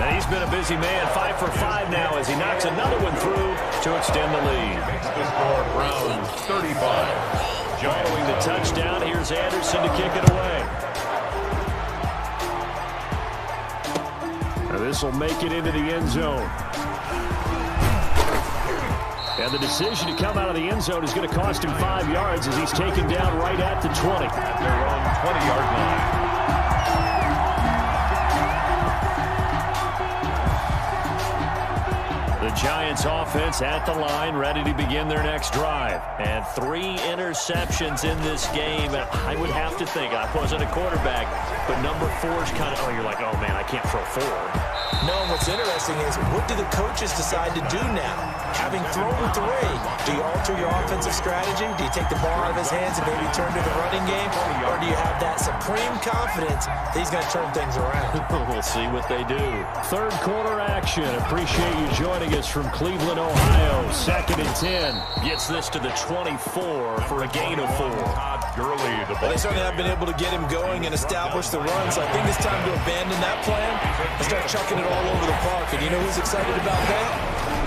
Speaker 2: And he's been a busy man, 5 for 5 now as he knocks another one through to extend the lead.
Speaker 3: Makes the score Browns 35.
Speaker 2: Following the touchdown, here's Anderson to kick it away. And this will make it into the end zone. And the decision to come out of the end zone is going to cost him 5 yards as he's taken down right at the 20.
Speaker 3: At their own 20-yard line.
Speaker 2: The Giants offense at the line, ready to begin their next drive. And 3 interceptions in this game. I would have to think, I wasn't a quarterback, but number 4 is kind of, you're like, oh man, I can't throw 4.
Speaker 5: No, what's interesting is, what do the coaches decide to do now? Having thrown 3, do you alter your offensive strategy? Do you take the ball out of his hands and maybe turn to the running game? Or do you have that supreme confidence that he's going to turn things around?
Speaker 2: We'll see what they do. Third quarter action. Appreciate you joining us from Cleveland, Ohio. 2nd and 10. Gets this to the 24 for a gain of 4.
Speaker 3: Gurley, the
Speaker 5: Well, they certainly have been able to get him going and establish the run, so I think it's time to abandon that plan and start chucking it all over the park. And you know who's excited about that?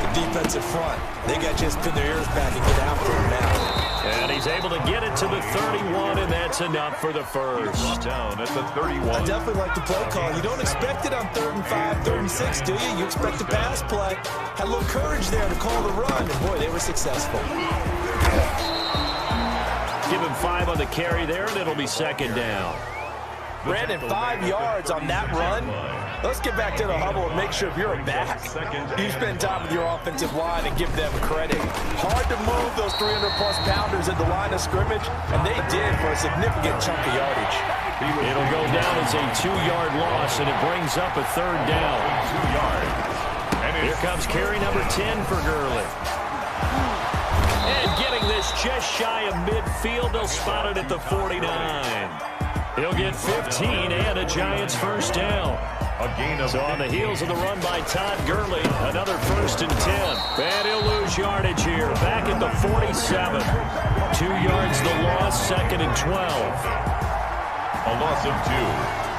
Speaker 5: The defensive front. They got to just pin their ears back and get after him now.
Speaker 2: And he's able to get it to the 31, and that's enough for the first.
Speaker 3: Down at the 31.
Speaker 5: I definitely like the play call. You don't expect it on 3rd and 5, 3rd and 6, do you? You expect a pass play. Had a little courage there to call the run, and boy, they were successful.
Speaker 2: Give him 5 on the carry there, and it'll be 2nd down.
Speaker 5: Brandon, 5 yards on that run. Let's get back to the huddle and make sure if you're a back, you spend time with your offensive line and give them credit. Hard to move those 300-plus pounders at the line of scrimmage, and they did for a significant chunk of yardage.
Speaker 2: It'll go down as a 2-yard loss, and it brings up a 3rd down.
Speaker 3: 2 yards.
Speaker 2: Here comes carry number 10 for Gurley. And getting this just shy of midfield, they'll spot it at the 49. He'll get 15 and a Giants first down. So on the heels of the run by Todd Gurley, another 1st and 10. And he'll lose yardage here, back at the 47. 2 yards the loss, 2nd and 12.
Speaker 3: A loss of 2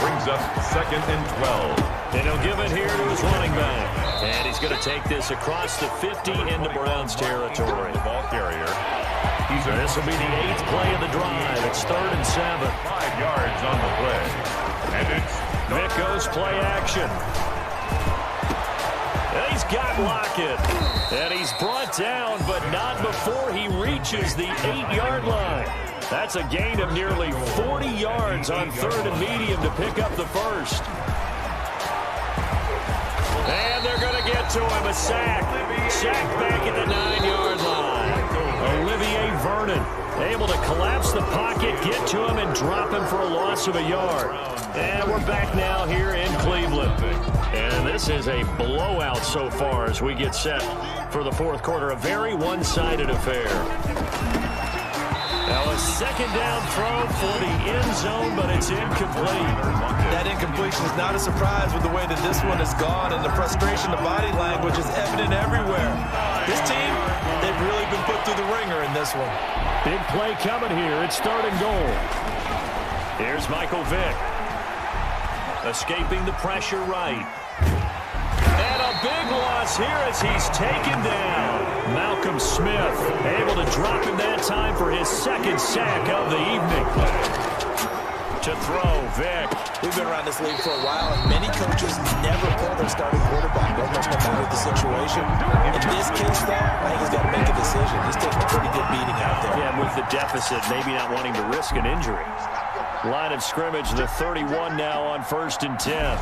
Speaker 3: brings up 2nd and 12.
Speaker 2: And he'll give it here to his running back. And he's going to take this across the 50 into Browns territory.
Speaker 3: The ball carrier.
Speaker 2: This will be the 8th play of the drive. It's 3rd and 7.
Speaker 3: 5 yards on the play. And it's
Speaker 2: Vic goes play action. And he's got Lockett. And he's brought down, but not before he reaches the 8-yard line. That's a gain of nearly 40 yards on 3rd and medium to pick up the first. And they're going to get to him. A sack. Sack back at the 9-yard line. Olivier Vernon able to collapse the pocket, get to him, and drop him for a loss of a yard. And we're back now here in Cleveland. And this is a blowout so far as we get set for the 4th quarter. A very one-sided affair. Now a 2nd down throw for the end zone, but it's incomplete.
Speaker 5: That incompletion is not a surprise with the way that this one has gone, and the frustration, the body language is evident everywhere. This team, they've really been put through the ringer in this one.
Speaker 2: Big play coming here. It's 3rd and goal. Here's Michael Vick. Escaping the pressure right. And a big loss here as he's taken down. Malcolm Smith able to drop him that time for his 2nd sack of the evening. To throw, Vick.
Speaker 5: We've been around this league for a while, and many coaches never pull their starting quarterback, almost no matter the situation. In this case, though, I think he's got to make a decision. He's taking a pretty good beating out there.
Speaker 2: Yeah, with the deficit, maybe not wanting to risk an injury. Line of scrimmage, the 31 now on 1st and 10.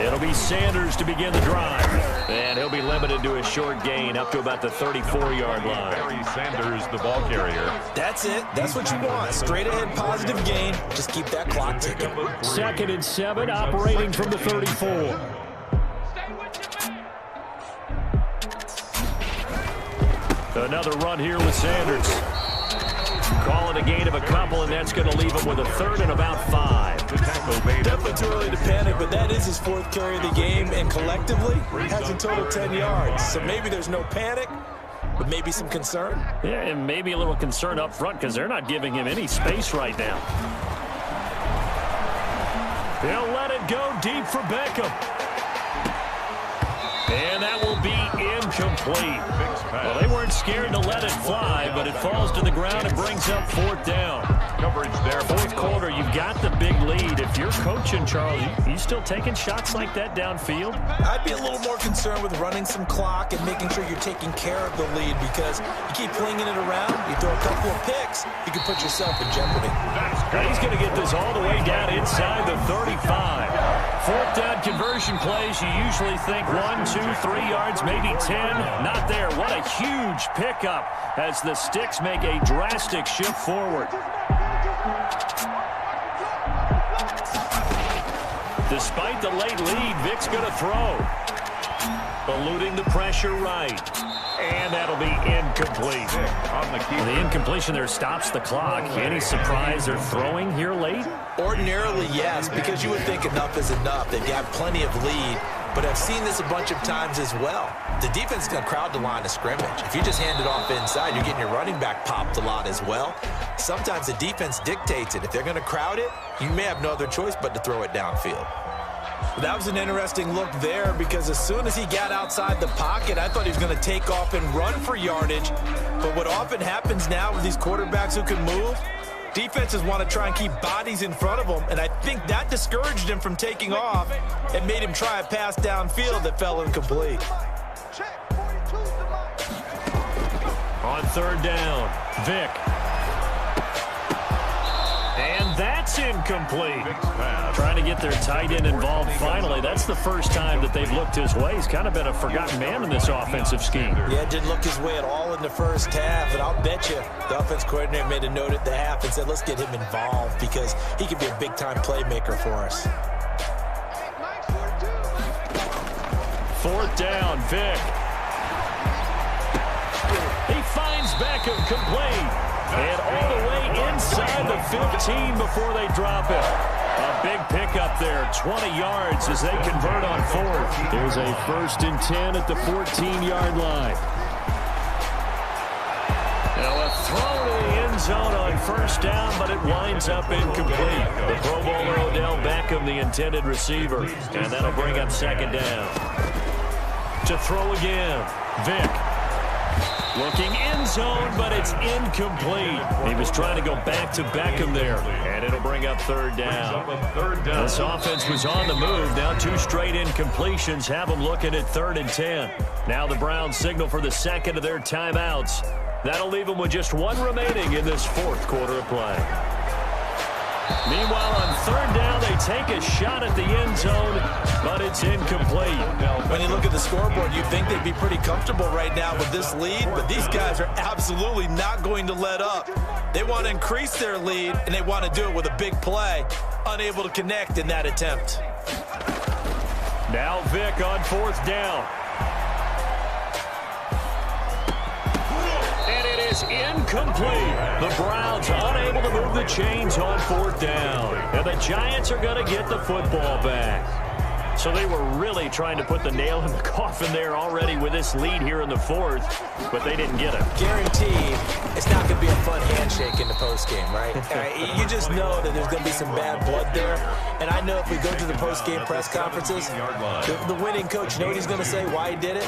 Speaker 2: It'll be Sanders to begin the drive. And he'll be limited to a short gain up to about the 34-yard line.
Speaker 3: Barry Sanders, the ball carrier.
Speaker 5: That's it. That's what you want. Straight ahead positive gain. Just keep that clock ticking.
Speaker 2: 2nd and 7, operating from the 34. Another run here with Sanders. Call it a gain of a couple, and that's going to leave him with a 3rd and about 5.
Speaker 5: Definitely too early to panic, but that is his 4th carry of the game, and collectively has a total 10 yards. So maybe there's no panic, but maybe some concern.
Speaker 2: Yeah, and maybe a little concern up front because they're not giving him any space right now. He'll let it go deep for Beckham. And that will be incomplete. Well, they weren't scared to let it fly, but it falls to the ground and brings up 4th down.
Speaker 3: Coverage there.
Speaker 2: 4th quarter, you've got the big lead. If you're coaching, Charles, you still taking shots like that downfield?
Speaker 5: I'd be a little more concerned with running some clock and making sure you're taking care of the lead, because you keep flinging it around, you throw a couple of picks, you can put yourself in jeopardy.
Speaker 2: He's going to get this all the way down inside the 35. 4th down conversion plays, you usually think 1, 2, 3 yards, maybe 10. Not there. What a huge pickup as the Sticks make a drastic shift forward. Despite the late lead, Vic's going to throw. Eluding the pressure right. And that'll be incomplete. The incompletion there stops the clock. Any surprise they're throwing here late?
Speaker 5: Ordinarily, yes, because you would think enough is enough. They've got plenty of lead, but I've seen this a bunch of times as well. The defense is going to crowd the line of scrimmage. If you just hand it off inside, you're getting your running back popped a lot as well. Sometimes the defense dictates it. If they're going to crowd it, you may have no other choice but to throw it downfield. That was an interesting look there because as soon as he got outside the pocket, I thought he was going to take off and run for yardage. But what often happens now with these quarterbacks who can move, defenses want to try and keep bodies in front of them, and I think that discouraged him from taking off and made him try a pass downfield that fell incomplete.
Speaker 2: On third down, Vick. And that's incomplete. Trying to get their tight end involved finally. That's the first time that they've looked his way. He's kind of been a forgotten man in this offensive scheme.
Speaker 5: Yeah, didn't look his way at all in the first half. And I'll bet you the offense coordinator made a note at the half and said, let's get him involved because he could be a big-time playmaker for us.
Speaker 2: Fourth down, Vick. He finds Beckham complete. And all the way inside the 15 before they drop it. A big pickup there, 20 yards as they convert on fourth. There's a 1st and 10 at the 14-yard line. Now a throw to the end zone on first down, but it winds up incomplete. The Pro Bowler Odell Beckham, the intended receiver. And that'll bring up 2nd down. To throw again, Vick. Looking end zone, but it's incomplete. He was trying to go back to Beckham there, and it'll bring up 3rd down. This offense was on the move. Now 2 straight incompletions have them looking at 3rd and 10. Now the Browns signal for the 2nd of their timeouts. That'll leave them with just 1 remaining in this 4th quarter of play. Meanwhile, on 3rd down, they take a shot at the end zone, but it's incomplete.
Speaker 5: When you look at the scoreboard, you'd think they'd be pretty comfortable right now with this lead, but these guys are absolutely not going to let up. They want to increase their lead, and they want to do it with a big play, unable to connect in that attempt.
Speaker 2: Now Vick on 4th down. Incomplete. The Browns unable to move the chains on 4th down. And the Giants are going to get the football back. So they were really trying to put the nail in the coffin there already with this lead here in the 4th, but they didn't get it.
Speaker 5: Guaranteed, it's not going to be a fun handshake in the postgame, right? You just know that there's going to be some bad blood there. And I know if we go to the postgame press conferences, the winning coach, you know what he's going to say, why he did it?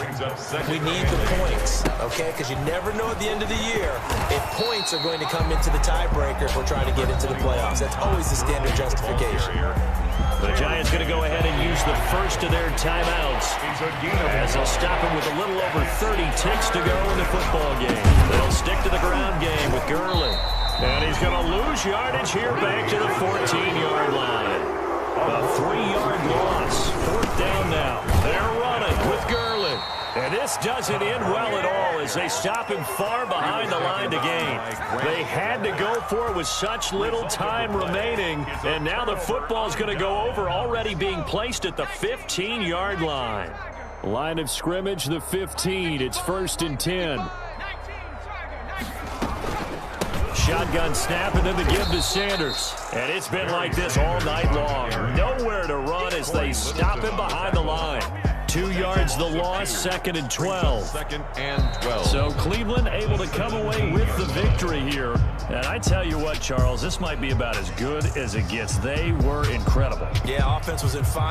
Speaker 5: We need the points, okay? Because you never know at the end of the year if points are going to come into the tiebreaker if we're trying to get into the playoffs. That's always the standard justification.
Speaker 2: The Giants going to go ahead and use the first of their timeouts as they'll stop him with a little over 30 ticks to go in the football game. They'll stick to the ground game with Gurley. And he's going to lose yardage here back to the 14-yard line. A 3-yard loss. 4th down now. They're running with Gurley. And this doesn't end well at all as they stop him far behind the line to gain. They had to go for it with such little time remaining, and now the football's going to go over, already being placed at the 15-yard line. Line of scrimmage, the 15. It's 1st and 10. Shotgun snap, and then the give to Sanders. And it's been like this all night long. Nowhere to run as they stop him behind the line. 2 yards the loss, 2nd and 12.
Speaker 3: 2nd and 12.
Speaker 2: So Cleveland able to come away with the victory here. And I tell you what, Charles, this might be about as good as it gets. They were incredible.
Speaker 5: Yeah, offense was in fine.